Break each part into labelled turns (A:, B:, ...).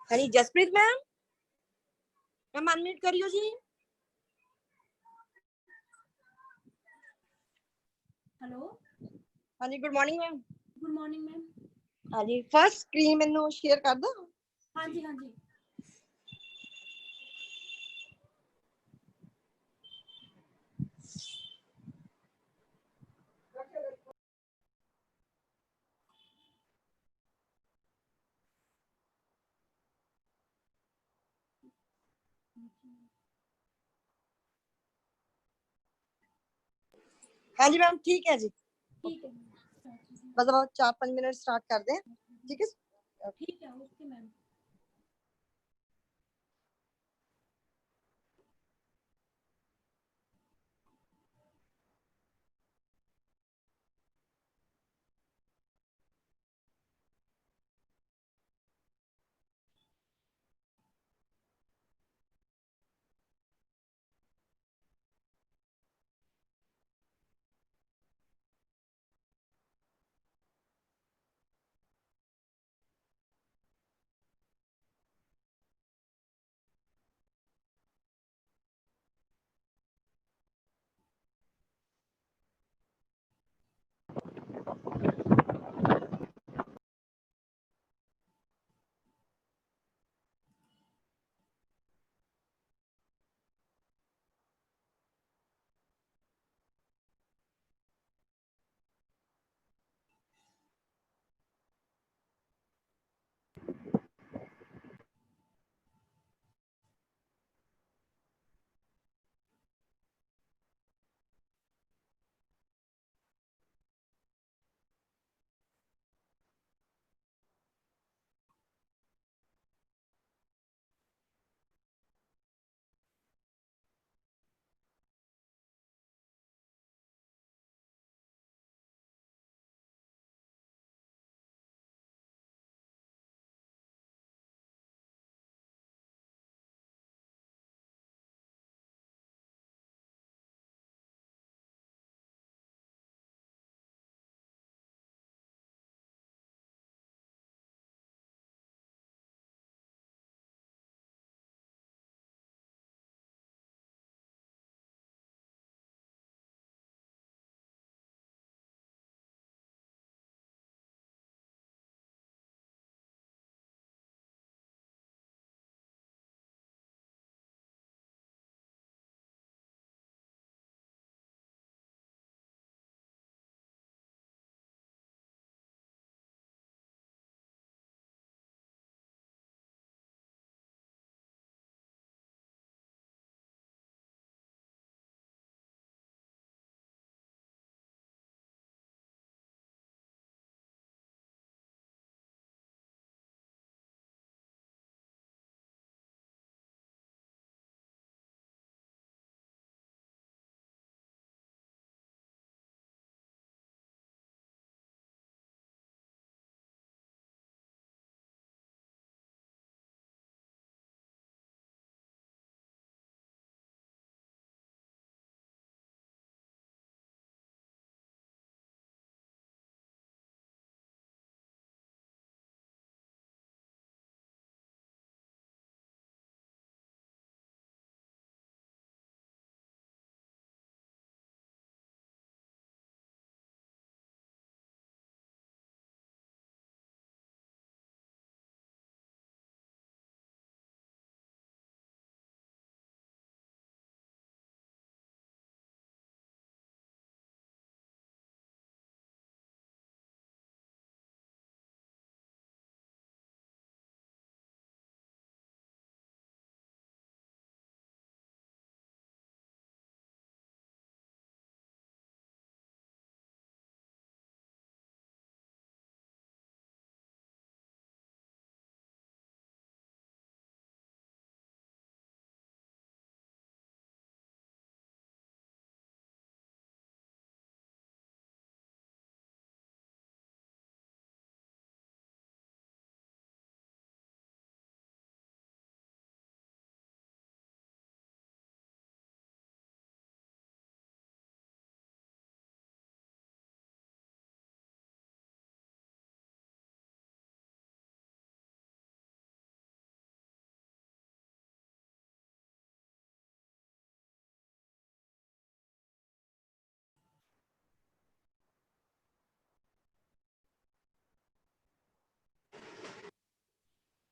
A: हाँ जी Jaspreet ma'am, ma'am unmute करियो जी।
B: हेलो
A: हाँ जी good morning ma'am.
B: Good morning ma'am.
A: हाँ जी फर्स्ट स्क्रीन मैनू शेयर कर दो।
B: हाँ जी हाँ जी।
A: हाँ जी मैम ठीक है जी,
B: ठीक है
A: बस अब 4-5 मिनट स्टार्ट कर दें। ठीक है
B: ठीक है ओके मैम।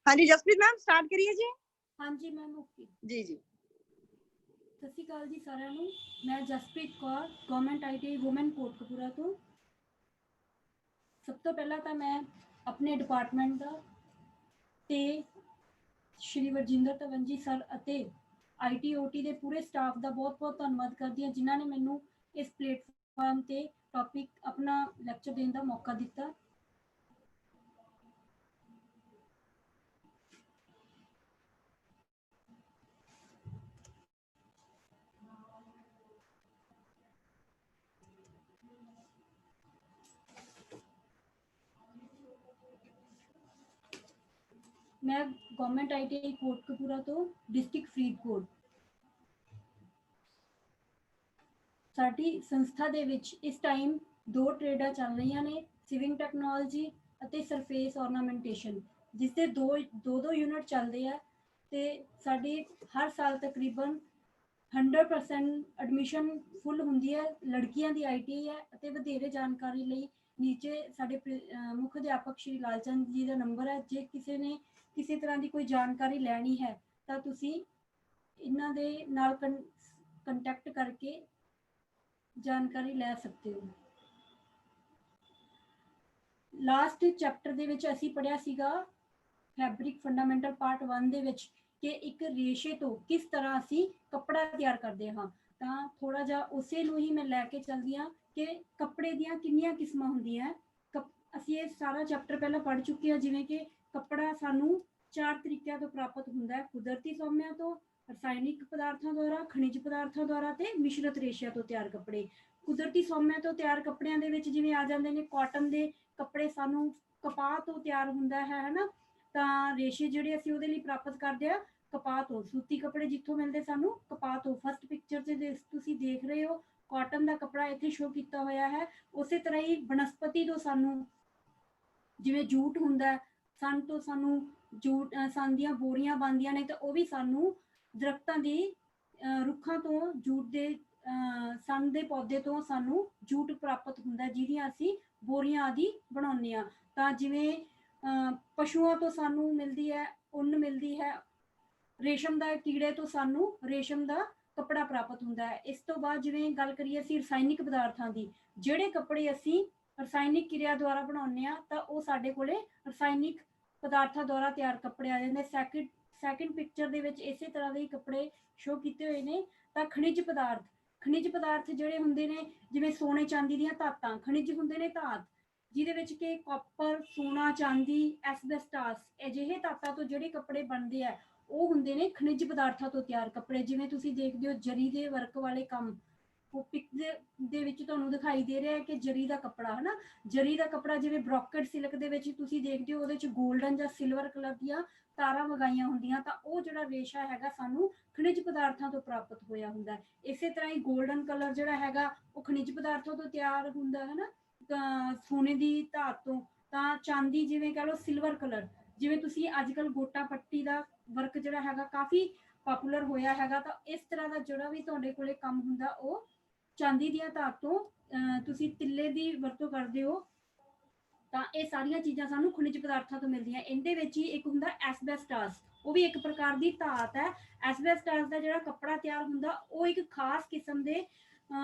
A: हाँ जी जसप्रीत मैम स्टार्ट करिए जी।
B: हाँ जी मैम ओके।
A: जी जी
B: ਸਤਿ ਸ਼੍ਰੀ ਅਕਾਲ ਜੀ ਸਾਰਿਆਂ ਨੂੰ। ਮੈਂ Jaspreet Kaur government ITI woman Kotkapura ਤੋਂ। ਸਭ ਤੋਂ ਪਹਿਲਾਂ ਤਾਂ ਮੈਂ ਆਪਣੇ ਡਿਪਾਰਟਮੈਂਟ ਦਾ ਤੇ ਸ਼੍ਰੀ ਵਰਜਿੰਦਰ ਧਵਨ ਜੀ ਸਰ ਅਤੇ ਆਈਟੀਓਟੀ ਦੇ ਪੂਰੇ ਸਟਾਫ ਦਾ ਬਹੁਤ-ਬਹੁਤ ਧੰਨਵਾਦ ਕਰਦੀ ਹਾਂ ਜਿਨ੍ਹਾਂ ਨੇ ਮੈਨੂੰ ਇਸ ਪਲੇਟਫਾਰਮ ਤੇ ਟੌਪਿਕ ਆਪਣਾ ਲੈਕਚਰ ਦੇਣ ਦਾ ਮੌਕਾ ਦਿੱਤਾ। मैं गवर्नमेंट आईटीआई कोटकपूरा तो डिस्ट्रिक्ट फरीदकोट। साडी संस्था दे विच इस टाइम 2 ट्रेडां चल रही ने सिविंग टैक्नोलॉजी ਅਤੇ ਸਰਫੇਸ ऑर्नामेंटेशन जिस दे दो यूनिट चलते हैं ते साडी हर साल तकरीबन 100% एडमिशन फुल हुंदी है। लड़कियां दी आईटीआई है ਅਤੇ ਵਧੇਰੇ जानकारी ਲਈ नीचे साडे मुख्य अध्यापक श्री लालचंद जी का नंबर है। जे किसी ने किसी तरह की कोई जानकारी लैनी है तो तुसी इन्हां दे नाल कंटैक्ट करके जानकारी ले सकते हो। लास्ट चैप्टर दे विच असीं पढ़िया सीगा फैब्रिक फंडामेंटल पार्ट 1 दे विच कि एक रेशे तो किस तरह असीं कपड़ा तैयार करते हाँ। तां थोड़ा जा उसे नूं ही मैं लैके चलदी हां कि कपड़े दियां किन्नियां किस्मां हुंदियां। असीं ये सारा चैप्टर पहला पढ़ चुके हैं जिवें कि कपड़ा सानू 4 तरीकों तो प्राप्त होंदा है। कुदरती सौम्या तो, रसायनिक पदार्थों द्वारा, खनिज पदार्थों द्वारा ते मिश्रित रेशिया तो तैयार कपड़े। कुदरती सौम्या तो तैयार कपड़ियां दे विच जिवें आ जांदे ने कॉटन दे कपड़े सानू कपाह तो तैयार हुंदा है ना। तां रेशे जिहड़े असीं उहदे लई प्राप्त करदे आ कपाह तो। सूती कपड़े जिੱਥੋਂ मिलदे सानू कपाह तो। फर्स्ट पिक्चर ते तुसीं देख रहे हो कॉटन दा कपड़ा इत्थे शो कीता होया है। उसे तरह ही बनस्पति तो सानू जिवें जूट हुंदा है सन तो सानू जूट सन दियां बोरियां बनदियां ने ते ओह भी सानू दरख्तां दी रुखां तो जूट दे सन दे पौधे तो सानू जूट प्राप्त हुंदा है जिहदियां असीं बोरियां आदि बनाउने आ। तां जिवें पशुओं तो सानू मिलदी है उन्न मिलदी है। रेशम दा कीड़े तो सानू रेशम दा कपड़ा प्राप्त हुंदा है। इस तो बाद जिवें गल करिए असीं रसायनिक पदार्थां दी जिहड़े कपड़े असीं रसायनिक क्रिया द्वारा बनाउने आ तां ओह साडे कोले रसायनिक पदार्थां द्वारा तैयार कपड़े आ जांदे। सैकेंड पिक्चर दे विच इसे तरह दे कपड़े शो कीते होए ने। तां खनिज पदार्थ जिहड़े हुंदे ने जिवें सोने चांदी दियां धातां खनिज हुंदे ने धात जिहदे विच कि कॉपर सोना चांदी एसबेस्टास अजिहे धातां तो जिहड़े कपड़े बनदे आ ਉਹ ਹੁੰਦੇ ਨੇ ਖਣਿਜ ਪਦਾਰਥਾਂ ਤੋਂ ਤਿਆਰ ਕੱਪੜੇ। ਜਿਵੇਂ ਤੁਸੀਂ ਦੇਖਦੇ ਹੋ ਜਰੀ ਦੇ ਵਰਕ ਵਾਲੇ ਕੰਮ ਉਹ ਪਿਕ ਦੇ ਵਿੱਚ ਤੁਹਾਨੂੰ ਦਿਖਾਈ ਦੇ ਰਿਹਾ ਹੈ ਕਿ ਜਰੀ ਦਾ ਕੱਪੜਾ ਹੈ ਨਾ। ਜਰੀ ਦਾ ਕੱਪੜਾ ਜਿਵੇਂ ਬ੍ਰੋਕੇਡ ਸਿਲਕ ਦੇ ਵਿੱਚ ਤੁਸੀਂ ਦੇਖਦੇ ਹੋ ਉਹਦੇ ਚ 골ਡਨ ਜਾਂ ਸਿਲਵਰ ਕਲਰ ਦੀਆਂ ਤਾਰਾਂ ਵਗਾਈਆਂ ਹੁੰਦੀਆਂ ਤਾਂ ਉਹ ਜਿਹੜਾ ਰੇਸ਼ਾ ਹੈਗਾ ਸਾਨੂੰ ਖਣਿਜ ਪਦਾਰਥਾਂ ਤੋਂ ਪ੍ਰਾਪਤ ਹੋਇਆ ਹੁੰਦਾ ਹੈ। ਇਸੇ ਤਰ੍ਹਾਂ ਹੀ 골ਡਨ ਕਲਰ ਜਿਹੜਾ ਹੈਗਾ ਉਹ ਖਣਿਜ ਪਦਾਰਥਾਂ ਤੋਂ ਤਿਆਰ ਹੁੰਦਾ ਹੈ ਨਾ ਸੋਨੇ ਦੀ ਧਾਤ ਤੋਂ। ਤਾਂ ਚਾਂਦੀ ਜਿਵੇਂ ਕਹ ਲਓ ਸਿਲਵਰ ਕਲਰ ਜਿਵੇਂ ਤੁਸੀਂ ਅੱਜ ਕੱਲ੍ਹ ਗੋਟਾ ਪੱਟੀ ਦਾ वर्क ਜਿਹੜਾ ਹੈਗਾ ਕਾਫੀ ਪਪੂਲਰ ਹੋਇਆ ਹੈਗਾ। ਤਾਂ ਇਸ ਤਰ੍ਹਾਂ ਦਾ ਜਿਹੜਾ ਵੀ ਤੁਹਾਡੇ ਕੋਲੇ ਕੰਮ ਹੁੰਦਾ ਉਹ ਚਾਂਦੀ ਦੀਆਂ ਧਾਤ ਤੋਂ ਤੁਸੀਂ ਤਿੱਲੇ ਦੀ ਵਰਤੋਂ ਕਰਦੇ ਹੋ ਤਾਂ ਇਹ ਸਾਰੀਆਂ ਚੀਜ਼ਾਂ ਸਾਨੂੰ ਖਣਿਜ ਪਦਾਰਥਾਂ ਤੋਂ ਮਿਲਦੀਆਂ। ਇਹਦੇ ਵਿੱਚ ਹੀ ਇੱਕ ਹੁੰਦਾ ਐਸਬੈਸਟਾਸ ਉਹ ਵੀ ਇੱਕ ਪ੍ਰਕਾਰ ਦੀ ਧਾਤ ਹੈ। ਐਸਬੈਸਟਾਸ ਦਾ ਜਿਹੜਾ ਕੱਪੜਾ ਤਿਆਰ ਹੁੰਦਾ ਉਹ ਇੱਕ ਖਾਸ ਕਿਸਮ ਦੇ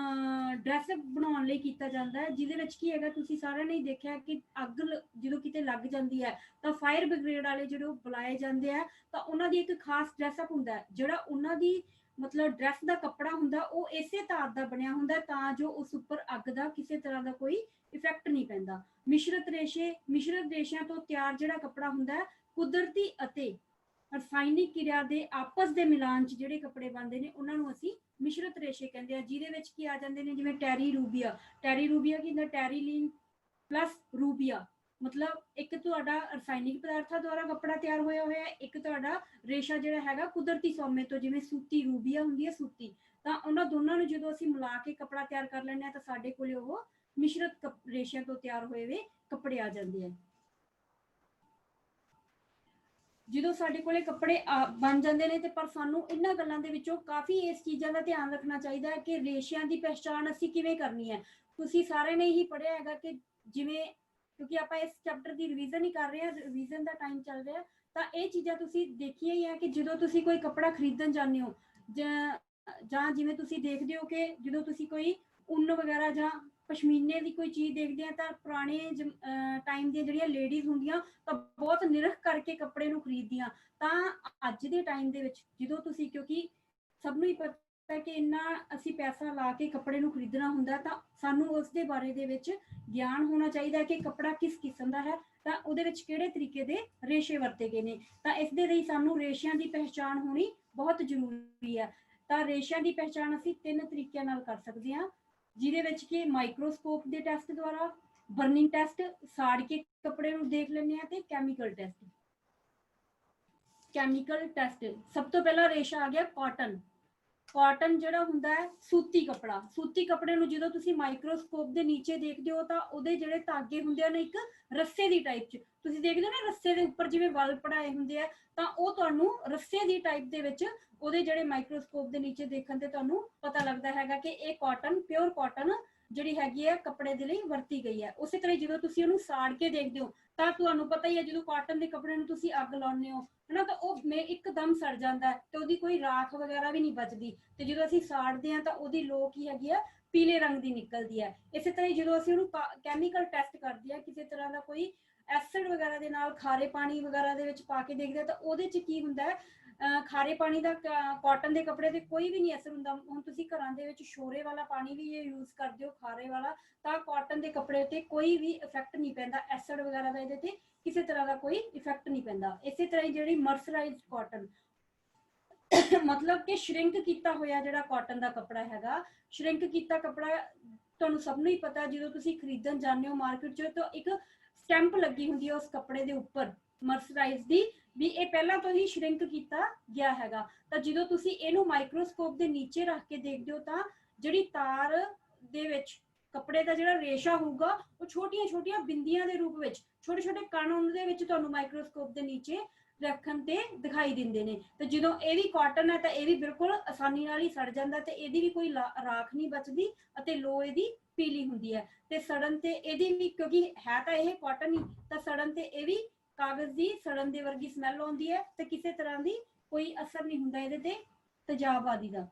B: ड्रैस बनाने ਲਈ ਕੀਤਾ ਜਾਂਦਾ ਹੈ ਜਿਹਦੇ ਵਿੱਚ ਕੀ ਹੈਗਾ ਤੁਸੀਂ ਸਾਰਿਆਂ ਨੇ ਦੇਖਿਆ ਕਿ ਅੱਗ ਜਦੋਂ ਕਿਤੇ ਲੱਗ ਜਾਂਦੀ ਹੈ ਤਾਂ ਫਾਇਰ ਬ੍ਰਿਗੇਡ ਵਾਲੇ ਜਿਹੜੇ ਬੁਲਾਏ ਜਾਂਦੇ ਆ ਤਾਂ ਉਹਨਾਂ ਦੀ ਇੱਕ ਖਾਸ ਡਰੈਸਅਪ ਹੁੰਦਾ ਜਿਹੜਾ ਉਹਨਾਂ ਦੀ ਮਤਲਬ ਡਰੈਸ ਦਾ ਕੱਪੜਾ ਹੁੰਦਾ ਉਹ ਇਸੇ ਧਾਤ ਦਾ ਬਣਿਆ ਹੁੰਦਾ ਤਾਂ ਜੋ ਉਸ ਉੱਪਰ ਅੱਗ ਦਾ ਕਿਸੇ ਤਰ੍ਹਾਂ ਦਾ ਕੋਈ ਇਫੈਕਟ ਨਹੀਂ ਪੈਂਦਾ। ਮਿਸ਼ਰਤ ਰੇਸ਼ਿਆਂ ਤੋਂ ਤਿਆਰ ਜਿਹੜਾ ਕੱਪੜਾ ਹੁੰਦਾ ਹੈ ਕੁਦਰਤੀ ਅਤੇ ਰਸਾਇਣਿਕ ਕਿਰਿਆ ਦੇ ਆਪਸ ਦੇ ਮਿਲਾਨ 'ਚ ਜਿਹੜੇ ਕੱਪੜੇ ਬਣਦੇ ਨੇ ਉਹਨਾਂ ਨੂੰ ਅਸੀਂ ਮਿਸ਼ਰਤ ਰੇਸ਼ੇ ਕਹਿੰਦੇ ਆ। ਜਿਹਦੇ ਵਿੱਚ ਕੀ ਆ ਜਾਂਦੇ ਨੇ ਜਿਵੇਂ ਟੈਰੀ ਰੂਬੀਆ ਕੀ ਹੁੰਦਾ ਟੈਰੀਲੀਨ ਪਲੱਸ ਰੂਬੀਆ ਮਤਲਬ ਇੱਕ ਤੁਹਾਡਾ ਰਸਾਇਣਿਕ ਪਦਾਰਥਾਂ ਦੁਆਰਾ ਕੱਪੜਾ ਤਿਆਰ ਹੋਇਆ ਹੋਇਆ ਇੱਕ ਤੁਹਾਡਾ ਰੇਸ਼ਾ ਜਿਹੜਾ ਹੈਗਾ ਕੁਦਰਤੀ ਸੌਮੇ ਤੋਂ ਜਿਵੇਂ ਸੂਤੀ ਰੂਬੀਆ ਹੁੰਦੀ ਹੈ ਸੂਤੀ। ਤਾਂ ਉਹਨਾਂ ਦੋਨਾਂ ਨੂੰ ਜਦੋਂ ਅਸੀਂ ਮਿਲਾ ਕੇ ਕੱਪੜਾ ਤਿਆਰ ਕਰ ਲੈਂਦੇ ਹਾਂ ਤਾਂ ਸਾਡੇ ਕੋਲੇ ਉਹ ਮਿਸ਼ਰਤ ਰੇਸ਼ਿਆਂ ਤੋਂ ਤਿਆਰ ਹੋਏ ਹੋਏ ਕੱਪੜੇ ਆ ਜਾਂਦੇ ਆ। ਜਦੋਂ ਸਾਡੇ ਕੋਲੇ ਕੱਪੜੇ ਬਣ ਜਾਂਦੇ ਨੇ ਤੇ ਪਰ ਸਾਨੂੰ ਇਹਨਾਂ ਗੱਲਾਂ ਦੇ ਵਿੱਚੋਂ ਕਾਫੀ ਇਸ ਚੀਜ਼ਾਂ ਦਾ ਧਿਆਨ ਰੱਖਣਾ ਚਾਹੀਦਾ ਹੈ ਕਿ ਰੇਸ਼ਿਆਂ ਦੀ ਪਹਿਚਾਣ ਅਸੀਂ ਕਿਵੇਂ ਕਰਨੀ ਹੈ। ਤੁਸੀਂ ਸਾਰਿਆਂ ਨੇ ਹੀ ਪੜ੍ਹਿਆ ਹੈਗਾ ਕਿ ਜਿਵੇਂ ਕਿਉਂਕਿ ਆਪਾਂ ਇਸ ਚੈਪਟਰ ਦੀ ਰਿਵੀਜ਼ਨ ਹੀ ਕਰ ਰਹੇ ਹਾਂ ਰਿਵੀਜ਼ਨ ਦਾ ਟਾਈਮ ਚੱਲ ਰਿਹਾ ਤਾਂ ਇਹ ਚੀਜ਼ਾਂ ਤੁਸੀਂ ਦੇਖੀਆਂ ਹੀ ਆ ਕਿ ਜਦੋਂ ਤੁਸੀਂ ਕੋਈ ਕੱਪੜਾ ਖਰੀਦਣ ਜਾਂਦੇ ਹੋ ਜਾਂ ਜਿਵੇਂ ਤੁਸੀਂ ਦੇਖਦੇ ਹੋ ਕਿ ਜਦੋਂ ਤੁਸੀਂ ਕੋਈ ਉੱਨ ਵਗੈਰਾ ਜਾਂ ਪਸ਼ਮੀਨੇ ਦੀ ਕੋਈ ਚੀਜ਼ ਦੇਖਦੇ ਆ ਤਾਂ ਪੁਰਾਣੇ ਟਾਈਮ ਦੀਆਂ ਜਿਹੜੀਆਂ ਲੇਡੀਜ਼ ਹੁੰਦੀਆਂ ਤਾਂ ਬਹੁਤ ਨਿਰਖ ਕਰਕੇ ਕੱਪੜੇ ਨੂੰ ਖਰੀਦਦੀਆਂ। ਤਾਂ ਅੱਜ ਦੇ ਟਾਈਮ ਦੇ ਵਿੱਚ ਜਦੋਂ ਤੁਸੀਂ, ਕਿਉਂਕਿ ਸਭ ਨੂੰ ਹੀ ਪਤਾ ਕਿ ਇੰਨਾ ਅਸੀਂ ਪੈਸਾ ਲਾ ਕੇ ਕੱਪੜੇ ਨੂੰ ਖਰੀਦਣਾ ਹੁੰਦਾ, ਤਾਂ ਸਾਨੂੰ ਉਸ ਦੇ ਬਾਰੇ ਦੇ ਵਿੱਚ ਗਿਆਨ ਹੋਣਾ ਚਾਹੀਦਾ ਕਿ ਕੱਪੜਾ ਕਿਸ ਕਿਸਮ ਦਾ ਹੈ, ਤਾਂ ਉਹਦੇ ਵਿੱਚ ਕਿਹੜੇ ਤਰੀਕੇ ਦੇ ਰੇਸ਼ੇ ਵਰਤੇ ਗਏ ਨੇ। ਤਾਂ ਇਸ ਦੇ ਲਈ ਸਾਨੂੰ ਰੇਸ਼ਿਆਂ ਦੀ ਪਹਿਚਾਣ ਹੋਣੀ ਬਹੁਤ ਜ਼ਰੂਰੀ ਹੈ। ਤਾਂ ਰੇਸ਼ਿਆਂ ਦੀ ਪਹਿਚਾਣ ਅਸੀਂ 3 ਤਰੀਕਿਆਂ ਨਾਲ ਕਰ ਸਕਦੇ ਹਾਂ, ਜਿਹਦੇ ਵਿੱਚ ਕਿ ਮਾਈਕਰੋਸਕੋਪ ਦੇ ਟੈਸਟ ਦੁਆਰਾ, ਬਰਨਿੰਗ ਟੈਸਟ, ਸਾੜ ਕੇ ਕੱਪੜੇ ਨੂੰ ਦੇਖ ਲੈਂਦੇ ਆ, ਤੇ ਕੈਮੀਕਲ ਟੈਸਟ। ਕੈਮੀਕਲ ਟੈਸਟ ਸਭ ਤੋਂ ਪਹਿਲਾਂ ਰੇਸ਼ਾ ਆ ਗਿਆ ਕਾਟਨ। ਕਾਟਨ ਜਿਹੜਾ ਹੁੰਦਾ ਹੈ ਸੂਤੀ ਕੱਪੜਾ। ਸੂਤੀ ਕੱਪੜੇ ਨੂੰ ਜਦੋਂ ਤੁਸੀਂ ਮਾਈਕਰੋਸਕੋਪ ਦੇ ਨੀਚੇ ਦੇਖਦੇ ਹੋ ਤਾਂ ਉਹਦੇ ਜਿਹੜੇ ਧਾਗੇ ਹੁੰਦੇ ਨੇ ਇੱਕ ਰੱਸੇ ਦੀ ਟਾਈਪ 'ਚ, ਤੁਸੀਂ ਦੇਖਦੇ ਹੋ ਨਾ ਰੱਸੇ ਦੇ ਉੱਪਰ ਜਿਵੇਂ ਵਲ ਪੜਾਏ ਹੁੰਦੇ ਆ, ਤਾਂ ਉਹ ਤੁਹਾਨੂੰ ਰੱਸੇ ਦੀ ਟਾਈਪ ਦੇ ਵਿੱਚ ਉਹਦੇ ਜਿਹੜੇ ਮਾਈਕਰੋਸਕੋਪ ਦੇ ਨੀਚੇ ਦੇਖਣ ਤੇ ਤੁਹਾਨੂੰ ਪਤਾ ਲੱਗਦਾ ਹੈਗਾ ਕਿ ਇਹ ਕਾਟਨ, ਪਿਓਰ ਕਾਟਨ ਜਿਹੜੀ ਹੈਗੀ ਹੈ ਕੱਪੜੇ ਦੇ ਲਈ ਵਰਤੀ ਗਈ ਹੈ। ਉਸੇ ਤਰ੍ਹਾਂ ਜਦੋਂ ਤੁਸੀਂ ਉਹਨੂੰ ਸਾੜ ਕੇ ਦੇਖਦੇ ਹੋ ਤਾਂ ਤੁਹਾਨੂੰ ਪਤਾ ਹੀ ਹੈ, ਜਦੋਂ ਕਾਟਨ ਦੇ ਕੱਪੜੇ ਨੂੰ ਤੁਸੀਂ ਅੱਗ ਲਾਉਂਦੇ ਹੋ ਹਨਾ, ਤਾਂ ਉਹ ਇੱਕਦਮ ਸੜ ਜਾਂਦਾ ਹੈ ਤੇ ਉਹਦੀ ਕੋਈ ਰਾਖ ਵਗੈਰਾ ਵੀ ਨਹੀਂ ਬਚਦੀ, ਤੇ ਜਦੋਂ ਅਸੀਂ ਸਾੜਦੇ ਹਾਂ ਤਾਂ ਉਹਦੀ ਲੋ ਕੀ ਹੈਗੀ ਆ, ਪੀਲੇ ਰੰਗ ਦੀ ਨਿਕਲਦੀ ਹੈ। ਇਸੇ ਤਰ੍ਹਾਂ ਜਦੋਂ ਅਸੀਂ ਉਹਨੂੰ ਕੈਮੀਕਲ ਟੈਸਟ ਕਰਦੇ ਹਾਂ, ਕਿਸੇ ਤਰ੍ਹਾਂ ਦਾ ਕੋਈ ਐਸਿਡ ਵਗੈਰਾ ਦੇ ਨਾਲ ਖਾਰੇ ਪਾਣੀ ਵਗੈਰਾ ਦੇ ਵਿੱਚ ਪਾ ਕੇ ਦੇਖਦੇ ਹਾਂ, ਤਾਂ ਉਹਦੇ 'ਚ ਕੀ ਹੁੰਦਾ ਹੈ, ਖਾਰੇ ਪਾਣੀ ਦਾ ਕਾਟਨ ਦੇ ਕੱਪੜੇ ਤੇ ਕੋਈ ਵੀ ਨਹੀਂ ਅਸਰ ਹੁੰਦਾ। ਹੁਣ ਤੁਸੀਂ ਘਰਾਂ ਦੇ ਵਿੱਚ ਸ਼ੋਰੇ ਵਾਲਾ ਪਾਣੀ ਵੀ ਇਹ ਯੂਜ਼ ਕਰਦੇ ਹੋ, ਖਾਰੇ ਵਾਲਾ, ਤਾਂ ਕਾਟਨ ਦੇ ਕੱਪੜੇ ਤੇ ਕੋਈ ਵੀ ਇਫੈਕਟ ਨਹੀਂ ਪੈਂਦਾ, ਐਸਿਡ ਵਗੈਰਾ ਦਾ ਇਹਦੇ ਤੇ ਕਿਸੇ ਤਰ੍ਹਾਂ ਦਾ ਕੋਈ ਇਫੈਕਟ ਨਹੀਂ ਪੈਂਦਾ। ਇਸੇ ਤਰ੍ਹਾਂ ਹੀ ਜਿਹੜੀ ਮਰਸਰਾਈਜ਼ਡ ਕਾਟਨ, ਮਤਲਬ ਕਿ ਸ਼ਰਿੰਕ ਕੀਤਾ ਹੋਇਆ ਜਿਹੜਾ ਕਾਟਨ ਦਾ ਕੱਪੜਾ ਹੈਗਾ, ਸ਼ਰਿੰਕ ਕੀਤਾ ਕੱਪੜਾ ਤੁਹਾਨੂੰ ਸਭ ਨੂੰ ਹੀ ਪਤਾ, ਜਦੋਂ ਤੁਸੀਂ ਖਰੀਦਣ ਜਾਂਦੇ ਹੋ ਮਾਰਕੀਟ 'ਚ ਤਾਂ ਇੱਕ ਸਟੈਂਪ ਲੱਗੀ ਹੁੰਦੀ ਹੈ ਉਸ ਕੱਪੜੇ ਦੇ ਉੱਪਰ ਮਰਸਰਾਈਜ਼ ਦੀ, ਵੀ ਇਹ ਪਹਿਲਾਂ ਤੋਂ ਹੀ ਸ਼ਰਿੰਕ ਕੀਤਾ ਗਿਆ ਹੈਗਾ। ਤਾਂ ਜਦੋਂ ਤੁਸੀਂ ਇਹਨੂੰ ਮਾਈਕਰੋਸਕੋਪ ਦੇ ਨੀਚੇ ਰੱਖ ਕੇ ਦੇਖਦੇ ਹੋ ਤਾਂ ਜਿਹੜੀ ਤਾਰ ਦੇ ਵਿੱਚ ਕੱਪੜੇ ਦਾ ਜਿਹੜਾ ਰੇਸ਼ਾ ਹੋਊਗਾ ਉਹ ਛੋਟੀਆਂ ਛੋਟੀਆਂ ਬਿੰਦੀਆਂ ਦੇ ਰੂਪ ਵਿੱਚ, ਛੋਟੇ ਛੋਟੇ ਕਣ ਉਹਦੇ ਵਿੱਚ ਤੁਹਾਨੂੰ ਮਾਈਕਰੋਸਕੋਪ ਦੇ ਨੀਚੇ ਰੱਖਣ ਤੇ ਦਿਖਾਈ ਦਿੰਦੇ ਨੇ। ਤੇ ਜਦੋਂ ਇਹ ਵੀ ਕਾਟਨ ਹੈ ਤਾਂ ਇਹ ਵੀ ਬਿਲਕੁਲ ਆਸਾਨੀ ਨਾਲ ਹੀ ਸੜ ਜਾਂਦਾ, ਤੇ ਇਹਦੀ ਵੀ ਕੋਈ ਰਾਖ ਨਹੀਂ ਬਚਦੀ ਅਤੇ ਲੋ ਇਹਦੀ ਪੀਲੀ ਹੁੰਦੀ ਹੈ। ਤੇ ਸੜਨ ਤੇ ਇਹਦੀ ਵੀ, ਕਿਉਂਕਿ ਹੈ ਤਾਂ ਇਹ ਕਾਟਨ ਹੀ, ਤਾਂ ਸੜਨ ਤੇ ਇਹ ਵੀ ਕਾਗਜ਼ ਦੀ ਸੜਨ ਦੇ ਵਰਗੀ ਸਮੈਲ ਆਉਂਦੀ ਹੈ, ਤੇ ਕਿਸੇ ਤਰ੍ਹਾਂ ਦੀ ਕੋਈ ਅਸਰ ਨਹੀਂ ਹੁੰਦਾ ਇਹਦੇ ਤੇ ਤੇਜ਼ਾਬ ਆਦਿ ਦਾ।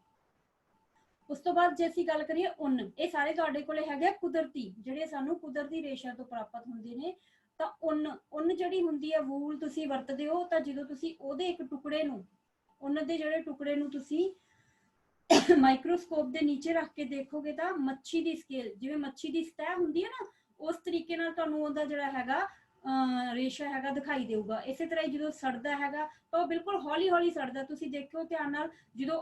B: ਉਸ ਤੋਂ ਬਾਅਦ ਜੇ ਅਸੀਂ ਗੱਲ ਕਰੀਏ ਉੱਨ, ਇਹ ਸਾਰੇ ਤੁਹਾਡੇ ਕੋਲੇ ਹੈਗੇ ਕੁਦਰਤੀ, ਜਿਹੜੇ ਸਾਨੂੰ ਕੁਦਰਤੀ ਰੇਸ਼ਿਆਂ ਤੋਂ ਪ੍ਰਾਪਤ ਹੁੰਦੇ ਨੇ। ਤਾਂ ਉੱਨ ਜਿਹੜੀ ਹੁੰਦੀ ਹੈ, ਵੂਲ ਤੁਸੀਂ ਵਰਤਦੇ ਹੋ, ਤਾਂ ਜਦੋਂ ਤੁਸੀਂ ਉਹਦੇ ਇੱਕ ਟੁਕੜੇ ਨੂੰ, ਉੱਨ ਦੇ ਜਿਹੜੇ ਟੁਕੜੇ ਨੂੰ ਤੁਸੀਂ ਮਾਈਕਰੋਸਕੋਪ ਦੇ ਨੀਚੇ ਰੱਖ ਕੇ ਦੇਖੋਗੇ ਤਾਂ ਮੱਛੀ ਦੀ ਸਕੇਲ, ਜਿਵੇਂ ਮੱਛੀ ਦੀ ਸਤਹ ਹੁੰਦੀ ਹੈ ਨਾ, ਉਸ ਤਰੀਕੇ ਨਾਲ ਤੁਹਾਨੂੰ ਉਹਦਾ ਜਿਹੜਾ ਹੈਗਾ ਰੇਸ਼ਾ ਹੈਗਾ ਦਿਖਾਈ ਦੇਊਗਾ। ਇਸੇ ਤਰ੍ਹਾਂ ਹੀ ਜਦੋਂ ਸੜਦਾ ਹੈਗਾ ਤਾਂ ਉਹ ਬਿਲਕੁਲ ਹੌਲੀ ਹੌਲੀ ਸੜਦਾ। ਤੁਸੀਂ ਦੇਖਿਓ ਧਿਆਨ ਨਾਲ, ਜਦੋਂ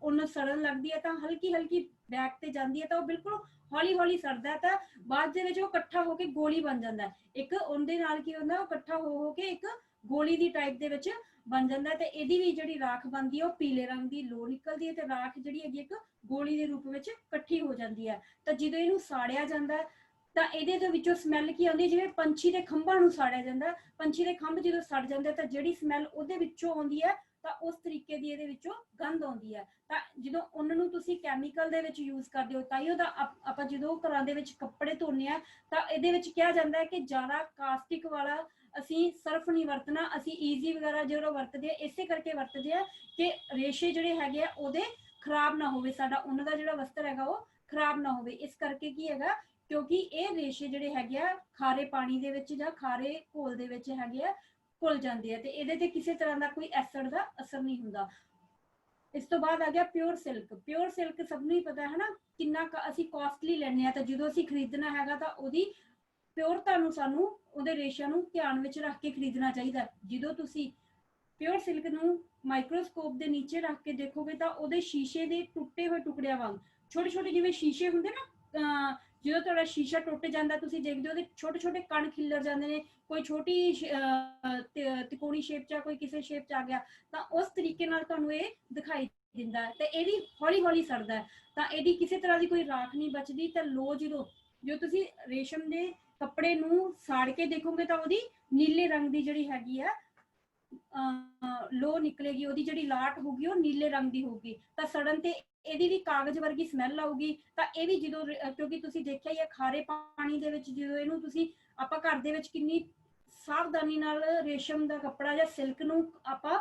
B: ਉੱਨ ਸੜਨ ਲੱਗਦੀ ਹੈ ਤਾਂ ਹਲਕੀ ਹਲਕੀ ਬੈਕ ਤੇ ਜਾਂਦੀ ਹੈ, ਤਾਂ ਉਹ ਬਿਲਕੁਲ ਹੌਲੀ ਹੌਲੀ ਸੜਦਾ ਹੈ, ਤਾਂ ਬਾਅਦ ਦੇ ਵਿੱਚ ਉਹ ਇਕੱਠਾ ਹੋ ਕੇ ਗੋਲੀ ਬਣ ਜਾਂਦਾ। ਇੱਕ ਉਹਦੇ ਨਾਲ ਕੀ ਹੁੰਦਾ, ਉਹ ਇਕੱਠਾ ਹੋ ਕੇ ਇੱਕ ਗੋਲੀ ਦੀ ਟਾਈਪ ਦੇ ਵਿੱਚ ਬਣ ਜਾਂਦਾ, ਤੇ ਇਹਦੀ ਵੀ ਜਿਹੜੀ ਰਾਖ ਬਣਦੀ ਹੈ ਉਹ ਪੀਲੇ ਰੰਗ ਦੀ ਲੋ ਨਿਕਲਦੀ ਹੈ, ਤੇ ਰਾਖ ਜਿਹੜੀ ਹੈਗੀ ਇੱਕ ਗੋਲੀ ਦੇ ਰੂਪ ਵਿੱਚ ਇਕੱਠੀ ਹੋ ਜਾਂਦੀ ਹੈ। ਤਾਂ ਜਦੋਂ ਇਹਨੂੰ ਸਾੜਿਆ ਜਾਂਦਾ ਤਾਂ ਇਹਦੇ ਦੇ ਵਿੱਚੋਂ ਸਮੈਲ ਕੀ ਆਉਂਦੀ ਹੈ, ਜਿਵੇਂ ਪੰਛੀ ਦੇ ਖੰਭਾਂ ਨੂੰ ਸਾੜਿਆ ਜਾਂਦਾ, ਪੰਛੀ ਦੇ ਖੰਭ ਜਦੋਂ ਸੜ ਜਾਂਦੇ ਤਾਂ ਜਿਹੜੀ ਸਮੈਲ ਉਹਦੇ ਵਿੱਚੋਂ ਆਉਂਦੀ ਹੈ, ਤਾਂ ਉਸ ਤਰੀਕੇ ਦੀ ਇਹਦੇ ਵਿੱਚੋਂ ਗੰਧ ਆਉਂਦੀ ਹੈ। ਤਾਂ ਜਦੋਂ ਉਹਨਾਂ ਨੂੰ ਤੁਸੀਂ ਕੈਮੀਕਲ ਦੇ ਵਿੱਚ ਯੂਜ਼ ਕਰਦੇ ਹੋ, ਤਾਂ ਹੀ ਉਹਦਾ ਆਪਾਂ ਜਦੋਂ ਘਰਾਂ ਦੇ ਵਿੱਚ ਕੱਪੜੇ ਧੋਨੇ ਆ ਤਾਂ ਇਹਦੇ ਵਿੱਚ ਕਿਹਾ ਜਾਂਦਾ ਹੈ ਕਿ ਜ਼ਿਆਦਾ ਕਾਸਟਿਕ ਵਾਲਾ ਅਸੀਂ ਸਰਫ ਨਹੀਂ ਵਰਤਣਾ, ਅਸੀਂ ਈਜ਼ੀ ਵਗੈਰਾ ਜਿਹੜਾ ਵਰਤਦੇ ਆ, ਇਸੇ ਕਰਕੇ ਵਰਤਦੇ ਆ ਕਿ ਰੇਸ਼ੇ ਜਿਹੜੇ ਹੈਗੇ ਆ ਉਹਦੇ ਖਰਾਬ ਨਾ ਹੋਵੇ, ਸਾਡਾ ਉਹਨਾਂ ਦਾ ਜਿਹੜਾ ਵਸਤਰ ਹੈਗਾ ਉਹ ਖਰਾਬ ਨਾ ਹੋਵੇ। ਇਸ ਕਰਕੇ ਕੀ ਹੈਗਾ, ਕਿਉਂਕਿ ਇਹ ਰੇਸ਼ੇ ਜਿਹੜੇ ਹੈਗੇ ਆ ਖਾਰੇ ਪਾਣੀ ਦੇ ਵਿੱਚ ਜਾਂ ਖਾਰੇ ਘੋਲ ਦੇ ਵਿੱਚ ਹੈਗੇ ਆ, ਘੁਲ ਜਾਂਦੇ ਆ, ਤੇ ਇਹਦੇ ਤੇ ਕਿਸੇ ਤਰ੍ਹਾਂ ਦਾ ਕੋਈ ਐਸਿਡ ਦਾ ਅਸਰ ਨਹੀਂ ਹੁੰਦਾ। ਇਸ ਤੋਂ ਬਾਅਦ ਆ ਗਿਆ ਪਿਓਰ ਸਿਲਕ। ਪਿਓਰ ਸਿਲਕ ਸਭ ਨੂੰ ਹੀ ਪਤਾ ਹੈ ਨਾ ਕਿੰਨਾ ਅਸੀਂ ਕਾਸਟਲੀ ਲੈਂਦੇ ਆ, ਤਾਂ ਜਦੋਂ ਅਸੀਂ ਖਰੀਦਣਾ ਹੈਗਾ ਤਾਂ ਉਹਦੀ ਪਿਓਰਤਾ ਨੂੰ, ਸਾਨੂੰ ਉਹਦੇ ਰੇਸ਼ਿਆਂ ਨੂੰ ਧਿਆਨ ਵਿੱਚ ਰੱਖ ਕੇ ਖਰੀਦਣਾ ਚਾਹੀਦਾ। ਜਦੋਂ ਤੁਸੀਂ ਪਿਓਰ ਸਿਲਕ ਨੂੰ ਮਾਈਕਰੋਸਕੋਪ ਦੇ ਨੀਚੇ ਰੱਖ ਕੇ ਦੇਖੋਗੇ ਤਾਂ ਉਹਦੇ ਸ਼ੀਸ਼ੇ ਦੇ ਟੁੱਟੇ ਹੋਏ ਟੁਕੜਿਆਂ ਵਾਂਗ, ਛੋਟੇ ਛੋਟੇ ਜਿਵੇਂ ਸ਼ੀਸ਼ੇ ਹੁੰਦੇ ਨਾ, ਜਦੋਂ ਤੁਹਾਡਾ ਸ਼ੀਸ਼ਾ ਟੁੱਟ ਜਾਂਦਾ ਤੁਸੀਂ ਦੇਖਦੇ ਹੋ ਉਹਦੇ ਛੋਟੇ ਛੋਟੇ ਕਣ ਖਿੱਲਰ ਜਾਂਦੇ ਨੇ, ਕੋਈ ਛੋਟੀ ਤਿਕੋਣੀ ਸ਼ੇਪ 'ਚ ਆ, ਕੋਈ ਕਿਸੇ ਸ਼ੇਪ 'ਚ ਆ ਗਿਆ, ਤਾਂ ਉਸ ਤਰੀਕੇ ਨਾਲ ਤੁਹਾਨੂੰ ਇਹ ਦਿਖਾਈ ਦਿੰਦਾ ਹੈ। ਤੇ ਇਹ ਵੀ ਹੌਲੀ ਹੌਲੀ ਸੜਦਾ ਹੈ, ਤਾਂ ਇਹਦੀ ਕਿਸੇ ਤਰ੍ਹਾਂ ਦੀ ਕੋਈ ਰਾਖ ਨਹੀਂ ਬਚਦੀ। ਤਾਂ ਲੋ ਜਦੋਂ ਤੁਸੀਂ ਰੇਸ਼ਮ ਦੇ ਕੱਪੜੇ ਨੂੰ ਸਾੜ ਕੇ ਦੇਖੋਗੇ ਤਾਂ ਉਹਦੀ ਨੀਲੇ ਰੰਗ ਦੀ ਜਿਹੜੀ ਹੈਗੀ ਆ ਲੋ ਨਿਕਲੇਗੀ, ਉਹਦੀ ਜਿਹੜੀ ਲਾਟ ਹੋਊਗੀ ਉਹ ਨੀਲੇ ਰੰਗ ਦੀ ਹੋਊਗੀ। ਤਾਂ ਸੜਨ ਤੇ ਇਹਦੀ ਵੀ ਕਾਗਜ਼ ਵਰਗੀ ਸਮੈਲ ਆਊਗੀ। ਤਾਂ ਇਹ ਵੀ ਜਦੋਂ, ਕਿਉਂਕਿ ਤੁਸੀਂ ਦੇਖਿਆ ਹੀ ਹੈ ਖਾਰੇ ਪਾਣੀ ਦੇ ਵਿੱਚ ਜਦੋਂ ਇਹਨੂੰ ਤੁਸੀਂ, ਆਪਾਂ ਘਰ ਦੇ ਵਿੱਚ ਕਿੰਨੀ ਸਾਵਧਾਨੀ ਨਾਲ ਰੇਸ਼ਮ ਦਾ ਕੱਪੜਾ ਜਾਂ ਸਿਲਕ ਨੂੰ ਆਪਾਂ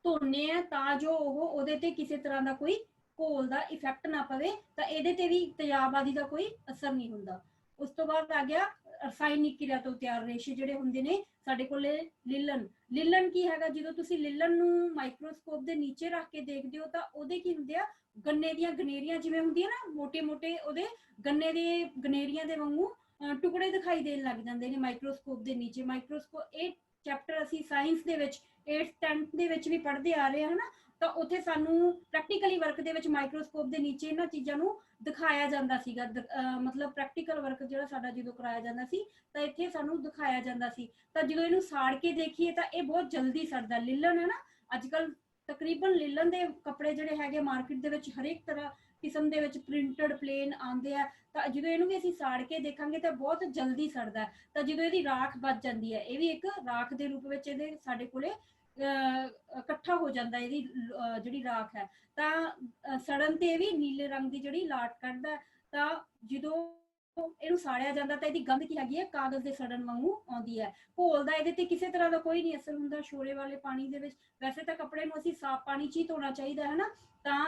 B: ਧੋਨੇ ਆ ਤਾਂ ਜੋ ਉਹ ਉਹਦੇ ਤੇ ਕਿਸੇ ਤਰ੍ਹਾਂ ਦਾ ਕੋਈ ਘੋਲ ਦਾ ਇਫੈਕਟ ਨਾ ਪਵੇ, ਤਾਂ ਇਹਦੇ ਤੇ ਵੀ ਤੇਜ਼ਾਬ ਆਦਿ ਦਾ ਕੋਈ ਅਸਰ ਨਹੀਂ ਹੁੰਦਾ। ਉਸ ਤੋਂ ਬਾਅਦ ਆ ਗਿਆ ਰਸਾਇਣਿਕ ਕਿਰਿਆ ਤੋਂ ਤਿਆਰ ਰੇਸ਼ੇ ਜਿਹੜੇ ਹੁੰਦੇ ਨੇ ਸਾਡੇ ਕੋਲੇ ਲਿਲਨ। ਲਿਲਨ ਕੀ ਹੈਗਾ, ਜਦੋਂ ਤੁਸੀਂ ਲਿਲਨ ਨੂੰ ਮਾਈਕਰੋਸਕੋਪ ਦੇ ਨੀਚੇ ਰੱਖ ਕੇ ਦੇਖਦੇ ਹੋ ਤਾਂ ਉਹਦੇ ਕੀ ਹੁੰਦੇ ਆ, ਗੰਨੇ ਦੀਆਂ ਗਨੇਰੀਆਂ ਜਿਵੇਂ ਹੁੰਦੀਆਂ ਨਾ, ਮੋਟੇ ਮੋਟੇ ਉਹਦੇ ਗੰਨੇ ਦੇ ਗਨੇਰੀਆਂ ਦੇ ਵਾਂਗੂ ਟੁਕੜੇ ਦਿਖਾਈ ਦੇਣ ਲੱਗ ਜਾਂਦੇ ਨੇ ਮਾਈਕਰੋਸਕੋਪ ਦੇ ਨੀਚੇ। ਮਾਈਕਰੋਸਕੋਪ ਇਹ ਚੈਪਟਰ ਅਸੀਂ ਸਾਇੰਸ ਦੇ ਵਿੱਚ 8th 10th ਦੇ ਵਿੱਚ ਵੀ ਪੜ੍ਹਦੇ ਆ ਰਹੇ ਹਾਂ ਨਾ, ਤਾਂ ਉੱਥੇ ਸਾਨੂੰ ਪ੍ਰੈਕਟੀਕਲੀ ਵਰਕ ਦੇ ਵਿੱਚ ਮਾਈਕਰੋਸਕੋਪ ਦੇ ਨੀਚੇ ਇਹਨਾਂ ਚੀਜ਼ਾਂ ਨੂੰ ਦਿਖਾਇਆ ਜਾਂਦਾ ਸੀਗਾ। ਮਤਲਬ ਪ੍ਰੈਕਟੀਕਲ ਵਰਕ ਜਿਹੜਾ ਸਾਡਾ ਜਦੋਂ ਕਰਾਇਆ ਜਾਂਦਾ ਸੀ ਤਾਂ ਇੱਥੇ ਸਾਨੂੰ ਦਿਖਾਇਆ ਜਾਂਦਾ ਸੀ। ਤਾਂ ਜਦੋਂ ਇਹਨੂੰ ਸਾੜ ਕੇ ਦੇਖੀਏ ਤਾਂ ਇਹ ਬਹੁਤ ਜਲਦੀ ਸੜਦਾ। ਲਿਲਨ ਹੈ ਨਾ, ਅੱਜ ਕੱਲ ਤਕਰੀਬਨ ਲਿਲਨ ਦੇ ਕੱਪੜੇ ਜਿਹੜੇ ਹੈਗੇ ਮਾਰਕੀਟ ਦੇ ਵਿੱਚ ਹਰੇਕ ਤਰ੍ਹਾਂ ਕਿਸਮ ਦੇ ਵਿੱਚ ਪ੍ਰਿੰਟਡ ਪਲੇਨ ਆਉਂਦੇ ਆ, ਤਾਂ ਜਦੋਂ ਇਹਨੂੰ ਵੀ ਅਸੀਂ ਸਾੜ ਕੇ ਦੇਖਾਂਗੇ ਤਾਂ ਬਹੁਤ ਜਲਦੀ ਸੜਦਾ। ਤਾਂ ਜਦੋਂ ਇਹਦੀ ਰਾਖ ਬਚ ਜਾਂਦੀ ਹੈ, ਇਹ ਵੀ ਇੱਕ ਰਾਖ ਦੇ ਰੂਪ ਵਿੱਚ ਇਹਦੇ ਸਾਡੇ ਕੋਲੇ ਇਕੱਠਾ ਹੋ ਜਾਂਦਾ ਇਹਦੀ ਜਿਹੜੀ ਰਾਖ ਹੈ, ਤਾਂ ਸੜਨ ਤੇ ਵੀ ਨੀਲੇ ਰੰਗ ਦੀ ਜਿਹੜੀ ਲਾਟ ਕੱਢਦਾ। ਤਾਂ ਜਦੋਂ ਇਹਨੂੰ ਸਾੜਿਆ ਜਾਂਦਾ ਤਾਂ ਇਹਦੀ ਗੰਧ ਕੀ ਹੈਗੀ ਹੈ, ਕਾਗਜ਼ ਦੇ ਸੜਨ ਵਾਂਗੂ ਆਉਂਦੀ ਹੈ। ਘੋਲ ਦਾ ਇਹਦੇ ਤੇ ਕਿਸੇ ਤਰ੍ਹਾਂ ਦਾ ਕੋਈ ਨਹੀਂ ਅਸਰ ਹੁੰਦਾ ਸ਼ੋਰੇ ਵਾਲੇ ਪਾਣੀ ਦੇ ਵਿੱਚ। ਵੈਸੇ ਤਾਂ ਕੱਪੜੇ ਨੂੰ ਅਸੀਂ ਸਾਫ਼ ਪਾਣੀ 'ਚ ਹੀ ਧੋਣਾ ਚਾਹੀਦਾ ਹੈ ਨਾ। ਤਾਂ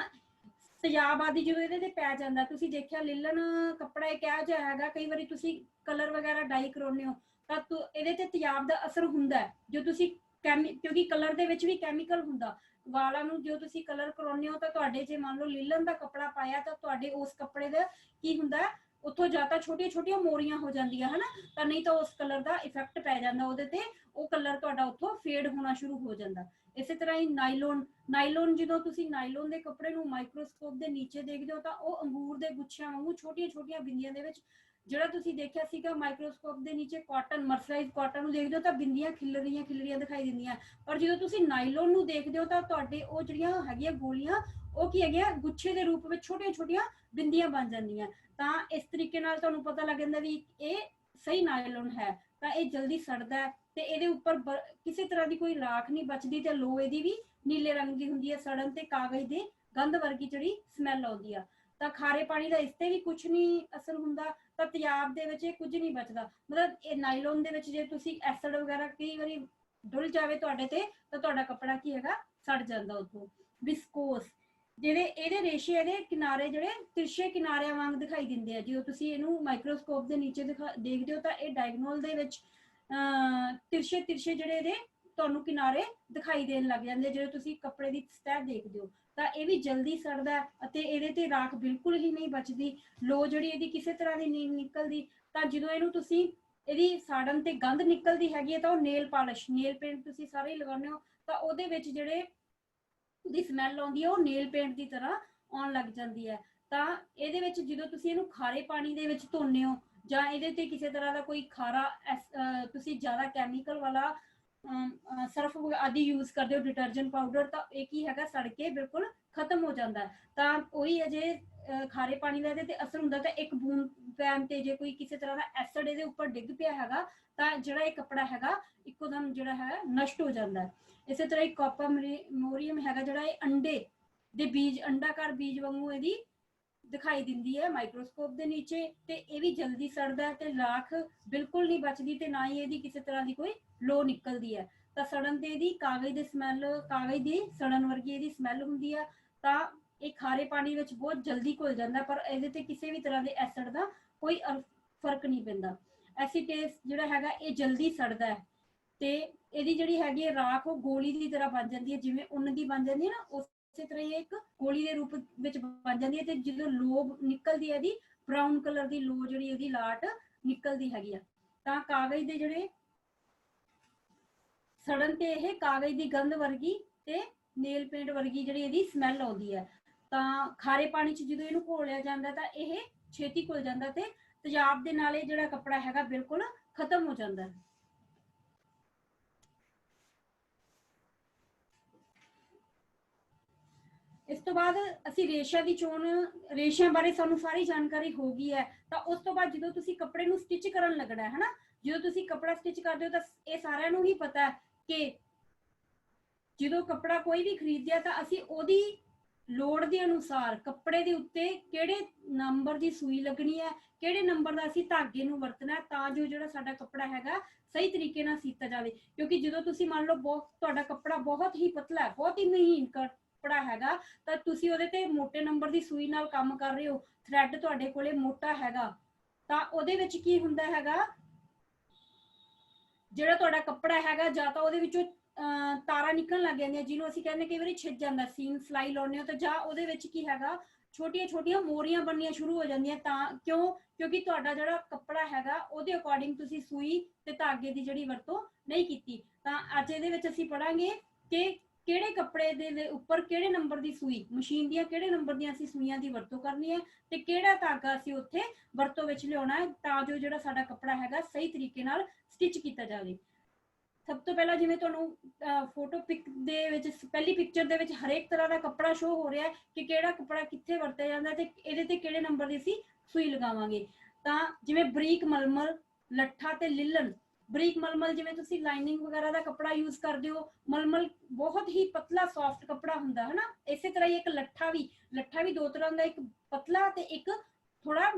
B: ਤੇਜ਼ਾਬ ਆਦਿ ਜਦੋਂ ਇਹਦੇ ਤੇ ਪੈ ਜਾਂਦਾ, ਤੁਸੀਂ ਦੇਖਿਆ ਲਿਲਨ ਕੱਪੜਾ ਇੱਕ ਇਹੋ ਜਿਹਾ ਹੈਗਾ, ਕਈ ਵਾਰੀ ਤੁਸੀਂ ਕਲਰ ਵਗੈਰਾ ਡਾਈ ਕਰਾਉਂਦੇ ਹੋ ਤਾਂ ਇਹਦੇ ਤੇ ਤੇਜ਼ਾਬ ਦਾ ਅਸਰ ਹੁੰਦਾ ਜੋ ਤੁਸੀਂ ਕਿਉਂਕਿ ਕਲਰ ਦੇ ਵਿੱਚ ਵੀ ਕੈਮੀਕਲ ਹੁੰਦਾ। ਵਾਲਾਂ ਨੂੰ ਜੋ ਤੁਸੀਂ ਕਲਰ ਕਰਾਉਂਦੇ ਹੋ ਤਾਂ ਤੁਹਾਡੇ ਜੇ ਮੰਨ ਲਓ ਲਿਲਨ ਦਾ ਕੱਪੜਾ ਪਾਇਆ ਤਾਂ ਤੁਹਾਡੇ ਉਸ ਕੱਪੜੇ ਦਾ ਕੀ ਹੁੰਦਾ, ਉੱਥੋਂ ਜਾਂ ਤਾਂ ਛੋਟੀਆਂ ਛੋਟੀਆਂ ਮੋਰੀਆਂ ਹੋ ਜਾਂਦੀਆਂ ਹਨਾ, ਤਾਂ ਨਹੀਂ ਤਾਂ ਉਸ ਕਲਰ ਦਾ ਇਫੈਕਟ ਪੈ ਜਾਂਦਾ ਉਹਦੇ ਤੇ, ਉਹ ਕਲਰ ਤੁਹਾਡਾ ਉੱਥੋਂ ਫੇਡ ਹੋਣਾ ਸ਼ੁਰੂ ਹੋ ਜਾਂਦਾ। ਇਸੇ ਤਰ੍ਹਾਂ ਹੀ ਨਾਈਲੋਨ ਜਦੋਂ ਤੁਸੀਂ ਨਾਈਲੋਨ ਦੇ ਕੱਪੜੇ ਨੂੰ ਮਾਈਕਰੋਸਕੋਪ ਦੇ ਨੀਚੇ ਦੇਖਦੇ ਹੋ ਤਾਂ ਉਹ ਅੰਗੂਰ ਦੇ ਗੁੱਛਿਆਂ ਵਾਂਗੂ ਛੋਟੀਆਂ ਛੋਟੀਆਂ ਬਿੰਦੀਆਂ ਦੇ ਵਿੱਚ, ਜਿਹੜਾ ਤੁਸੀਂ ਦੇਖਿਆ ਸੀਗਾ ਮਾਈਕਰੋਸਕੋਪ ਦੇ ਨੀਚੇ ਕਾਟਨ, ਮਰਸਰਾਈਜ਼ ਕਾਟਨ ਨੂੰ ਦੇਖਦੇ ਹੋ ਤਾਂ ਬਿੰਦੀਆਂ ਖਿਲਰੀਆਂ ਦਿਖਾਈ ਦਿੰਦੀਆਂ। ਪਰ ਜਦੋਂ ਤੁਸੀਂ ਨਾਈਲੋਨ ਨੂੰ ਦੇਖਦੇ ਹੋ ਤਾਂ ਤੁਹਾਡੇ ਉਹ ਜਿਹੜੀਆਂ ਹੈਗੀਆਂ ਗੋਲੀਆਂ, ਉਹ ਕੀ ਹੈਗੀਆਂ, ਗੁੱਛੇ ਦੇ ਰੂਪ ਵਿੱਚ ਛੋਟੀਆਂ ਛੋਟੀਆਂ ਬਿੰਦੀਆਂ ਬਣ ਜਾਂਦੀਆਂ। ਤਾਂ ਇਸ ਤਰੀਕੇ ਨਾਲ ਤੁਹਾਨੂੰ ਪਤਾ ਲੱਗ ਜਾਂਦਾ ਵੀ ਇਹ ਸਹੀ ਨਾਈਲੋਨ ਹੈ। ਤਾਂ ਇਹ ਜਲਦੀ ਸੜਦਾ ਤੇ ਇਹਦੇ ਉੱਪਰ ਕਿਸੇ ਤਰ੍ਹਾਂ ਦੀ ਕੋਈ ਰਾਖ ਨਹੀਂ ਬਚਦੀ ਤੇ ਲੋ ਇਹਦੀ ਵੀ ਨੀਲੇ ਰੰਗ ਦੀ ਹੁੰਦੀ ਹੈ। ਸੜਨ ਤੇ ਕਾਗਜ਼ ਦੇ ਗੰਧ ਵਰਗੀ ਜਿਹੜੀ ਸਮੈਲ ਆਉਂਦੀ ਆ। ਤਾਂ ਖਾਰੇ ਪਾਣੀ ਦਾ ਇਸ ਤੇ ਵੀ ਕੁਝ ਨਹੀਂ ਅਸਰ ਹੁੰਦਾ, ਤਾਂ ਤੇਜ਼ਾਬ ਦੇ ਵਿੱਚ ਇਹ ਕੁਝ ਨਹੀਂ ਬਚਦਾ। ਮਤਲਬ ਇਹ ਨਾਈਲੋਨ ਦੇ ਵਿੱਚ ਜੇ ਤੁਸੀਂ ਐਸਿਡ ਵਗੈਰਾ ਕਈ ਵਾਰੀ ਡੁੱਲ ਜਾਵੇ ਤੁਹਾਡੇ ਤੇ ਤਾਂ ਤੁਹਾਡਾ ਕੱਪੜਾ ਕੀ ਹੈਗਾ, ਸੜ ਜਾਂਦਾ ਉੱਥੋਂ। ਵਿਸਕੋਸ, ਜਿਹੜੇ ਇਹਦੇ ਰੇਸ਼ੇ, ਇਹਦੇ ਕਿਨਾਰੇ ਜਿਹੜੇ ਤਿਰਛੇ ਕਿਨਾਰਿਆਂ ਵਾਂਗ ਦਿਖਾਈ ਦਿੰਦੇ ਆ। ਜਦੋਂ ਤੁਸੀਂ ਇਹਨੂੰ ਮਾਈਕਰੋਸਕੋਪ ਦੇ ਨੀਚੇ ਦੇਖਦੇ ਹੋ ਤਾਂ ਇਹ ਡਾਇਗਨਲ ਦੇ ਵਿੱਚ ਤਿਰਛੇ ਜਿਹੜੇ ਇਹਦੇ ਤੁਹਾਨੂੰ ਕਿਨਾਰੇ ਦਿਖਾਈ ਦੇਣ ਲੱਗ ਜਾਂਦੇ ਜਦੋਂ ਤੁਸੀਂ ਕੱਪੜੇ ਦੀ ਸਤਹ ਦੇਖਦੇ ਹੋ। ਤਾਂ ਇਹ ਵੀ ਜਲਦੀ ਸੜਦਾ ਅਤੇ ਇਹਦੇ ਤੇ ਰਾਖ ਬਿਲਕੁਲ ਹੀ ਨਹੀਂ ਬਚਦੀ, ਲੋ ਜਿਹੜੀ ਇਹਦੀ ਕਿਸੇ ਤਰ੍ਹਾਂ ਦੀ ਨਹੀਂ ਨਿਕਲਦੀ। ਤਾਂ ਜਦੋਂ ਇਹਨੂੰ ਤੁਸੀਂ ਇਹਦੀ ਸਾੜਨ ਤੇ ਗੰਧ ਨਿਕਲਦੀ ਹੈਗੀ ਹੈ ਤਾਂ ਉਹ ਨੇਲ ਪਾਲਿਸ਼, ਨੇਲ ਪੇਂਟ ਤੁਸੀਂ ਸਾਰੇ ਹੀ ਲਗਾਉਂਦੇ ਹੋ ਤਾਂ ਉਹਦੇ ਵਿੱਚ ਜਿਹੜੇ ਦੀ ਸਮੈਲ ਆਉਂਦੀ ਹੈ ਉਹ ਨੇਲ ਪੇਂਟ ਦੀ ਤਰ੍ਹਾਂ ਆਉਣ ਲੱਗ ਜਾਂਦੀ ਹੈ। ਤਾਂ ਇਹਦੇ ਵਿੱਚ ਜਦੋਂ ਤੁਸੀਂ ਇਹਨੂੰ ਖਾਰੇ ਪਾਣੀ ਦੇ ਵਿੱਚ ਧੋਂਦੇ ਹੋ ਜਾਂ ਇਹਦੇ ਤੇ ਕਿਸੇ ਤਰ੍ਹਾਂ ਦਾ ਕੋਈ ਖਾਰਾ ਤੁਸੀਂ ਜ਼ਿਆਦਾ ਕੈਮੀਕਲ ਵਾਲਾ ਸਰਫ ਆਦि ਯੂਜ਼ ਕਰਦੇ ਹੋ, ਡਿਟਰਜੈਂਟ ਪਾਊਡਰ, ਤਾਂ ਇਹ ਕੀ ਹੈਗਾ, ਸੜ ਕੇ ਬਿਲਕੁਲ ਖਤਮ ਹੋ ਜਾਂਦਾ। ਤਾਂ ਉਹੀ ਅਜੇ ਖਾਰੇ ਪਾਣੀ ਦਾ ਇਹਦੇ ਤੇ ਅਸਰ ਹੁੰਦਾ ਤਾਂ ਇੱਕ ਬੂੰਦ ਪੈਣ ਤੇ ਜੇ ਕੋਈ ਕਿਸੇ ਤਰ੍ਹਾਂ ਦਾ ਐਸਿਡ ਇਹਦੇ ਉੱਪਰ ਡਿੱਗ ਪਿਆ ਹੈਗਾ ਤਾਂ ਜਿਹੜਾ ਇਹ ਕੱਪੜਾ ਹੈਗਾ ਇੱਕੋਦਮ ਜਿਹੜਾ ਹੈ ਨਸ਼ਟ ਹੋ ਜਾਂਦਾ। ਇਸੇ ਤਰ੍ਹਾਂ ਹੀ ਕੋਪਾਮੋਰੀਅਮ ਹੈਗਾ, ਜਿਹੜਾ ਇਹ ਅੰਡੇ ਦੇ ਬੀਜ, ਅੰਡਾਕਾਰ ਬੀਜ ਵਾਂਗੂ ਇਹਦੀ ਦਿਖਾਈ ਦਿੰਦੀ ਹੈ ਮਾਈਕਰੋਸਕੋਪ ਦੇ ਨੀਚੇ, ਤੇ ਇਹ ਵੀ ਜਲਦੀ ਸੜਦਾ ਤੇ ਰਾਖ ਬਿਲਕੁਲ ਨਹੀਂ ਬਚਦੀ ਤੇ ਨਾ ਹੀ ਇਹਦੀ ਕਿਸੇ ਤਰ੍ਹਾਂ ਦੀ ਕੋਈ ਲੋ ਨਿਕਲਦੀ ਹੈ। ਤਾਂ ਸੜਨ ਤੇ ਇਹਦੀ ਕਾਗਜ਼ ਦੀ ਸਮੈਲ, ਕਾਗਜ਼ ਦੀ ਸੜਨ ਵਰਗੀ ਇਹਦੀ ਸਮੈਲ ਹੁੰਦੀ ਆ। ਤਾਂ ਇਹ ਖਾਰੇ ਪਾਣੀ ਵਿੱਚ ਬਹੁਤ ਜਲਦੀ ਘੁਲ ਜਾਂਦਾ ਪਰ ਇਹਦੇ ਤੇ ਕਿਸੇ ਵੀ ਤਰ੍ਹਾਂ ਦੇ ਐਸਿਡ ਦਾ ਕੋਈ ਫਰਕ ਨਹੀਂ ਪੈਂਦਾ। ਐਸੀਟੇਸ ਜਿਹੜਾ ਹੈਗਾ ਇਹ ਜਲਦੀ ਸੜਦਾ ਹੈ ਤੇ ਇਹਦੀ ਜਿਹੜੀ ਹੈਗੀ ਹੈ ਰਾਖ ਉਹ ਗੋਲੀ ਦੀ ਤਰ੍ਹਾਂ ਬਣ ਜਾਂਦੀ ਹੈ, ਜਿਵੇਂ ਉੱਨ ਦੀ ਬਣ ਜਾਂਦੀ ਹੈ ਨਾ, ਉਸੇ ਤਰ੍ਹਾਂ ਹੀ ਇੱਕ ਗੋਲੀ ਦੇ ਰੂਪ ਵਿੱਚ ਬਣ ਜਾਂਦੀ ਹੈ। ਤੇ ਜਦੋਂ ਲੋ ਨਿਕਲਦੀ ਹੈ ਇਹਦੀ ਬਰਾਊਨ ਕਲਰ ਦੀ ਲੋ ਜਿਹੜੀ ਇਹਦੀ ਲਾਟ ਨਿਕਲਦੀ ਹੈਗੀ ਆ। ਤਾਂ ਕਾਗਜ਼ ਦੇ ਜਿਹੜੇ ਸੜਨ ਤੇ ਇਹ ਕਾਗਜ਼ ਦੀ ਗੰਧ ਵਰਗੀ ਤੇ ਨੇਲ ਪੇਂਟ ਵਰਗੀ ਜਿਹੜੀ ਇਹਦੀ ਸਮੈਲ ਆਉਂਦੀ ਹੈ। ਤਾਂ ਖਾਰੇ ਪਾਣੀ 'ਚ ਜਦੋਂ ਇਹਨੂੰ ਘੋਲਿਆ ਜਾਂਦਾ ਤਾਂ ਇਹ ਛੇਤੀ ਘੁਲ ਜਾਂਦਾ ਤੇ ਤੇਜ਼ਾਬ ਦੇ ਨਾਲ ਇਹ ਜਿਹੜਾ ਕੱਪੜਾ ਹੈਗਾ ਬਿਲਕੁਲ ਖਤਮ ਹੋ ਜਾਂਦਾ। ਇਸ ਤੋਂ ਬਾਅਦ ਅਸੀਂ ਰੇਸ਼ਿਆਂ ਦੀ ਚੋਣ, ਰੇਸ਼ਿਆਂ ਬਾਰੇ ਸਾਨੂੰ ਸਾਰੀ ਜਾਣਕਾਰੀ ਹੋ ਗਈ ਹੈ। ਤਾਂ ਉਸ ਤੋਂ ਬਾਅਦ ਜਦੋਂ ਤੁਸੀਂ ਕੱਪੜੇ ਨੂੰ ਸਟਿਚ ਕਰਨ ਲੱਗਣਾ ਹੈ ਹਨਾ, ਜਦੋਂ ਤੁਸੀਂ ਕੱਪੜਾ ਸਟਿਚ ਕਰਦੇ ਹੋ ਤਾਂ ਇਹ ਸਾਰਿਆਂ ਨੂੰ ਹੀ ਪਤਾ ਹੈ ਕਿ ਜਦੋਂ ਕੱਪੜਾ ਕੋਈ ਵੀ ਖਰੀਦਿਆ ਤਾਂ ਅਸੀਂ ਉਹਦੀ ਲੋੜ ਦੇ ਅਨੁਸਾਰ ਕੱਪੜੇ ਦੇ ਉੱਤੇ ਕਿਹੜੇ ਨੰਬਰ ਦੀ ਸੂਈ ਲੱਗਣੀ ਹੈ, ਕਿਹੜੇ ਨੰਬਰ ਦਾ ਅਸੀਂ ਧਾਗੇ ਨੂੰ ਵਰਤਣਾ ਹੈ, ਤਾਂ ਜੋ ਜਿਹੜਾ ਸਾਡਾ ਕੱਪੜਾ ਹੈਗਾ ਸਹੀ ਤਰੀਕੇ ਨਾਲ ਸੀਤਾ ਜਾਵੇ। ਕਿਉਂਕਿ ਜਦੋਂ ਤੁਸੀਂ ਮੰਨ ਲਓ ਤੁਹਾਡਾ ਕੱਪੜਾ ਬਹੁਤ ਹੀ ਪਤਲਾ ਹੈ, ਬਹੁਤ ਹੀ ਮਹੀਨ ਕੱਪੜਾ ਹੈਗਾ, ਤਾਂ ਤੁਸੀਂ ਉਹਦੇ ਤੇ ਮੋਟੇ ਨੰਬਰ ਦੀ ਸੂਈ ਨਾਲ ਕੰਮ ਕਰ ਰਹੇ ਹੋ, ਥ੍ਰੈਡ ਤੁਹਾਡੇ ਕੋਲੇ ਮੋਟਾ ਹੈਗਾ, ਤਾਂ ਉਹਦੇ ਵਿੱਚ ਕੀ ਹੁੰਦਾ ਹੈਗਾ, ਜਿਹੜਾ ਤੁਹਾਡਾ ਕੱਪੜਾ ਹੈਗਾ ਜਾਂ ਤਾਂ ਉਹਦੇ ਵਿੱਚੋਂ ਤਾਰਾਂ ਨਿਕਲਣ ਲੱਗ ਜਾਂਦੀਆਂ, ਜਿਹਨੂੰ ਅਸੀਂ ਕਹਿੰਦੇ ਕਈ ਵਾਰੀ ਛਿੱਜ ਜਾਂਦਾ, ਸੀਮ ਸਲਾਈ ਲਾਉਂਦੇ ਹੋ ਤਾਂ, ਜਾਂ ਉਹਦੇ ਵਿੱਚ ਕੀ ਹੈਗਾ ਛੋਟੀਆਂ ਛੋਟੀਆਂ ਮੋਰੀਆਂ ਬਣਨੀਆਂ ਸ਼ੁਰੂ ਹੋ ਜਾਂਦੀਆਂ। ਤਾਂ ਕਿਉਂਕਿ ਤੁਹਾਡਾ ਜਿਹੜਾ ਕੱਪੜਾ ਹੈਗਾ ਉਹਦੇ ਅਕੋਰਡਿੰਗ ਤੁਸੀਂ ਸੂਈ ਤੇ ਧਾਗੇ ਦੀ ਜਿਹੜੀ ਵਰਤੋਂ ਨਹੀਂ ਕੀਤੀ। ਤਾਂ ਅੱਜ ਇਹਦੇ ਵਿੱਚ ਅਸੀਂ ਪੜਾਂਗੇ ਕਿ ਕਿਹੜੇ ਕੱਪੜੇ ਦੇ ਉੱਪਰ ਕਿਹੜੇ ਨੰਬਰ ਦੀ ਸੂਈ, ਮਸ਼ੀਨ ਦੀਆਂ ਕਿਹੜੇ ਨੰਬਰ ਦੀਆਂ ਅਸੀਂ ਸੂਈਆਂ ਦੀ ਵਰਤੋਂ ਕਰਨੀ ਹੈ, ਤੇ ਕਿਹੜਾ ਧਾਗਾ ਅਸੀਂ ਉੱਥੇ ਵਰਤੋਂ ਵਿੱਚ ਲਿਆਉਣਾ ਹੈ, ਤਾਂ ਜੋ ਜਿਹੜਾ ਸਾਡਾ ਕੱਪੜਾ ਹੈਗਾ ਸਹੀ ਤਰੀਕੇ ਨਾਲ ਸਟਿਚ ਕੀਤਾ ਜਾਵੇ। ਸਭ ਤੋਂ ਪਹਿਲਾਂ ਜਿਵੇਂ ਤੁਹਾਨੂੰ ਫੋਟੋ ਪਿਕ ਦੇ ਵਿੱਚ ਪਹਿਲੀ ਪਿਕਚਰ ਦੇ ਵਿੱਚ ਹਰੇਕ ਤਰ੍ਹਾਂ ਦਾ ਕੱਪੜਾ ਸ਼ੋ ਹੋ ਰਿਹਾ ਹੈ ਕਿ ਕਿਹੜਾ ਕੱਪੜਾ ਕਿੱਥੇ ਵਰਤਿਆ ਜਾਂਦਾ ਤੇ ਇਹਦੇ ਤੇ ਕਿਹੜੇ ਨੰਬਰ ਦੀ ਅਸੀਂ ਸੂਈ ਲਗਾਵਾਂਗੇ। ਤਾਂ ਜਿਵੇਂ ਬਰੀਕ ਮਲਮਲ, ਲੱਠਾ ਤੇ ਲਿਲਨ। ਬਰੀਕ ਮਲਮਲ ਜਿਵੇਂ ਤੁਸੀਂ ਲਾਈਨਿੰਗ ਵਗੈਰਾ ਦਾ ਕੱਪੜਾ ਯੂਜ਼ ਕਰਦੇ ਹੋ, ਮਲਮਲ ਬਹੁਤ ਹੀ ਪਤਲਾ ਸੌਫਟ ਕੱਪੜਾ ਹੁੰਦਾ ਹੈ ਨਾ। ਇਸੇ ਤਰ੍ਹਾਂ ਹੀ ਇੱਕ ਲੱਠਾ ਵੀ ਦੋ ਤਰ੍ਹਾਂ ਦਾ, ਇੱਕ ਪਤਲਾ ਤੇ ਇੱਕ ਥੋੜਾ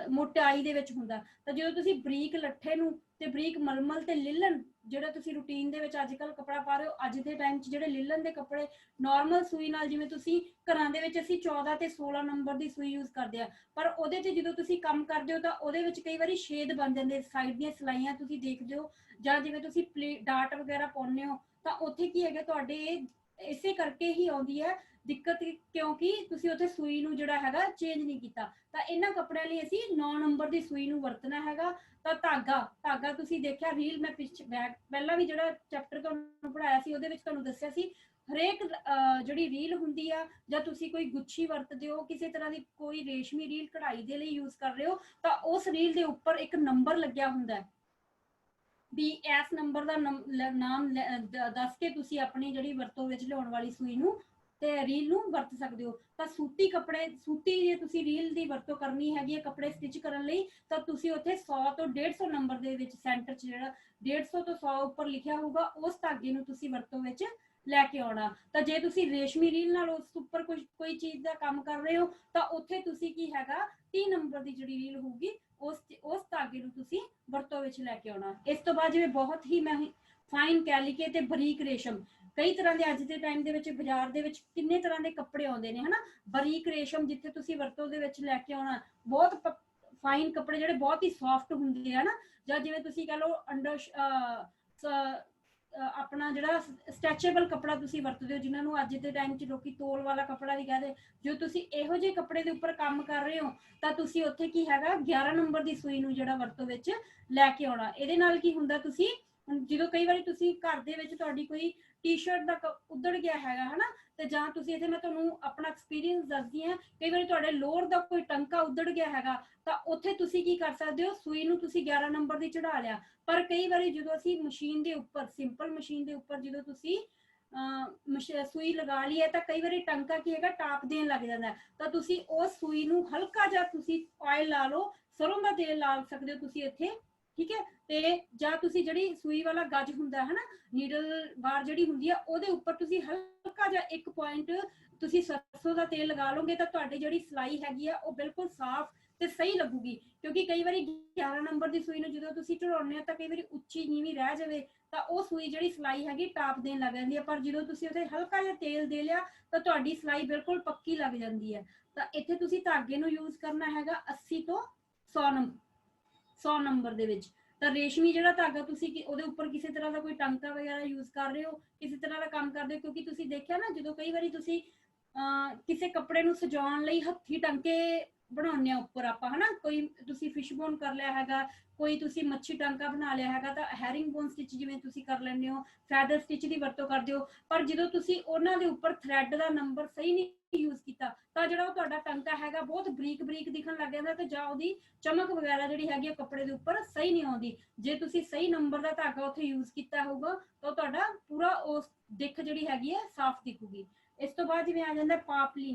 B: ਮੋਟਾਈ ਦੇ ਵਿੱਚ ਹੁੰਦਾ। ਤਾਂ ਜਦੋਂ ਤੁਸੀਂ ਬਰੀਕ ਲੱਠੇ ਨੂੰ ਤੇ ਬਰੀਕ ਮਲਮਲ ਤੇ ਲਿਲਨ, ਜਿਹੜਾ ਤੁਸੀਂ ਰੂਟੀਨ ਦੇ ਵਿੱਚ ਅੱਜ ਕੱਲ ਕੱਪੜਾ ਪਾ ਰਹੇ ਹੋ, ਅੱਜ ਦੇ ਟਾਈਮ 'ਚ ਜਿਹੜੇ ਲਿਲਨ ਦੇ ਕੱਪੜੇ ਨਾਰਮਲ ਸੂਈ ਨਾਲ, ਜਿਵੇਂ ਤੁਸੀਂ ਘਰਾਂ ਦੇ ਵਿੱਚ ਅਸੀਂ 14 ਤੇ 16 ਨੰਬਰ ਦੀ ਸੂਈ ਯੂਜ਼ ਕਰਦੇ ਆ, ਪਰ ਉਹਦੇ 'ਚ ਜਦੋਂ ਤੁਸੀਂ ਕੰਮ ਕਰਦੇ ਹੋ ਤਾਂ ਉਹਦੇ ਵਿੱਚ ਕਈ ਵਾਰੀ ਛੇਦ ਬਣ ਜਾਂਦੇ, ਸਾਈਡ ਦੀਆਂ ਸਲਾਈਆਂ ਤੁਸੀਂ ਦੇਖਦੇ ਹੋ, ਜਾਂ ਜਿਵੇਂ ਤੁਸੀਂ ਡਾਟ ਵਗੈਰਾ ਪਾਉਂਦੇ ਹੋ ਤਾਂ ਉੱਥੇ ਕੀ ਹੈਗਾ ਤੁਹਾਡੇ ਇਸੇ ਕਰਕੇ ਹੀ ਆਉਂਦੀ ਹੈ ਦਿੱਕਤ, ਕਿਉਂਕਿ ਤੁਸੀਂ ਉੱਥੇ ਸੂਈ ਨੂੰ ਜਿਹੜਾ ਹੈਗਾ ਚੇਂਜ ਨਹੀਂ ਕੀਤਾ। ਤਾਂ ਇਹਨਾਂ ਕੱਪੜਿਆਂ ਲਈ ਅਸੀਂ 9 ਨੰਬਰ ਦੀ ਸੂਈ ਨੂੰ ਵਰਤਣਾ ਹੈਗਾ। ਤਾਂ ਧਾਗਾ ਤੁਸੀਂ ਦੇਖਿਆ ਰੀਲ, ਮੈਂ ਪਹਿਲਾਂ ਵੀ ਜਿਹੜਾ ਚੈਪਟਰ ਤੁਹਾਨੂੰ ਪੜਾਇਆ ਸੀ ਉਹਦੇ ਵਿੱਚ ਤੁਹਾਨੂੰ ਦੱਸਿਆ ਸੀ, ਹਰੇਕ ਜਿਹੜੀ ਰੀਲ ਹੁੰਦੀ ਆ, ਜਾਂ ਤੁਸੀਂ ਕੋਈ ਗੁੱਛੀ ਵਰਤਦੇ ਹੋ, ਕਿਸੇ ਤਰ੍ਹਾਂ ਦੀ ਕੋਈ ਰੇਸ਼ਮੀ ਰੀਲ ਕਢਾਈ ਦੇ ਲਈ ਯੂਜ਼ ਕਰ ਰਹੇ ਹੋ, ਤਾਂ ਉਸ ਰੀਲ ਦੇ ਉੱਪਰ ਇੱਕ ਨੰਬਰ ਲੱਗਿਆ ਹੁੰਦਾ ਵੀ ਇਸ ਨੰਬਰ ਦਾ ਨਾਮ ਦੱਸ ਕੇ ਤੁਸੀਂ ਆਪਣੀ ਜਿਹੜੀ ਵਰਤੋਂ ਵਿੱਚ ਲਿਆਉਣ ਵਾਲੀ ਸੂਈ ਨੂੰ ਤੇ ਰੀਲ ਨੂੰ ਵਰਤ ਸਕਦੇ ਹੋ। ਤਾਂ ਸੂਤੀ ਜੇ ਤੁਸੀਂ ਰੀਲ ਦੀ ਵਰਤੋਂ ਕਰਨੀ ਹੈਗੀ ਹੈ ਕੱਪੜੇ ਸਟਿਚ ਕਰਨ ਲਈ, ਤਾਂ ਤੁਸੀਂ ਉੱਥੇ 100 ਤੋਂ 150 ਨੰਬਰ ਦੇ ਵਿੱਚ ਸੈਂਟਰ 'ਚ ਜਿਹੜਾ 150 ਤੋਂ 100 ਉੱਪਰ ਲਿਖਿਆ ਹੋਊਗਾ, ਉਸ ਧਾਗੇ ਨੂੰ ਤੁਸੀਂ ਵਰਤੋਂ ਵਿੱਚ ਲੈ ਕੇ ਆਉਣਾ। ਤਾਂ ਜੇ ਤੁਸੀਂ ਰੇਸ਼ਮੀ ਰੀਲ ਨਾਲ ਉਸ ਉੱਪਰ ਕੋਈ ਚੀਜ਼ ਦਾ ਕੰਮ ਕਰ ਰਹੇ ਹੋ, ਤਾਂ ਉੱਥੇ ਤੁਸੀਂ ਕੀ ਹੈਗਾ 30 ਨੰਬਰ ਦੀ ਜਿਹੜੀ ਰੀਲ ਹੋਊਗੀ ਉਸ ਧਾਗੇ ਨੂੰ ਤੁਸੀਂ ਵਰਤੋਂ ਵਿੱਚ ਲੈ ਕੇ ਆਉਣਾ। ਇਸ ਤੋਂ ਬਾਅਦ ਜਿਵੇਂ ਬਹੁਤ ਹੀ ਫਾਈਨ ਕੈਲੀਕੇ ਤੇ ਬਰੀਕ ਰੇਸ਼ਮ, ਕਈ ਤਰ੍ਹਾਂ ਦੇ ਅੱਜ ਦੇ ਟਾਈਮ ਦੇ ਵਿੱਚ ਬਾਜ਼ਾਰ ਦੇ ਵਿੱਚ ਕਿੰਨੇ ਤਰ੍ਹਾਂ ਦੇ ਕੱਪੜੇ ਆਉਂਦੇ ਨੇ ਹਨਾ। ਬਰੀਕ ਰੇਸ਼ਮ ਜਿੱਥੇ ਤੁਸੀਂ ਵਰਤੋਂ ਦੇ ਵਿੱਚ ਲੈ ਕੇ ਆਉਣਾ, ਬਹੁਤ ਫਾਈਨ ਕੱਪੜੇ ਜਿਹੜੇ ਬਹੁਤ ਹੀ ਸੌਫਟ ਹੁੰਦੇ ਆ ਨਾ, ਜਾਂ ਜਿਵੇਂ ਤੁਸੀਂ ਕਹ ਲਓ ਆਪਣਾ ਜਿਹੜਾ ਸਟੈਚੇਬਲ ਕੱਪੜਾ ਤੁਸੀਂ ਵਰਤਦੇ ਹੋ, ਜਿਨ੍ਹਾਂ ਨੂੰ ਅੱਜ ਦੇ ਟਾਈਮ 'ਚ ਲੋਕੀ ਤੋਲ ਵਾਲਾ ਕੱਪੜਾ ਵੀ ਕਹਦੇ, ਜੋ ਤੁਸੀਂ ਇਹੋ ਜਿਹੇ ਕੱਪੜੇ ਦੇ ਉੱਪਰ ਕੰਮ ਕਰ ਰਹੇ ਹੋ, ਤਾਂ ਤੁਸੀਂ ਉੱਥੇ ਕੀ ਹੈਗਾ 11 ਨੰਬਰ ਦੀ ਸੂਈ ਨੂੰ ਜਿਹੜਾ ਵਰਤੋਂ ਵਿੱਚ ਲੈ ਕੇ ਆਉਣਾ। ਇਹਦੇ ਨਾਲ ਕੀ ਹੁੰਦਾ, ਤੁਸੀਂ ਜਦੋਂ ਕਈ ਵਾਰੀ ਤੁਸੀਂ ਘਰ ਦੇ ਵਿੱਚ ਤੁਹਾਡੀ ਕੋਈ ਟੀ-ਸ਼ਰਟ ਦਾ ਉੱਧੜ ਗਿਆ ਹੈਗਾ ਹਨਾ, ਤੇ ਜਾਂ ਤੁਸੀਂ ਇੱਥੇ ਮੈਂ ਤੁਹਾਨੂੰ ਆਪਣਾ ਐਕਸਪੀਰੀਅੰਸ ਦੱਸਦੀ ਹਾਂ, ਕਈ ਵਾਰੀ ਤੁਹਾਡੇ ਲੋਅਰ ਦਾ ਕੋਈ ਟੰਕਾ ਉੱਧੜ ਗਿਆ ਹੈਗਾ, ਤਾਂ ਉੱਥੇ ਤੁਸੀਂ ਕੀ ਕਰ ਸਕਦੇ ਹੋ, ਸੂਈ ਨੂੰ ਤੁਸੀਂ 11 ਨੰਬਰ ਦੀ ਚੜਾ ਲਿਆ। ਪਰ ਕਈ ਵਾਰੀ ਜਦੋਂ ਅਸੀਂ ਮਸ਼ੀਨ ਦੇ ਉੱਪਰ, ਸਿੰਪਲ ਮਸ਼ੀਨ ਦੇ ਉੱਪਰ ਜਦੋਂ ਤੁਸੀਂ ਸੂਈ ਲਗਾ ਲਈ ਹੈ, ਤਾਂ ਕਈ ਵਾਰੀ ਟੰਕਾ ਕੀ ਹੈਗਾ ਟਾਪ ਦੇਣ ਲੱਗ ਜਾਂਦਾ, ਤਾਂ ਤੁਸੀਂ ਉਸ ਸੂਈ ਨੂੰ ਹਲਕਾ ਜਿਹਾ ਤੁਸੀਂ ਆਇਲ ਲਾ ਲਓ, ਸਰੋਂ ਦਾ ਤੇਲ ਲਾ ਸਕਦੇ ਹੋ ਤੁਸੀਂ ਇੱਥੇ, ਠੀਕ ਹੈ। ਤੇ ਜਾਂ ਤੁਸੀਂ ਜਿਹੜੀ ਸੂਈ ਵਾਲਾ ਗੱਜ ਹੁੰਦਾ ਹੈ ਨਾ, ਨੀਡਲ ਬਾਰ ਜਿਹੜੀ ਹੁੰਦੀ ਆ, ਉਹਦੇ ਉੱਪਰ ਤੁਸੀਂ ਹਲਕਾ ਜਿਹਾ 1 ਪੁਆਇੰਟ ਤੁਸੀਂ ਸਰਸੋਂ ਦਾ ਤੇਲ ਲਗਾ ਲਓਗੇ, ਤਾਂ ਤੁਹਾਡੀ ਜਿਹੜੀ ਸਲਾਈ ਹੈਗੀ ਆ ਉਹ ਬਿਲਕੁਲ ਸਾਫ਼ ਤੇ ਸਹੀ ਲੱਗੂਗੀ। ਕਿਉਂਕਿ ਕਈ ਵਾਰੀ 11 ਨੰਬਰ ਦੀ ਸੂਈ ਨੂੰ ਜਦੋਂ ਤੁਸੀਂ ਚੜਾਉਂਦੇ ਹੋ ਤਾਂ ਕਈ ਵਾਰੀ ਉੱਚੀ ਨੀਵੀਂ ਰਹਿ ਜਾਵੇ, ਤਾਂ ਉਹ ਸੂਈ ਜਿਹੜੀ ਸਲਾਈ ਹੈਗੀ ਟਾਪ ਦੇਣ ਲੱਗ ਜਾਂਦੀ ਹੈ। ਪਰ ਜਦੋਂ ਤੁਸੀਂ ਉਹਦੇ ਹਲਕਾ ਜਿਹਾ ਤੇਲ ਦੇ ਲਿਆ, ਤਾਂ ਤੁਹਾਡੀ ਸਲਾਈ ਬਿਲਕੁਲ ਪੱਕੀ ਲੱਗ ਜਾਂਦੀ ਹੈ। ਤਾਂ ਇੱਥੇ ਤੁਸੀਂ ਧਾਗੇ ਨੂੰ ਯੂਜ਼ ਕਰਨਾ ਹੈਗਾ 80 ਤੋਂ 100 ਨੰਬਰ ਦੇ ਵਿੱਚ। ਤਾਂ ਰੇਸ਼ਮੀ ਜਿਹੜਾ ਧਾਗਾ ਤੁਸੀਂ ਉਹਦੇ ਉੱਪਰ ਕਿਸੇ ਤਰ੍ਹਾਂ ਦਾ ਕੋਈ ਟਾਂਕਾ ਵਗੈਰਾ ਯੂਜ਼ ਕਰ ਰਹੇ ਹੋ, ਕਿਸੇ ਤਰ੍ਹਾਂ ਦਾ ਕੰਮ ਕਰਦੇ ਹੋ, ਕਿਉਂਕਿ ਤੁਸੀਂ ਦੇਖਿਆ ਨਾ ਜਦੋਂ ਕਈ ਵਾਰੀ ਤੁਸੀਂ ਕਿਸੇ ਕੱਪੜੇ ਨੂੰ ਸਜਾਉਣ ਲਈ ਹੱਥੀ ਟਾਂਕੇ ਬਣਾਉਂਦੇ ਆ ਉੱਪਰ ਆਪਾਂ ਹਨਾ, ਕੋਈ ਤੁਸੀਂ ਫਿਸ਼ ਬੋਨ ਕਰ ਲਿਆ ਹੈਗਾ, ਕੋਈ ਤੁਸੀਂ ਮੱਛੀ ਟਾਂਕਾ ਬਣਾ ਲਿਆ ਹੈਗਾ, ਤਾਂ ਹੈਰਿੰਗ ਬੋਨ ਸਟਿਚ ਜਿਵੇਂ ਤੁਸੀਂ ਕਰ ਲੈਂਦੇ ਹੋ, ਫੈਦਰ ਸਟਿਚ ਦੀ ਵਰਤੋਂ ਕਰਦੇ ਹੋ। ਪਰ ਜਦੋਂ ਤੁਸੀਂ ਉਹਨਾਂ ਦੇ ਉੱਪਰ ਥ੍ਰੈਡ ਦਾ ਨੰਬਰ ਸਹੀ ਨਹੀਂ ਯੂਜ਼ ਕੀਤਾ, ਤਾਂ ਜਿਹੜਾ ਉਹ ਤੁਹਾਡਾ ਟਾਂਕਾ ਹੈਗਾ ਬਹੁਤ ਬਰੀਕ ਬਰੀਕ ਦਿਖਣ ਲੱਗ ਜਾਂਦਾ, ਤੇ ਜਾਂ ਉਹਦੀ ਚਮਕ ਵਗੈਰਾ ਜਿਹੜੀ ਹੈਗੀ ਕੱਪੜੇ ਦੇ ਉੱਪਰ ਸਹੀ ਨਹੀਂ ਆਉਂਦੀ। ਜੇ ਤੁਸੀਂ ਸਹੀ ਨੰਬਰ ਦਾ ਧਾਗਾ ਉੱਥੇ ਯੂਜ਼ ਕੀਤਾ ਹੋਊਗਾ, ਤਾਂ ਤੁਹਾਡਾ ਪੂਰਾ ਉਸ ਦਿੱਖ ਜਿਹੜੀ ਹੈਗੀ ਹੈ ਸਾਫ਼ ਦਿਖੂਗੀ। ਇਸ ਤੋਂ ਬਾਅਦ ਜਿਵੇਂ ਆ ਜਾਂਦਾ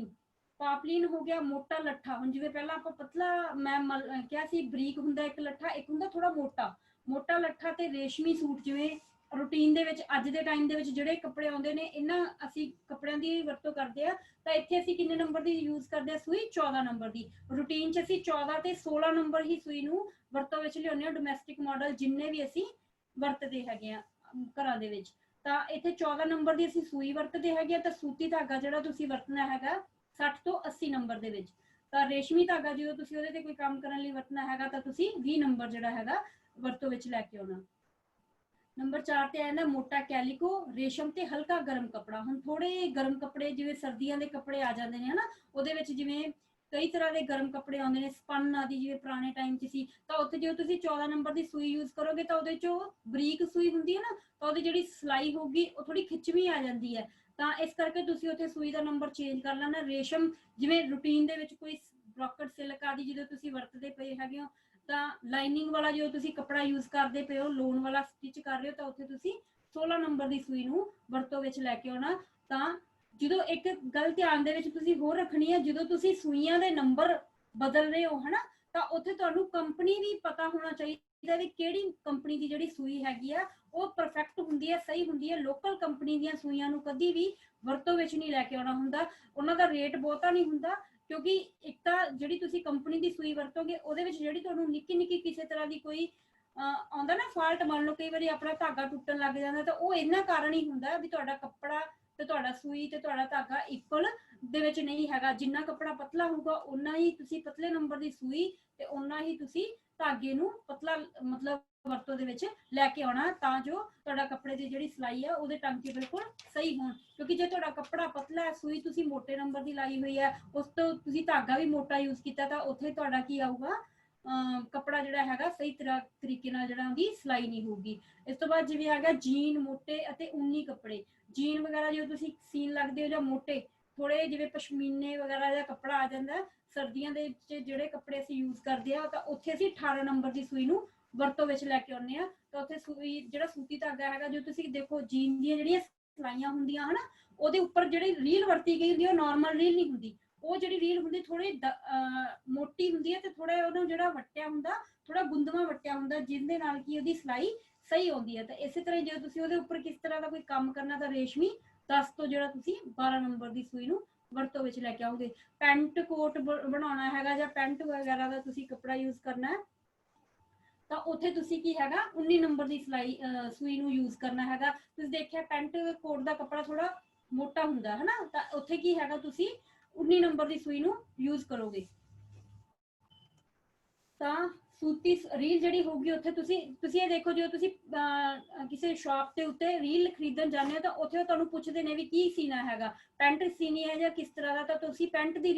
B: ਪਾਪਲੀਨ ਹੋ ਗਿਆ ਮੋਟਾ ਲੱਠਾ। ਹੁਣ ਜਿਵੇਂ ਪਹਿਲਾਂ ਆਪਾਂ ਪਤਲਾ ਮੈਂ ਕਿਹਾ ਸੀ ਬਰੀਕ ਹੁੰਦਾ ਇੱਕ ਲੱਠਾ, ਇੱਕ ਹੁੰਦਾ ਥੋੜਾ ਮੋਟਾ ਲੱਠਾ। ਤੇ ਰੇਸ਼ਮੀ ਸੂਟ ਜਿਵੇਂ ਰੂਟੀਨ ਦੇ ਵਿੱਚ ਅੱਜ ਦੇ ਟਾਈਮ ਦੇ ਵਿੱਚ ਜਿਹੜੇ ਕੱਪੜੇ ਆਉਂਦੇ ਨੇ ਇਹਨਾਂ ਅਸੀਂ ਕੱਪੜਿਆਂ ਦੀ ਵਰਤੋਂ ਕਰਦੇ ਆ ਤਾਂ ਇੱਥੇ ਅਸੀਂ ਕਿੰਨੇ ਨੰਬਰ ਦੀ ਯੂਜ਼ ਕਰਦੇ ਆ ਸੂਈ 14 ਨੰਬਰ ਦੀ ਰੂਟੀਨ 'ਚ ਅਸੀਂ 14 ਤੇ 16 ਨੰਬਰ ਹੀ ਸੂਈ ਨੂੰ ਵਰਤੋਂ ਵਿੱਚ ਲਿਆਉਂਦੇ ਆ ਡੋਮੈਸਟਿਕ ਮਾਡਲ ਜਿੰਨੇ ਵੀ ਅਸੀਂ ਵਰਤਦੇ ਹੈਗੇ ਆ ਘਰਾਂ ਦੇ ਵਿੱਚ ਤਾਂ ਇੱਥੇ 14 ਨੰਬਰ ਦੀ ਅਸੀਂ ਸੂਈ ਵਰਤਦੇ ਹੈਗੇ ਤਾਂ ਸੂਤੀ ਧਾਗਾ ਜਿਹੜਾ ਤੁਸੀਂ ਵਰਤਣਾ ਹੈਗਾ 60 ਤੋਂ 80 ਨੰਬਰ ਦੇ ਵਿੱਚ ਤਾਂ ਰੇਸ਼ਮੀ ਧਾਗਾ ਜਦੋਂ ਤੁਸੀਂ ਉਹਦੇ ਤੇ ਕੋਈ ਕੰਮ ਕਰਨ ਲਈ ਵਰਤਣਾ ਹੈਗਾ ਤਾਂ ਤੁਸੀਂ 20 ਨੰਬਰ ਜਿਹੜਾ ਹੈਗਾ ਵਰਤੋਂ ਵਿੱਚ ਲੈ ਕੇ ਆਉਣਾ ਨੰਬਰ 4 ਤੇ ਆ ਜਾਂਦਾ ਮੋਟਾ ਕੈਲੀਕੋ ਰੇਸ਼ਮ ਤੇ ਹਲਕਾ ਗਰਮ ਕੱਪੜਾ ਹੁਣ ਥੋੜੇ ਗਰਮ ਕੱਪੜੇ ਜਿਵੇਂ ਸਰਦੀਆਂ ਦੇ ਕੱਪੜੇ ਆ ਜਾਂਦੇ ਨੇ ਹਨਾ ਉਹਦੇ ਵਿੱਚ ਜਿਵੇਂ ਕਈ ਤਰ੍ਹਾਂ ਦੇ ਗਰਮ ਕੱਪੜੇ ਆਉਂਦੇ ਨੇ ਸਪਨ ਆਦਿ ਜਿਵੇਂ ਪੁਰਾਣੇ ਟਾਈਮ 'ਚ ਸੀ ਤਾਂ ਉੱਥੇ ਜਦੋਂ ਤੁਸੀਂ 14 ਨੰਬਰ ਦੀ ਸੂਈ ਯੂਜ਼ ਕਰੋਗੇ ਤਾਂ ਉਹਦੇ 'ਚੋਂ ਬਰੀਕ ਸੂਈ ਹੁੰਦੀ ਹੈ ਨਾ ਤਾਂ ਉਹਦੀ ਜਿਹੜੀ ਸਿਲਾਈ ਹੋਊਗੀ ਉਹ ਥੋੜੀ ਖਿੱਚਵੀਂ ਆ ਜਾਂਦੀ ਹੈ ਤਾਂ ਇਸ ਕਰਕੇ ਤੁਸੀਂ ਉੱਥੇ ਸੂਈ ਦਾ ਨੰਬਰ ਚੇਂਜ ਕਰ ਲੈਣਾ ਰੇਸ਼ਮ ਜਿਵੇਂ ਰੂਟੀਨ ਦੇ ਵਿੱਚ ਕੋਈ ਬ੍ਰੋਕਟ ਸਿਲਕ ਆਦਿ ਜਦੋਂ ਤੁਸੀਂ ਵਰਤਦੇ ਪਏ ਹੈਗੇ ਹੋ ਤਾਂ ਲਾਈਨਿੰਗ ਵਾਲਾ ਜਦੋਂ ਤੁਸੀਂ ਕੱਪੜਾ ਯੂਜ਼ ਕਰਦੇ ਪਏ ਹੋ ਲੋਨ ਵਾਲਾ ਸਟਿਚ ਕਰ ਰਹੇ ਹੋ ਤਾਂ ਉੱਥੇ ਤੁਸੀਂ 16 ਨੰਬਰ ਦੀ ਸੂਈ ਨੂੰ ਵਰਤੋਂ ਵਿੱਚ ਲੈ ਕੇ ਆਉਣਾ ਤਾਂ ਜਦੋਂ ਇੱਕ ਗੱਲ ਧਿਆਨ ਦੇ ਵਿੱਚ ਤੁਸੀਂ ਹੋਰ ਰੱਖਣੀ ਹੈ ਜਦੋਂ ਤੁਸੀਂ ਸੂਈਆਂ ਦੇ ਨੰਬਰ ਬਦਲ ਰਹੇ ਹੋ ਹਨਾ ਤਾਂ ਉੱਥੇ ਤੁਹਾਨੂੰ ਕੰਪਨੀ ਵੀ ਪਤਾ ਹੋਣਾ ਚਾਹੀਦਾ ਵੀ ਕਿਹੜੀ ਕੰਪਨੀ ਦੀ ਜਿਹੜੀ ਸੂਈ ਹੈਗੀ ਆ ਉਹ ਪਰਫੈਕਟ ਹੁੰਦੀ ਹੈ ਸਹੀ ਹੁੰਦੀ ਹੈ ਲੋਕਲ ਕੰਪਨੀ ਦੀਆਂ ਸੂਈਆਂ ਨੂੰ ਕਦੀ ਵੀ ਵਰਤੋਂ ਵਿੱਚ ਨਹੀਂ ਲੈ ਕੇ ਆਉਣਾ ਹੁੰਦਾ ਉਹਨਾਂ ਦਾ ਰੇਟ ਬਹੁਤਾ ਨਹੀਂ ਹੁੰਦਾ ਕਿਉਂਕਿ ਇੱਕ ਤਾਂ ਜਿਹੜੀ ਤੁਸੀਂ ਕੰਪਨੀ ਦੀ ਸੂਈ ਵਰਤੋਗੇ ਉਹਦੇ ਵਿੱਚ ਜਿਹੜੀ ਤੁਹਾਨੂੰ ਨਿੱਕੀ ਨਿੱਕੀ ਕਿਸੇ ਤਰ੍ਹਾਂ ਦੀ ਕੋਈ ਆਉਂਦਾ ਨਾ ਫਾਲਟ ਮੰਨ ਲਓ ਕਈ ਵਾਰੀ ਆਪਣਾ ਧਾਗਾ ਟੁੱਟਣ ਲੱਗ ਜਾਂਦਾ ਤਾਂ ਉਹ ਇਹਨਾਂ ਕਾਰਨ ਹੀ ਹੁੰਦਾ ਵੀ ਤੁਹਾਡਾ ਕੱਪੜਾ ਤੇ ਤੁਹਾਡਾ ਸੂਈ ਤੇ ਤੁਹਾਡਾ ਧਾਗਾ ਇਕੁਅਲ ਦੇ ਵਿੱਚ ਨਹੀਂ ਹੈਗਾ ਜਿੰਨਾ ਕੱਪੜਾ ਪਤਲਾ ਹੋਊਗਾ ਉਨਾ ਹੀ ਤੁਸੀਂ ਪਤਲੇ ਨੰਬਰ ਦੀ ਸੂਈ ਤੇ ਉਨਾ ਹੀ ਤੁਸੀਂ ਧਾਗੇ ਨੂੰ ਪਤਲਾ ਮਤਲਬ ਵਰਤੋਂ ਦੇ ਵਿੱਚ ਲੈ ਕੇ ਆਉਣਾ ਤਾਂ ਜੋ ਤੁਹਾਡਾ ਕੱਪੜੇ ਦੀ ਜਿਹੜੀ ਸਿਲਾਈ ਆ ਉਹਦੇ ਟਾਂਕੇ ਬਿਲਕੁਲ ਸਹੀ ਹੋਣ ਕਿਉਂਕਿ ਜੇ ਤੁਹਾਡਾ ਕੱਪੜਾ ਪਤਲਾ ਹੈ ਸੂਈ ਤੁਸੀਂ ਮੋਟੇ ਨੰਬਰ ਦੀ ਲਾਈ ਹੋਈ ਹੈ ਉਸ ਤੋਂ ਤੁਸੀਂ ਧਾਗਾ ਵੀ ਮੋਟਾ ਯੂਜ਼ ਕੀਤਾ ਤਾਂ ਉੱਥੇ ਤੁਹਾਡਾ ਕੀ ਆਊਗਾ ਕੱਪੜਾ ਜਿਹੜਾ ਹੈਗਾ ਸਹੀ ਤਰੀਕੇ ਨਾਲ ਜਿਹੜਾ ਉਹਦੀ ਸਿਲਾਈ ਨਹੀਂ ਹੋਊਗੀ ਇਸ ਤੋਂ ਬਾਅਦ ਜਿਵੇਂ ਹੈਗਾ ਜੀਨ ਮੋਟੇ ਅਤੇ ਉੱਨੀ ਕੱਪੜੇ ਜੀਨ ਵਗੈਰਾ ਜਦੋਂ ਤੁਸੀਂ ਸੀਨ ਲੱਗਦੇ ਹੋ ਜਾਂ ਮੋਟੇ ਥੋੜੇ ਜਿਵੇਂ ਪਸ਼ਮੀਨੇ ਵਗੈਰਾ ਦਾ ਕੱਪੜਾ ਆ ਜਾਂਦਾ ਸਰਦੀਆਂ ਦੇ ਵਿੱਚ ਜਿਹੜੇ ਕੱਪੜੇ ਅਸੀਂ ਯੂਜ਼ ਕਰਦੇ ਆ ਤਾਂ ਉੱਥੇ ਅਸੀਂ 18 ਨੰਬਰ ਦੀ ਸੂਈ ਨੂੰ ਵਰਤੋਂ ਵਿੱਚ ਲੈ ਕੇ ਆਉਂਦੇ ਆ ਤਾਂ ਉੱਥੇ ਸੂਈ ਜਿਹੜਾ ਸੂਤੀ ਧਾਗਾ ਹੈਗਾ ਜੋ ਤੁਸੀਂ ਦੇਖੋ ਜੀਨ ਦੀਆਂ ਜਿਹੜੀਆਂ ਸਿਲਾਈਆਂ ਹੁੰਦੀਆਂ ਹਨਾ ਉਹਦੇ ਉੱਪਰ ਜਿਹੜੀ ਰੀਲ ਵਰਤੀ ਗਈ ਹੁੰਦੀ ਉਹ ਨਾਰਮਲ ਰੀਲ ਨਹੀਂ ਹੁੰਦੀ ਉਹ ਜਿਹੜੀ ਰੀਲ ਹੁੰਦੀ ਥੋੜੀ ਮੋਟੀ ਹੁੰਦੀ ਹੈ ਤੇ ਥੋੜਾ ਉਹਨੂੰ ਜਿਹੜਾ ਵੱਟਿਆ ਹੁੰਦਾ ਥੋੜਾ ਗੁੰਦਵਾ ਵੱਟਿਆ ਹੁੰਦਾ ਜਿਹਦੇ ਨਾਲ ਕੀ ਉਹਦੀ ਸਿਲਾਈ ਸਹੀ ਆਉਂਦੀ ਹੈ ਤਾਂ ਇਸੇ ਤਰ੍ਹਾਂ ਜੇ ਤੁਸੀਂ ਉਹਦੇ ਉੱਪਰ ਕਿਸ ਤਰ੍ਹਾਂ ਦਾ ਕੋਈ ਕੰਮ ਕਰਨਾ ਤਾਂ ਰੇਸ਼ਮੀ 10 ਤੋਂ ਜਿਹੜਾ ਤੁਸੀਂ 12 ਨੰਬਰ ਦੀ ਸੂਈ ਨੂੰ ਵਰਤੋਂ ਵਿੱਚ ਲੈ ਕੇ ਆਓਗੇ ਪੈਂਟ ਕੋਟ ਬਣਾਉਣਾ ਹੈਗਾ ਜਾਂ ਪੈਂਟ ਵਗੈਰਾ ਦਾ ਤੁਸੀਂ ਕੱਪੜਾ ਯੂਜ਼ ਕਰਨਾ ਹੈ ਤਾਂ ਉੱਥੇ ਤੁਸੀਂ ਕੀ ਹੈਗਾ 19 ਨੰਬਰ ਦੀ ਸਿਲਾਈ ਸੂਈ ਨੂੰ ਯੂਜ਼ ਕਰਨਾ ਹੈਗਾ ਤੁਸੀਂ ਦੇਖਿਆ ਪੈਂਟ ਕੋਟ ਦਾ ਕੱਪੜਾ ਥੋੜਾ ਮੋਟਾ ਹੁੰਦਾ ਹੈ ਨਾ ਤਾਂ ਉੱਥੇ ਕੀ ਹੈਗਾ ਤੁਸੀਂ 19 ਨੰਬਰ ਦੀ ਸੂਈ ਨੂੰ ਯੂਜ਼ ਕਰੋਗੇ ਤਾਂ ਸੂਤੀ ਰੀਲ ਜਿਹੜੀ ਹੋਊਗੀ ਉੱਥੇ ਤੁਸੀਂ ਇਹ ਦੇਖੋ ਜੇ ਤੁਸੀਂ ਕਿਸੇ ਸ਼ਾਪ ਤੇ ਉੱਤੇ ਰੀਲ ਖਰੀਦਣ ਜਾਂਦੇ ਹੋ ਤਾਂ ਉੱਥੇ ਤੁਹਾਨੂੰ ਪੁੱਛਦੇ ਨੇ ਵੀ ਕੀ ਸੀਨਾ ਹੈਗਾ ਪੈਂਟ ਸੀਨੀ ਹੈ ਜਾਂ ਕਿਸ ਤਰ੍ਹਾਂ ਦਾ ਤਾਂ ਤੁਸੀਂ ਪੈਂਟ ਦੀ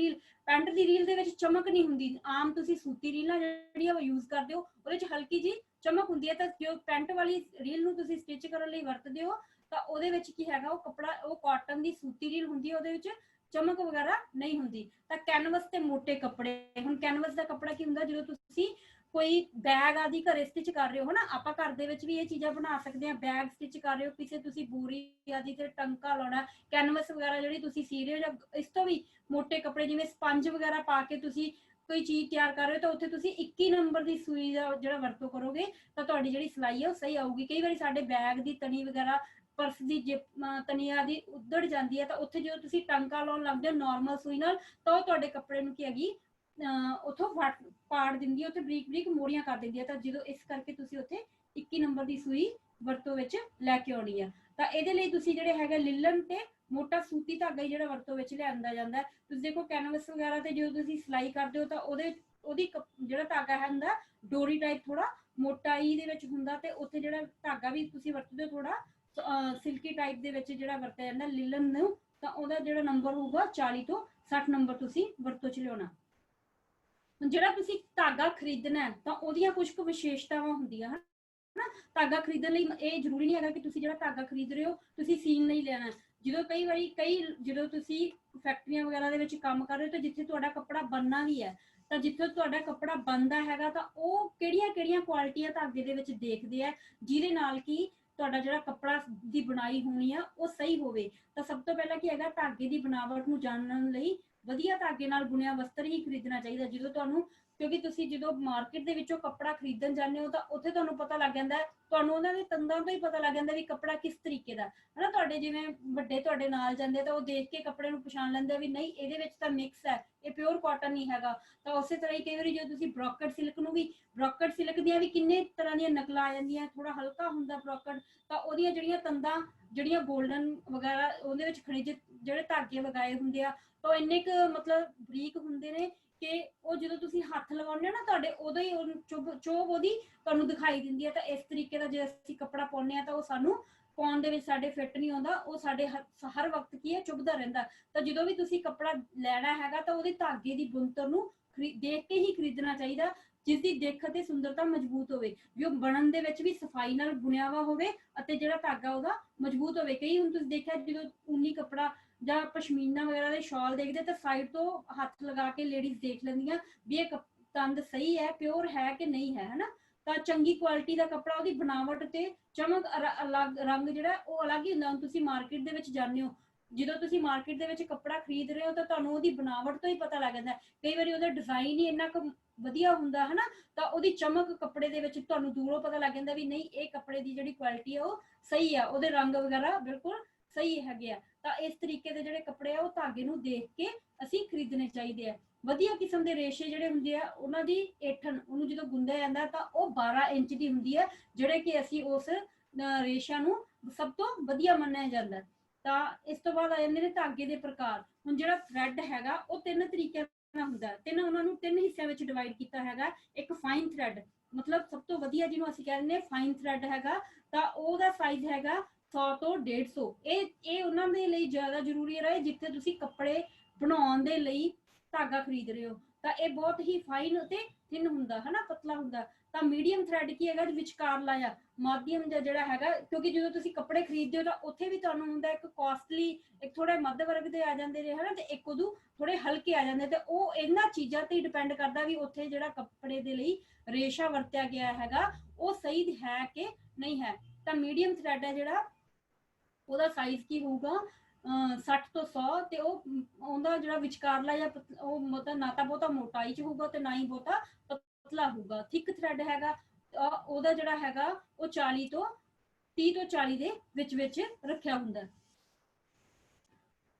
B: ਰੀਲ ਦੇ ਵਿੱਚ ਚਮਕ ਨਹੀਂ ਹੁੰਦੀ ਆਮ ਤੁਸੀਂ ਸੂਤੀ ਰੀਲਾਂ ਜਿਹੜੀਆਂ ਉਹ ਯੂਜ਼ ਕਰਦੇ ਹੋ ਉਹਦੇ ਚ ਹਲਕੀ ਜੀ ਚਮਕ ਹੁੰਦੀ ਹੈ ਤਾਂ ਜੋ ਪੈਂਟ ਵਾਲੀ ਰੀਲ ਨੂੰ ਤੁਸੀਂ ਸਟਿਚ ਕਰਨ ਲਈ ਵਰਤਦੇ ਹੋ ਤਾਂ ਉਹਦੇ ਵਿੱਚ ਕੀ ਹੈਗਾ ਉਹ ਕੱਪੜਾ ਉਹ ਕਾਟਨ ਦੀ ਸੂਤੀ ਰੀਲ ਹੁੰਦੀ ਹੈ ਉਹਦੇ ਵਿੱਚ ਚਮਕ ਵਗੈਰਾ ਨਹੀਂ ਹੁੰਦੀ ਤਾਂ ਕੈਨਵਸ ਤੇ ਮੋਟੇ ਕੱਪੜੇ ਹੁਣ ਕੈਨਵਸ ਦਾ ਕੱਪੜਾ ਕੀ ਹੁੰਦਾ ਜਦੋਂ ਤੁਸੀਂ ਕੋਈ ਬੈਗ ਆਦਿ ਘਰੇ ਸਟਿਚ ਕਰ ਰਹੇ ਹੋ ਹਨਾ ਆਪਾਂ ਘਰ ਦੇ ਵਿੱਚ ਵੀ ਇਹ ਚੀਜ਼ਾਂ ਬਣਾ ਸਕਦੇ ਆ ਬੈਗ ਸਟਿਚ ਕਰ ਰਹੇ ਹੋ ਕਿਸੇ ਤੁਸੀਂ ਬੂਰੀ ਆਦਿ ਤੇ ਟੰਕਾ ਲਾਉਣਾ ਕੈਨਵਸ ਵਗੈਰਾ ਜਿਹੜੀ ਤੁਸੀਂ ਸੀ ਰਹੇ ਹੋ ਜਾਂ ਇਸ ਤੋਂ ਵੀ ਮੋਟੇ ਕੱਪੜੇ ਜਿਵੇਂ ਸਪੰਜ ਵਗੈਰਾ ਪਾ ਕੇ ਤੁਸੀਂ ਕੋਈ ਚੀਜ਼ ਤਿਆਰ ਕਰ ਰਹੇ ਹੋ ਤਾਂ ਉੱਥੇ ਤੁਸੀਂ 21 ਨੰਬਰ ਦੀ ਸੂਈ ਦਾ ਜਿਹੜਾ ਵਰਤੋਂ ਕਰੋਗੇ ਤਾਂ ਤੁਹਾਡੀ ਜਿਹੜੀ ਸਿਲਾਈ ਹੈ ਉਹ ਸਹੀ ਆਊਗੀ ਕਈ ਵਾਰੀ ਸਾਡੇ ਬੈਗ ਦੀ ਤਣੀ ਵਗੈਰਾ ਪਰਸ ਦੀ ਤਨੀਆ ਦੀ ਉੱਧੜ ਜਾਂਦੀ ਹੈ ਤਾਂ ਉੱਥੇ ਜਦੋਂ ਤੁਸੀਂ ਟੰਕਾ ਲਾਉਣ ਲੱਗਦੇ ਹੋ ਨਾਰਮਲ ਸੂਈ ਨਾਲ ਤਾਂ ਉਹ ਤੁਹਾਡੇ ਕੱਪੜੇ ਨੂੰ ਕੀ ਹੈਗੀ ਉਥੋਂ ਪਾੜ ਦਿੰਦੀ ਹੈ ਉੱਥੇ ਬਰੀਕ ਬਰੀਕ ਮੋੜੀਆਂ ਕਰ ਦਿੰਦੀ ਹੈ ਤਾਂ ਜਦੋਂ ਇਸ ਕਰਕੇ ਤੁਸੀਂ ਉੱਥੇ 21 ਨੰਬਰ ਦੀ ਸੂਈ ਵਰਤੋਂ ਵਿੱਚ ਲੈ ਕੇ ਆਉਣੀ ਆ ਤਾਂ ਇਹਦੇ ਲਈ ਤੁਸੀਂ ਜਿਹੜੇ ਹੈਗਾ ਲਿਲਨ ਤੇ ਮੋਟਾ ਸੂਤੀ ਧਾਗਾ ਹੀ ਜਿਹੜਾ ਵਰਤੋਂ ਵਿੱਚ ਲਿਆਂਦਾ ਜਾਂਦਾ ਤੁਸੀਂ ਦੇਖੋ ਕੈਨਵਸ ਵਗੈਰਾ ਤੇ ਜਦੋਂ ਤੁਸੀਂ ਸਿਲਾਈ ਕਰਦੇ ਹੋ ਤਾਂ ਉਹਦੀ ਜਿਹੜਾ ਧਾਗਾ ਹੁੰਦਾ ਡੋਰੀ ਟਾਈਪ ਥੋੜਾ ਮੋਟਾਈ ਦੇ ਵਿੱਚ ਹੁੰਦਾ ਤੇ ਉੱਥੇ ਜਿਹੜਾ ਧਾਗਾ ਵੀ ਤੁਸੀਂ ਵਰਤਦੇ ਹੋ ਥੋੜਾ ਸਿਲਕੀ ਟਾਈਪ ਦੇ ਵਿੱਚ ਜਿਹੜਾ ਵਰਤਿਆ ਜਾਂਦਾ ਲਿਲਨ ਨੂੰ ਤਾਂ ਉਹਦਾ ਜਿਹੜਾ ਨੰਬਰ ਹੋਊਗਾ 40 ਤੋਂ 60 ਨੰਬਰ ਤੁਸੀਂ ਵਰਤੋਂ ਚ ਲਿਆਉਣਾ ਜਿਹੜਾ ਤੁਸੀਂ ਧਾਗਾ ਖਰੀਦਣਾ ਤਾਂ ਉਹਦੀਆਂ ਕੁਝ ਕੁ ਵਿਸ਼ੇਸ਼ਤਾਵਾਂ ਹੁੰਦੀਆਂ ਹਨ ਨਾ ਧਾਗਾ ਖਰੀਦਣ ਲਈ ਇਹ ਜ਼ਰੂਰੀ ਨਹੀਂ ਹੈਗਾ ਕਿ ਤੁਸੀਂ ਜਿਹੜਾ ਧਾਗਾ ਖਰੀਦ ਰਹੇ ਹੋ ਤੁਸੀਂ ਸੀਨ ਨਹੀਂ ਲੈਣਾ ਜਦੋਂ ਕਈ ਵਾਰੀ ਜਦੋਂ ਤੁਸੀਂ ਫੈਕਟਰੀਆਂ ਵਗੈਰਾ ਦੇ ਵਿੱਚ ਕੰਮ ਕਰ ਰਹੇ ਹੋ ਤਾਂ ਜਿੱਥੇ ਤੁਹਾਡਾ ਕੱਪੜਾ ਬਣਨਾ ਵੀ ਹੈ ਤਾਂ ਜਿੱਥੇ ਤੁਹਾਡਾ ਕੱਪੜਾ ਬਣਦਾ ਹੈਗਾ ਤਾਂ ਉਹ ਕਿਹੜੀਆਂ ਕੁਆਲਿਟੀਆਂ ਧਾਗੇ ਦੇ ਵਿੱਚ ਦੇਖਦੇ ਆ ਜਿਹਦੇ ਨਾਲ ਕਿ ਤੁਹਾਡਾ ਜਿਹੜਾ ਕੱਪੜਾ ਦੀ ਬੁਣਾਈ ਹੋਣੀ ਆ ਉਹ ਸਹੀ ਹੋਵੇ ਤਾਂ ਸਭ ਤੋਂ ਪਹਿਲਾਂ ਕੀ ਹੈਗਾ ਧਾਗੇ ਦੀ ਬਣਾਵਟ ਨੂੰ ਜਾਣਨ ਲਈ ਵਧੀਆ ਧਾਗੇ ਨਾਲ ਬੁਣਿਆ ਵਸਤਰ ਹੀ ਖਰੀਦਣਾ ਚਾਹੀਦਾ। ਜਦੋਂ ਤੁਹਾਨੂੰ, ਕਿਉਂਕਿ ਤੁਸੀਂ ਜਦੋਂ ਮਾਰਕੀਟ ਦੇ ਵਿੱਚੋਂ ਕੱਪੜਾ ਖਰੀਦਣ ਜਾਂਦੇ ਹੋ ਤਾਂ ਉੱਥੇ ਤੁਹਾਨੂੰ ਪਤਾ ਲੱਗ ਜਾਂਦਾ ਹੈ, ਤੁਹਾਨੂੰ ਉਹਨਾਂ ਦੇ ਤੰਦਾਂ ਤੋਂ ਹੀ ਪਤਾ ਲੱਗ ਜਾਂਦਾ ਵੀ ਕੱਪੜਾ ਕਿਸ ਤਰੀਕੇ ਦਾ ਹੈ ਨਾ। ਤੁਹਾਡੇ ਜਿਵੇਂ ਵੱਡੇ ਤੁਹਾਡੇ ਨਾਲ ਜਾਂਦੇ ਤਾਂ ਉਹ ਦੇਖ ਕੇ ਕੱਪੜੇ ਨੂੰ ਪਛਾਣ ਲੈਂਦੇ ਵੀ ਨਹੀਂ ਇਹਦੇ ਵਿੱਚ ਤਾਂ ਮਿਕਸ ਹੈ, ਇਹ ਪਿਓਰ ਕਾਟਨ ਨਹੀਂ ਹੈਗਾ। ਤਾਂ ਉਸੇ ਤਰ੍ਹਾਂ ਹੀ ਕਈ ਵਾਰੀ ਜਦੋਂ ਤੁਸੀਂ ਬ੍ਰੋਕਟ ਸਿਲਕ ਨੂੰ ਵੀ, ਬ੍ਰੋਕਟ ਸਿਲਕ ਦੀਆਂ ਵੀ ਕਿੰਨੇ ਤਰ੍ਹਾਂ ਦੀਆਂ ਨਕਲਾਂ ਆ ਜਾਂਦੀਆਂ, ਥੋੜਾ ਹਲਕਾ ਹੁੰਦਾ ਬ੍ਰੋਕਟ, ਤਾਂ ਉਹਦੀਆਂ ਜਿਹੜੀਆਂ ਤੰਦਾਂ ਜਿਹੜੀਆਂ 골ਡਨ ਵਗੈਰਾ ਉਹਦੇ ਵਿੱਚ ਖਣਿਜ ਜਿਹੜੇ ਧਾਗੇ ਲਗਾਏ ਹੁੰਦੇ ਆ, ਤਾਂ ਇੰਨੇ ਕੁ ਮਤਲਬ ਬਰੀਕ ਹੁੰਦੇ ਨੇ ਕਿ ਉਹ ਜਦੋਂ ਤੁਸੀਂ ਹੱਥ ਲਗਾਉਂਦੇ ਹੋ ਨਾ ਤੁਹਾਡੇ ਉਦੋਂ ਹੀ ਚੋਬ ਉਹਦੀ ਤੁਹਾਨੂੰ ਦਿਖਾਈ ਦਿੰਦੀ ਹੈ। ਤਾਂ ਇਸ ਤਰੀਕੇ ਦਾ ਜੇ ਅਸੀਂ ਕੱਪੜਾ ਪਾਉਂਦੇ ਆ ਤਾਂ ਉਹ ਸਾਨੂੰ ਪਾਉਣ ਦੇ ਵਿੱਚ ਸਾਡੇ ਫਿੱਟ ਨਹੀਂ ਆਉਂਦਾ, ਉਹ ਸਾਡੇ ਹਰ ਵਕਤ ਕੀ ਹੈ ਚੁਭਦਾ ਰਹਿੰਦਾ। ਤਾਂ ਜਦੋਂ ਵੀ ਤੁਸੀਂ ਕੱਪੜਾ ਲੈਣਾ ਹੈਗਾ ਤਾਂ ਉਹਦੇ ਧਾਗੇ ਦੀ ਬੁਣਤਰ ਨੂੰ ਦੇਖ ਕੇ ਹੀ ਖਰੀਦਣਾ ਚਾਹੀਦਾ, ਜਿਸ ਦੀ ਦਿੱਖ ਅਤੇ ਸੁੰਦਰਤਾ ਮਜ਼ਬੂਤ ਹੋਵੇ, ਵੀ ਉਹ ਬਣਨ ਦੇ ਵਿੱਚ ਵੀ ਸਫਾਈ ਨਾਲ ਬੁਣਿਆ ਵਾ ਹੋਵੇ ਅਤੇ ਜਿਹੜਾ ਧਾਗਾ ਉਹਦਾ ਮਜ਼ਬੂਤ ਹੋਵੇ। ਕਈ ਹੁਣ ਤੁਸੀਂ ਦੇਖਿਆ ਜਦੋਂ ਊਨੀ ਕੱਪੜਾ ਜਾਂ ਪਸ਼ਮੀਨਾ ਵਗੈਰਾ ਦੇ ਸ਼ਾਲ ਦੇਖਦੇ ਤਾਂ ਸਾਈਡ ਤੋਂ ਹੱਥ ਲਗਾ ਕੇ ਲੇਡੀਜ਼ ਦੇਖ ਲੈਂਦੀਆਂ ਵੀ ਇਹ ਤੰਦ ਸਹੀ ਹੈ, ਪਿਓਰ ਹੈ ਕਿ ਨਹੀਂ ਹੈ, ਹਨਾ। ਤਾਂ ਚੰਗੀ ਕੁਆਲਿਟੀ ਦਾ ਕੱਪੜਾ ਉਹਦੀ ਬਣਾਵਟ ਤੇ ਚਮਕ ਅਲੱਗ ਰੰਗ ਜਿਹੜਾ ਉਹ ਅਲੱਗ ਹੀ ਹੁੰਦਾ। ਹੁਣ ਤੁਸੀਂ ਮਾਰਕੀਟ ਦੇ ਵਿੱਚ ਜਾਂਦੇ ਹੋ, ਜਦੋਂ ਤੁਸੀਂ ਮਾਰਕੀਟ ਦੇ ਵਿੱਚ ਕੱਪੜਾ ਖਰੀਦ ਰਹੇ ਹੋ ਤਾਂ ਤੁਹਾਨੂੰ ਉਹਦੀ ਬਣਾਵਟ ਤੋਂ ਹੀ ਪਤਾ ਲੱਗ ਜਾਂਦਾ। ਕਈ ਵਾਰੀ ਉਹਦਾ ਡਿਜ਼ਾਈਨ ਹੀ ਇੰਨਾ ਕੁ ਵਧੀਆ ਹੁੰਦਾ ਹਨਾ, ਤਾਂ ਉਹਦੀ ਚਮਕ ਕੱਪੜੇ ਦੇ ਵਿੱਚ ਤੁਹਾਨੂੰ ਦੂਰੋਂ ਪਤਾ ਲੱਗ ਜਾਂਦਾ ਵੀ ਨਹੀਂ ਇਹ ਕੱਪੜੇ ਦੀ ਜਿਹੜੀ ਕੁਆਲਿਟੀ ਆ ਉਹ ਸਹੀ ਆ, ਉਹਦੇ ਰੰਗ ਵਗੈਰਾ ਬਿਲਕੁਲ ਸਹੀ ਹੈਗੇ ਆ। ਤਾਂ ਇਸ ਤਰੀਕੇ ਦੇ ਜਿਹੜੇ ਕੱਪੜੇ ਆ ਉਹ ਧਾਗੇ ਨੂੰ ਦੇਖ ਕੇ ਅਸੀਂ ਖਰੀਦਣੇ ਚਾਹੀਦੇ ਆ। ਵਧੀਆ ਕਿਸਮ ਦੇ ਰੇਸ਼ੇ ਜਿਹੜੇ ਹੁੰਦੇ ਆ ਉਹਨਾਂ ਦੀ ਏਠਨ, ਉਹਨੂੰ ਜਦੋਂ ਗੁੰਦਿਆ ਜਾਂਦਾ ਤਾਂ ਉਹ 12 ਇੰਚ ਦੀ ਹੁੰਦੀ ਹੈ, ਜਿਹੜੇ ਕਿ ਅਸੀਂ ਉਸ ਰੇਸ਼ਿਆਂ ਨੂੰ ਸਭ ਤੋਂ ਵਧੀਆ ਮੰਨਿਆ ਜਾਂਦਾ। ਤਾਂ ਇਸ ਤੋਂ ਬਾਅਦ ਆ ਜਾਂਦੇ ਨੇ ਧਾਗੇ ਦੇ ਪ੍ਰਕਾਰ। ਹੁਣ ਜਿਹੜਾ ਥ੍ਰੈਡ ਹੈਗਾ ਉਹ 3 ਤਰੀਕਿਆਂ ਦਾ ਹੁੰਦਾ, ਉਹਨਾਂ ਨੂੰ 3 ਹਿੱਸਿਆਂ ਵਿੱਚ ਡਿਵਾਈਡ ਕੀਤਾ ਹੈਗਾ। ਇੱਕ ਫਾਈਨ ਥ੍ਰੈਡ, ਮਤਲਬ ਸਭ ਤੋਂ ਵਧੀਆ ਜਿਹਨੂੰ ਅਸੀਂ ਕਹਿੰਦੇ ਫਾਈਨ ਥ੍ਰੈਡ ਹੈਗਾ, ਤਾਂ ਉਹਦਾ ਸਾਈਜ਼ ਹੈਗਾ 100 ਤੋਂ 150। ਇਹ ਉਹਨਾਂ ਦੇ ਲਈ ਜ਼ਿਆਦਾ ਜ਼ਰੂਰੀ ਹੈ ਜਿੱਥੇ ਤੁਸੀਂ ਕੱਪੜੇ ਬਣਾਉਣ ਦੇ ਲਈ ਧਾਗਾ ਖਰੀਦ ਰਹੇ ਹੋ, ਤਾਂ ਇਹ ਬਹੁਤ ਹੀ ਫਾਈਨ ਅਤੇ ਥਿਨ ਹੁੰਦਾ ਹਨਾ, ਪਤਲਾ ਹੁੰਦਾ। ਤਾਂ ਮੀਡੀਅਮ ਥ੍ਰੈਡ ਕੀ ਹੈਗਾ, ਵਿਚਕਾਰਲਾ ਆ ਮਾਧਿਅਮ ਜਿਹੜਾ ਹੈਗਾ, ਕਿਉਂਕਿ ਜਦੋਂ ਤੁਸੀਂ ਕੱਪੜੇ ਖਰੀਦਦੇ ਹੋ ਤਾਂ ਉੱਥੇ ਵੀ ਤੁਹਾਨੂੰ ਹੁੰਦਾ ਇੱਕ ਕਾਸਟਲੀ, ਇੱਕ ਥੋੜੇ ਮੱਧ ਵਰਗ ਦੇ ਆ ਜਾਂਦੇ ਨੇ ਹਨਾ, ਤੇ ਇੱਕ ਉਦੋਂ ਥੋੜੇ ਹਲਕੇ ਆ ਜਾਂਦੇ। ਤੇ ਉਹ ਇਹਨਾਂ ਚੀਜ਼ਾਂ ਤੇ ਡਿਪੈਂਡ ਕਰਦਾ ਵੀ ਉੱਥੇ ਜਿਹੜਾ ਕੱਪੜੇ ਦੇ ਲਈ ਰੇਸ਼ਾ ਵਰਤਿਆ ਗਿਆ ਹੈਗਾ ਉਹ ਸਹੀ ਹੈ ਕਿ ਨਹੀਂ ਹੈ। ਤਾਂ ਮੀਡੀਅਮ ਥ੍ਰੈਡ ਹੈ ਜਿਹੜਾ, ਉਹਦਾ ਸਾਈਜ਼ ਕੀ ਹੋਊਗਾ 60 ਤੋਂ 100, ਤੇ ਉਹ ਉਹਦਾ ਜਿਹੜਾ ਵਿਚਕਾਰਲਾ ਜਾਂ ਉਹ ਮਤਲਬ ਨਾ ਤਾਂ ਬਹੁਤਾ ਮੋਟਾਈ ਚ ਹੋਊਗਾ ਤੇ ਨਾ ਹੀ ਬਹੁਤਾ ਪਤਲਾ ਹੋਊਗਾ। ਥਿਕ ਥ੍ਰੈਡ ਹੈਗਾ ਉਹਦਾ ਜਿਹੜਾ ਹੈਗਾ ਉਹ 30 ਤੋਂ 40 ਦੇ ਵਿੱਚ ਰੱਖਿਆ ਹੁੰਦਾ।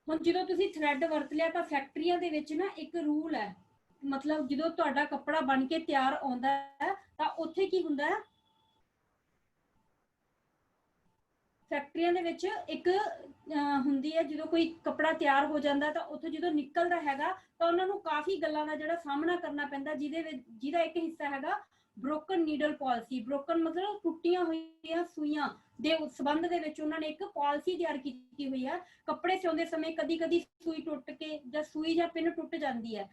B: ਹੁਣ ਜਦੋਂ ਤੁਸੀਂ ਥ੍ਰੈਡ ਵਰਤ ਲਿਆ ਤਾਂ ਫੈਕਟਰੀਆਂ ਦੇ ਵਿੱਚ ਨਾ ਇੱਕ ਰੂਲ ਹੈ, ਮਤਲਬ ਜਦੋਂ ਤੁਹਾਡਾ ਕੱਪੜਾ ਬਣ ਕੇ ਤਿਆਰ ਆਉਂਦਾ ਹੈ ਤਾਂ ਉੱਥੇ ਕੀ ਹੁੰਦਾ ਹੈ, ਫੈਕਟਰੀਆਂ ਦੇ ਵਿੱਚ ਇੱਕ ਹੁੰਦੀ ਹੈ, ਜਦੋਂ ਕੋਈ ਕੱਪੜਾ ਤਿਆਰ ਹੋ ਜਾਂਦਾ ਤਾਂ ਉੱਥੇ ਜਦੋਂ ਨਿਕਲਦਾ ਹੈਗਾ ਤਾਂ ਉਹਨਾਂ ਨੂੰ ਕਾਫੀ ਗੱਲਾਂ ਦਾ ਜਿਹੜਾ ਸਾਹਮਣਾ ਕਰਨਾ ਪੈਂਦਾ, ਜਿਹਦਾ ਇੱਕ ਹਿੱਸਾ ਹੈਗਾ ਬ੍ਰੋਕਨ ਨੀਡਲ ਪਾਲਿਸੀ। ਬ੍ਰੋਕਨ ਮਤਲਬ ਟੁੱਟੀਆਂ ਹੋਈਆਂ ਸੂਈਆਂ ਦੇ ਸੰਬੰਧ ਦੇ ਵਿੱਚ ਉਹਨਾਂ ਨੇ ਇੱਕ ਪਾਲਿਸੀ ਤਿਆਰ ਕੀਤੀ ਹੋਈ ਹੈ। ਕੱਪੜੇ ਸਿਉਂਦੇ ਸਮੇਂ ਕਦੀ ਕਦੀ ਸੂਈ ਟੁੱਟ ਕੇ ਜਾਂ ਸੂਈ ਜਾਂ ਪਿੰਨ ਟੁੱਟ ਜਾਂਦੀ ਹੈ,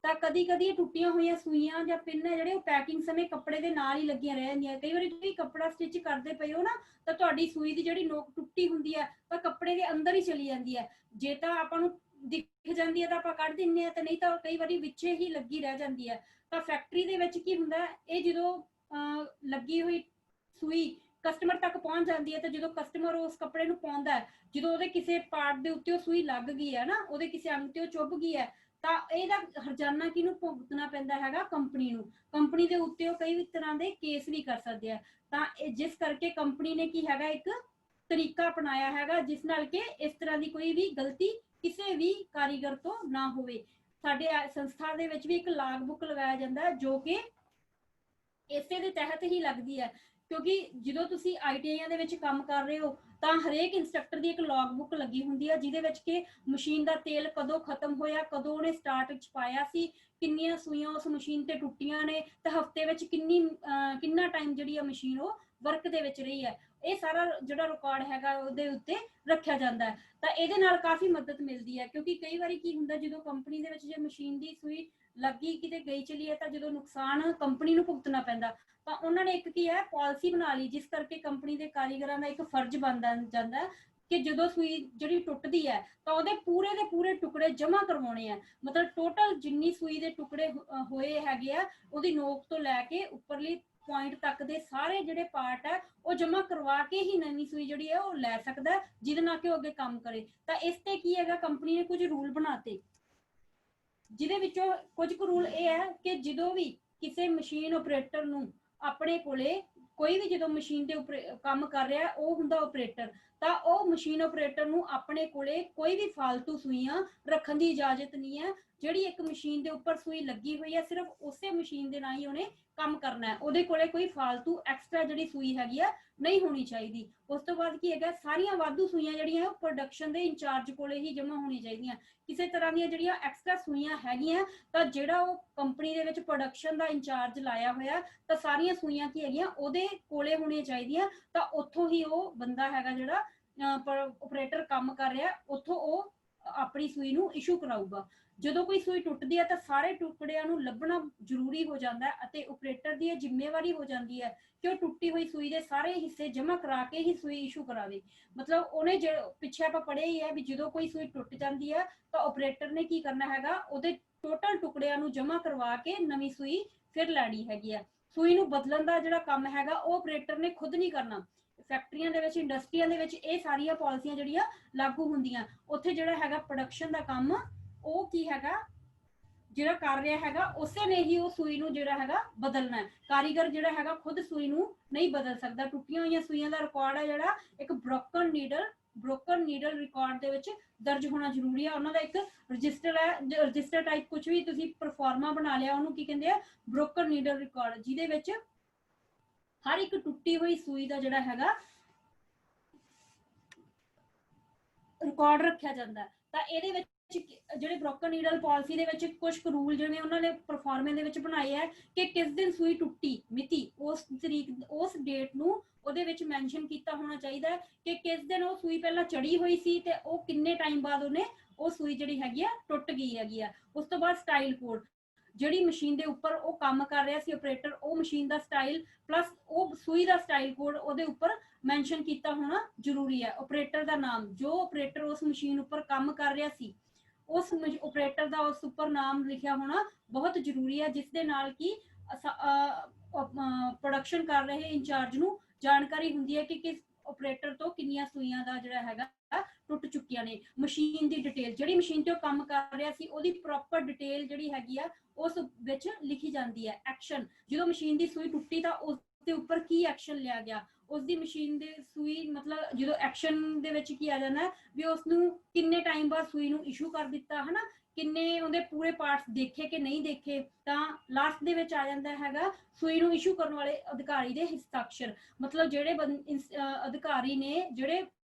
B: ਤਾਂ ਕਦੀ ਕਦੀ ਟੁੱਟੀਆਂ ਹੋਈਆਂ ਸੂਈਆਂ ਜਾਂ ਪਿੰਨ ਜਿਹੜੇ ਉਹ ਪੈਕਿੰਗ ਸਮੇਂ ਕੱਪੜੇ ਦੇ ਨਾਲ ਹੀ ਲੱਗੀਆਂ ਰਹਿ ਜਾਂਦੀਆਂ। ਕਈ ਵਾਰੀ ਤੁਸੀਂ ਕੱਪੜਾ ਸਟਿਚ ਕਰਦੇ ਪਏ ਹੋ ਨਾ ਤਾਂ ਤੁਹਾਡੀ ਸੂਈ ਦੀ ਜਿਹੜੀ ਨੋਕ ਟੁੱਟੀ ਹੁੰਦੀ ਹੈ ਤਾਂ ਕੱਪੜੇ ਦੇ ਅੰਦਰ ਹੀ ਚਲੀ ਜਾਂਦੀ ਹੈ। ਜੇ ਤਾਂ ਆਪਾਂ ਨੂੰ ਦਿਖ ਜਾਂਦੀ ਹੈ ਤਾਂ ਆਪਾਂ ਕੱਢ ਦਿੰਦੇ ਆ, ਤੇ ਨਹੀਂ ਤਾਂ ਕਈ ਵਾਰੀ ਵਿੱਚੇ ਹੀ ਲੱਗੀ ਰਹਿ ਜਾਂਦੀ ਹੈ। ਤਾਂ ਫੈਕਟਰੀ ਦੇ ਵਿੱਚ ਕੀ ਹੁੰਦਾ, ਇਹ ਜਦੋਂ ਲੱਗੀ ਹੋਈ ਸੂਈ ਕਸਟਮਰ ਤੱਕ ਪਹੁੰਚ ਜਾਂਦੀ ਹੈ ਤਾਂ ਜਦੋਂ ਕਸਟਮਰ ਉਸ ਕੱਪੜੇ ਨੂੰ ਪਾਉਂਦਾ ਹੈ, ਜਦੋਂ ਉਹਦੇ ਕਿਸੇ ਪਾਰਟ ਦੇ ਉੱਤੇ ਉਹ ਸੂਈ ਲੱਗ ਗਈ ਹੈ ਨਾ, ਉਹਦੇ ਕਿਸੇ ਅੰਗ ਤੇ ਉਹ ਚੁੱਭ ਗਈ ਹੈ, ਤਾਂ ਇਹਦਾ ਹਰਜਾਨਾ ਕਿਹਨੂੰ ਭੁਗਤਣਾ ਪੈਂਦਾ ਹੈਗਾ, ਕੰਪਨੀ ਨੂੰ। ਕੰਪਨੀ ਦੇ ਉੱਤੇ ਉਹ ਕਈ ਤਰ੍ਹਾਂ ਦੇ ਕੇਸ ਵੀ ਕਰ ਸਕਦੇ ਆ। ਤਾਂ ਜਿਸ ਕਰਕੇ ਕੰਪਨੀ ਨੇ ਕੀ ਹੈਗਾ ਇੱਕ ਤਰੀਕਾ ਅਪਣਾਇਆ ਹੈਗਾ ਜਿਸ ਨਾਲ ਕਿ ਇਸ ਤਰ੍ਹਾਂ ਦੀ ਕੋਈ ਵੀ ਗਲਤੀ ਕਿਸੇ ਵੀ ਕਾਰੀਗਰ ਤੋਂ ਨਾ ਹੋਵੇ। ਸਾਡੇ ਸੰਸਥਾ ਦੇ ਵਿੱਚ ਵੀ ਇੱਕ ਲਾਗ ਬੁੱਕ ਲਗਾਇਆ ਜਾਂਦਾ ਹੈ ਜੋ ਕਿ ਇਸੇ ਦੇ ਤਹਿਤ ਹੀ ਲੱਗਦੀ ਹੈ, ਕਿਉਂਕਿ ਜਦੋਂ ਤੁਸੀਂ ਆਈਟੀਆਈਆਂ ਦੇ ਵਿੱਚ ਕੰਮ ਕਰ ਰਹੇ ਹੋ ਤਾਂ ਹਰੇਕ ਇੰਸਟ੍ਰਕਟਰ ਦੀ ਇੱਕ ਲੌਗ ਬੁੱਕ ਲੱਗੀ ਹੁੰਦੀ ਹੈ ਜਿਹਦੇ ਵਿੱਚ ਕਿ ਮਸ਼ੀਨ ਦਾ ਤੇਲ ਕਦੋਂ ਖਤਮ ਹੋਇਆ, ਕਦੋਂ ਉਹਨੇ ਸਟਾਰਟ ਵਿੱਚ ਪਾਇਆ ਸੀ, ਕਿੰਨੀਆਂ ਸੂਈਆਂ ਉਸ ਮਸ਼ੀਨ ਤੇ ਟੁੱਟੀਆਂ ਨੇ, ਤੇ ਹਫਤੇ ਵਿੱਚ ਕਿੰਨਾ ਟਾਈਮ ਜਿਹੜੀ ਆ ਮਸ਼ੀਨ ਉਹ ਵਰਕ ਦੇ ਵਿੱਚ ਰਹੀ ਹੈ। ਇਹ ਸਾਰਾ ਜਿਹੜਾ ਰਿਕਾਰਡ ਹੈਗਾ ਉਹਦੇ ਉੱਤੇ ਰੱਖਿਆ ਜਾਂਦਾ ਹੈ। ਤਾਂ ਇਹਦੇ ਨਾਲ ਕਾਫੀ ਮਦਦ ਮਿਲਦੀ ਹੈ, ਕਿਉਂਕਿ ਕਈ ਵਾਰੀ ਕੀ ਹੁੰਦਾ ਜਦੋਂ ਕੰਪਨੀ ਦੇ ਵਿੱਚ ਜੇ ਮਸ਼ੀਨ ਦੀ ਸੂਈ ਲੱਗੀ ਕਿਤੇ ਗਈ ਚਲੀ ਹੈ ਤਾਂ ਜਦੋਂ ਨੁਕਸਾਨ ਕੰਪਨੀ ਨੂੰ ਭੁਗਤਣਾ ਪੈਂਦਾ। ਤਾਂ ਉਹਨਾਂ ਨੇ ਇੱਕ ਕੀ ਹੈ ਪਾਲਿਸੀ ਬਣਾ ਲਈ, ਜਿਸ ਕਰਕੇ ਕੰਪਨੀ ਦੇ ਕਾਰੀਗਰਾਂ ਦਾ ਇੱਕ ਫਰਜ਼ ਬਣ ਜਾਂਦਾ ਕਿ ਜਦੋਂ ਸੂਈ ਜਿਹੜੀ ਟੁੱਟਦੀ ਹੈ ਤਾਂ ਉਹਦੇ ਪੂਰੇ ਦੇ ਪੂਰੇ ਟੁਕੜੇ ਜਮ੍ਹਾਂ ਕਰਵਾਉਣੇ ਆ। ਮਤਲਬ ਟੋਟਲ ਜਿੰਨੀ ਸੂਈ ਦੇ ਟੁਕੜੇ ਹੋਏ ਹੈਗੇ ਆ ਉਹਦੀ ਨੋਕ ਤੋਂ ਲੈ ਕੇ ਉੱਪਰਲੀ ਪੁਆਇੰਟ ਤੱਕ ਦੇ ਸਾਰੇ ਜਿਹੜੇ ਪਾਰਟ ਹੈ ਉਹ ਜਮ੍ਹਾਂ ਕਰਵਾ ਕੇ ਹੀ ਨਵੀਂ ਸੂਈ ਜਿਹੜੀ ਹੈ ਉਹ ਲੈ ਸਕਦਾ, ਜਿਹਦੇ ਨਾਲ ਕਿ ਉਹ ਅੱਗੇ ਕੰਮ ਕਰੇ। ਤਾਂ ਇਸ ਤੇ ਕੀ ਹੈਗਾ ਕੰਪਨੀ ਨੇ ਕੁਝ ਰੂਲ ਬਣਾਤੇ। ਜਿਹਦੇ ਵਿੱਚੋਂ ਕੁਝ ਕੁ ਰੂਲ ਇਹ ਹੈ ਕਿ ਜਦੋਂ ਵੀ ਕਿਸੇ ਮਸ਼ੀਨ ਆਪਰੇਟਰ ਨੂੰ ਆਪਣੇ ਕੋਲੇ ਕੋਈ ਵੀ ਜਦੋਂ ਮਸ਼ੀਨ ਦੇ ਕੰਮ ਕਰ ਰਿਹਾ ਉਹ ਹੁੰਦਾ ਆਪਰੇਟਰ, ਤਾਂ ਉਹ ਮਸ਼ੀਨ ਆਪਰੇਟਰ ਨੂੰ ਆਪਣੇ ਕੋਲੇ ਕੋਈ ਵੀ ਫालतू ਸੂਈਆਂ ਰੱਖਣ ਦੀ ਇਜਾਜ਼ਤ ਨਹੀਂ ਹੈ। ਜਿਹੜੀ ਇੱਕ ਮਸ਼ੀਨ ਦੇ ਉੱਪਰ ਸੂਈ ਲੱਗੀ ਹੋਈ ਹੈ ਸਿਰਫ ਉਸੇ ਮਸ਼ੀਨ ਦੇ ਨਾਲ ਹੀ ਉਹਨੇ ਕੰਮ ਕਰਨਾ ਹੈ, ਉਹਦੇ ਕੋਲੇ ਕੋਈ ਫालतू ਐਕਸਟਰਾ ਜਿਹੜੀ ਸੂਈ ਹੈਗੀ ਆ ਨਹੀਂ ਹੋਣੀ ਚਾਹੀਦੀ। ਉਸ ਤੋਂ ਬਾਅਦ ਕੀ ਹੈਗਾ, ਸਾਰੀਆਂ ਵਾਧੂ ਸੂਈਆਂ ਜਿਹੜੀਆਂ ਪ੍ਰੋਡਕਸ਼ਨ ਦੇ ਇੰਚਾਰਜ ਕੋਲੇ ਹੀ ਜਮ੍ਹਾਂ ਹੋਣੀਆਂ ਚਾਹੀਦੀਆਂ। ਕਿਸੇ ਤਰ੍ਹਾਂ ਦੀਆਂ ਜਿਹੜੀਆਂ ਐਕਸਟਰਾ ਸੂਈਆਂ ਹੈਗੀਆਂ ਤਾਂ ਜਿਹੜਾ ਉਹ ਕੰਪਨੀ ਦੇ ਵਿੱਚ ਪ੍ਰੋਡਕਸ਼ਨ ਦਾ ਇੰਚਾਰਜ ਲਾਇਆ ਹੋਇਆ ਤਾਂ ਸਾਰੀਆਂ ਸੂਈਆਂ ਕੀ ਹੈਗੀਆਂ ਉਹਦੇ ਕੋਲੇ ਹੋਣੀਆਂ ਚਾਹੀਦੀਆਂ, ਤਾਂ ਉੱਥੋਂ ਹੀ ਉਹ ਬੰਦਾ ਹੈਗਾ ਜਿਹੜਾ ਆਪਰੇਟਰ ਕੰਮ ਕਰ ਰਿਹਾ ਉੱਥੋਂ ਉਹ ਆਪਣੀ ਸੂਈ ਨੂੰ ਇਸ਼ੂ ਕਰਾਊਗਾ। ਜਦੋਂ ਕੋਈ ਸੂਈ ਟੁੱਟਦੀ ਹੈ ਤਾਂ ਸਾਰੇ ਟੁਕੜਿਆਂ ਨੂੰ ਲੱਭਣਾ ਜ਼ਰੂਰੀ ਹੋ ਜਾਂਦਾ ਹੈ ਅਤੇ ਆਪਰੇਟਰ ਦੀ ਇਹ ਜ਼ਿੰਮੇਵਾਰੀ ਹੋ ਜਾਂਦੀ ਹੈ ਕਿ ਉਹ ਟੁੱਟੀ ਹੋਈ ਸੂਈ ਦੇ ਸਾਰੇ ਹਿੱਸੇ ਜਮ੍ਹਾਂ ਕਰਾ ਕੇ ਹੀ ਸੂਈ ਇਸ਼ੂ ਕਰਾਵੇ। ਮਤਲਬ ਉਹਨੇ ਪਿੱਛੇ ਆਪਾਂ ਪੜ੍ਹਿਆ ਹੀ ਹੈ ਵੀ ਜਦੋਂ ਕੋਈ ਸੂਈ ਟੁੱਟ ਜਾਂਦੀ ਹੈ ਤਾਂ ਆਪਰੇਟਰ ਨੇ ਕੀ ਕਰਨਾ ਹੈਗਾ, ਉਹਦੇ ਟੋਟਲ ਟੁਕੜਿਆਂ ਨੂੰ ਜਮ੍ਹਾਂ ਕਰਵਾ ਕੇ ਨਵੀਂ ਸੂਈ ਫਿਰ ਲੈਣੀ ਹੈਗੀ ਆ। ਸੂਈ ਨੂੰ ਬਦਲਣ ਦਾ ਜਿਹੜਾ ਕੰਮ ਹੈਗਾ ਉਹ ਆਪਰੇਟਰ ਨੇ ਖੁਦ ਨਹੀਂ ਕਰਨਾ। ਫੈਕਟਰੀਆਂ ਦੇ ਵਿੱਚ, ਇੰਡਸਟਰੀਆਂ ਦੇ ਵਿੱਚ ਇਹ ਸਾਰੀਆਂ ਪਾਲਿਸੀਆਂ ਜਿਹੜੀਆਂ ਲਾਗੂ ਹੁੰਦੀਆਂ। ਉੱਥੇ ਜਿਹੜਾ ਹੈਗਾ ਪ੍ਰੋਡਕਸ਼ਨ ਦਾ ਕੰਮ ਉਹ ਕੀ ਹੈਗਾ ਜਿਹੜਾ ਕਰ ਰਿਹਾ ਹੈਗਾ ਉਸੇ ਨੇ ਹੀ ਉਹ ਸੂਈ ਨੂੰ ਜਿਹੜਾ ਹੈਗਾ ਬਦਲਣਾ ਹੈ। ਕਾਰੀਗਰ ਜਿਹੜਾ ਹੈਗਾ ਖੁਦ ਸੂਈ ਨੂੰ ਨਹੀਂ ਬਦਲ ਸਕਦਾ। ਟੁੱਟੀਆਂ ਹੋਈਆਂ ਸੂਈਆਂ ਦਾ ਰਿਕਾਰਡ ਹੈ ਜਿਹੜਾ ਇੱਕ ਬ੍ਰੋਕਨ ਨੀਡਲ ਰਿਕਾਰਡ ਦੇ ਵਿੱਚ ਦਰਜ ਹੋਣਾ ਜ਼ਰੂਰੀ ਹੈ। ਉਹਨਾਂ ਦਾ ਇੱਕ ਰਜਿਸਟਰ ਹੈ, ਰਜਿਸਟਰ ਟਾਈਪ ਕੁਝ ਵੀ ਤੁਸੀਂ ਪਰਫਾਰਮਾ ਬਣਾ ਲਿਆ ਉਹਨੂੰ ਕੀ ਕਹਿੰਦੇ ਆ, ਬ੍ਰੋਕਨ ਨੀਡਲ ਰਿਕਾਰਡ, ਜਿਹਦੇ ਵਿੱਚ ਹਰ ਇੱਕ ਟੁੱਟੀ ਹੋਈ ਸੂਈ ਦਾ ਜਿਹੜਾ ਹੈਗਾ ਰਿਕਾਰਡ ਰੱਖਿਆ ਜਾਂਦਾ। ਤਾਂ ਇਹਦੇ ਵਿੱਚ ਜਿਹੜੇ ਬ੍ਰੋਕਨ ਨੀਡਲ ਪਾਲਿਸੀ ਦੇ ਵਿੱਚ ਕੁਝ ਰੂਲ ਜਿਹੜੇ ਉਹਨਾਂ ਨੇ ਪਰਫਾਰਮੈਂਸ ਦੇ ਵਿੱਚ ਬਣਾਏ ਹੈ ਕਿ ਕਿਸ ਦਿਨ ਸੂਈ ਟੁੱਟੀ, ਮਿਤੀ ਉਸ ਤਰੀਕ ਉਸ ਡੇਟ ਨੂੰ ਉਹਦੇ ਵਿੱਚ ਮੈਂਸ਼ਨ ਕੀਤਾ ਹੋਣਾ ਚਾਹੀਦਾ ਹੈ ਕਿ ਕਿਸ ਦਿਨ ਉਹ ਸੂਈ ਪਹਿਲਾਂ ਚੜੀ ਹੋਈ ਸੀ ਤੇ ਉਹ ਕਿੰਨੇ ਟਾਈਮ ਬਾਅਦ ਉਹਨੇ ਉਹ ਸੂਈ ਜਿਹੜੀ ਹੈਗੀ ਆ ਟੁੱਟ ਗਈ ਹੈਗੀ ਆ। ਉਸ ਤੋਂ ਬਾਅਦ ਸਟਾਈਲ ਕੋਡ, ਜਿਹੜੀ ਮਸ਼ੀਨ ਦੇ ਉੱਪਰ ਉਹ ਕੰਮ ਕਰ ਰਿਹਾ ਸੀ ਆਪਰੇਟਰ, ਉਹ ਮਸ਼ੀਨ ਦਾ ਸਟਾਈਲ ਪਲੱਸ ਉਹ ਸੂਈ ਦਾ ਸਟਾਈਲ ਕੋਡ ਉਹਦੇ ਉੱਪਰ ਮੈਂਸ਼ਨ ਕੀਤਾ ਹੋਣਾ ਜ਼ਰੂਰੀ ਹੈ। ਆਪਰੇਟਰ ਦਾ ਨਾਮ, ਜੋ ਆਪਰੇਟਰ ਉਸ ਮਸ਼ੀਨ ਉੱਪਰ ਕੰਮ ਕਰ ਰਿਹਾ ਸੀ ਉਸ ਆਪਰੇਟਰ ਦਾ ਉਸ ਉੱਪਰ ਨਾਮ ਲਿਖਿਆ ਹੋਣਾ ਬਹੁਤ ਜ਼ਰੂਰੀ ਹੈ, ਜਿਸ ਦੇ ਨਾਲ ਕਿ ਪ੍ਰੋਡਕਸ਼ਨ ਕਰ ਰਹੇ ਇੰਚਾਰਜ ਨੂੰ ਜਾਣਕਾਰੀ ਹੁੰਦੀ ਹੈ ਕਿ ਕਿਸ ਆਪਰੇਟਰ ਤੋਂ ਕਿੰਨੀਆਂ ਸੂਈਆਂ ਦਾ ਜਿਹੜਾ ਹੈਗਾ ਟੁੱਟ ਚੁੱਕੀਆਂ ਨੇ। ਮਸ਼ੀਨ ਦੀ ਡਿਟੇਲ, ਜਿਹੜੀ ਮਸ਼ੀਨ ਤੇ ਉਹ ਕੰਮ ਕਰ ਰਿਹਾ ਸੀ ਉਹਦੀ ਪ੍ਰੋਪਰ ਡਿਟੇਲ ਜਿਹੜੀ ਹੈਗੀ ਆ ਉਸ ਵਿੱਚ ਲਿਖੀ ਜਾਂਦੀ ਹੈ। ਐਕਸ਼ਨ, ਜਦੋਂ ਮਸ਼ੀਨ ਦੀ ਸੂਈ ਟੁੱਟੀ ਤਾਂ ਉਸ ਦੇ ਉੱਪਰ ਕੀ ਐਕਸ਼ਨ ਲਿਆ ਗਿਆ, ਉਸ ਦੀ ਮਸ਼ੀਨ ਦੇ ਸੂਈ ਮਤਲਬ ਜਦੋਂ ਐਕਸ਼ਨ ਦੇ ਵਿੱਚ ਕੀ ਆ ਜਾਂਦਾ ਵੀ ਉਸ ਨੂੰ ਕਿੰਨੇ ਟਾਈਮ ਬਾਅਦ ਸੂਈ ਨੂੰ ਇਸ਼ੂ ਕਰ ਦਿੱਤਾ ਹਨਾ, ਕਿੰਨੇ ਉਹਦੇ ਪੂਰੇ ਪਾਰਟਸ ਦੇਖੇ ਕਿ ਨਹੀਂ ਦੇਖੇ। ਤਾਂ ਲਾਸਟ ਦੇ ਵਿੱਚ ਆ ਜਾਂਦਾ ਹੈਗਾ ਸੂਈ ਨੂੰ ਇਸ਼ੂ ਕਰਨ ਵਾਲੇ ਅਧਿਕਾਰੀ ਦੇ ਹਸਤਾਖਰ, ਮਤਲਬ ਜਿਹੜੇ ਅਧਿਕਾਰੀ ਨੇ ਜਿਹੜੇ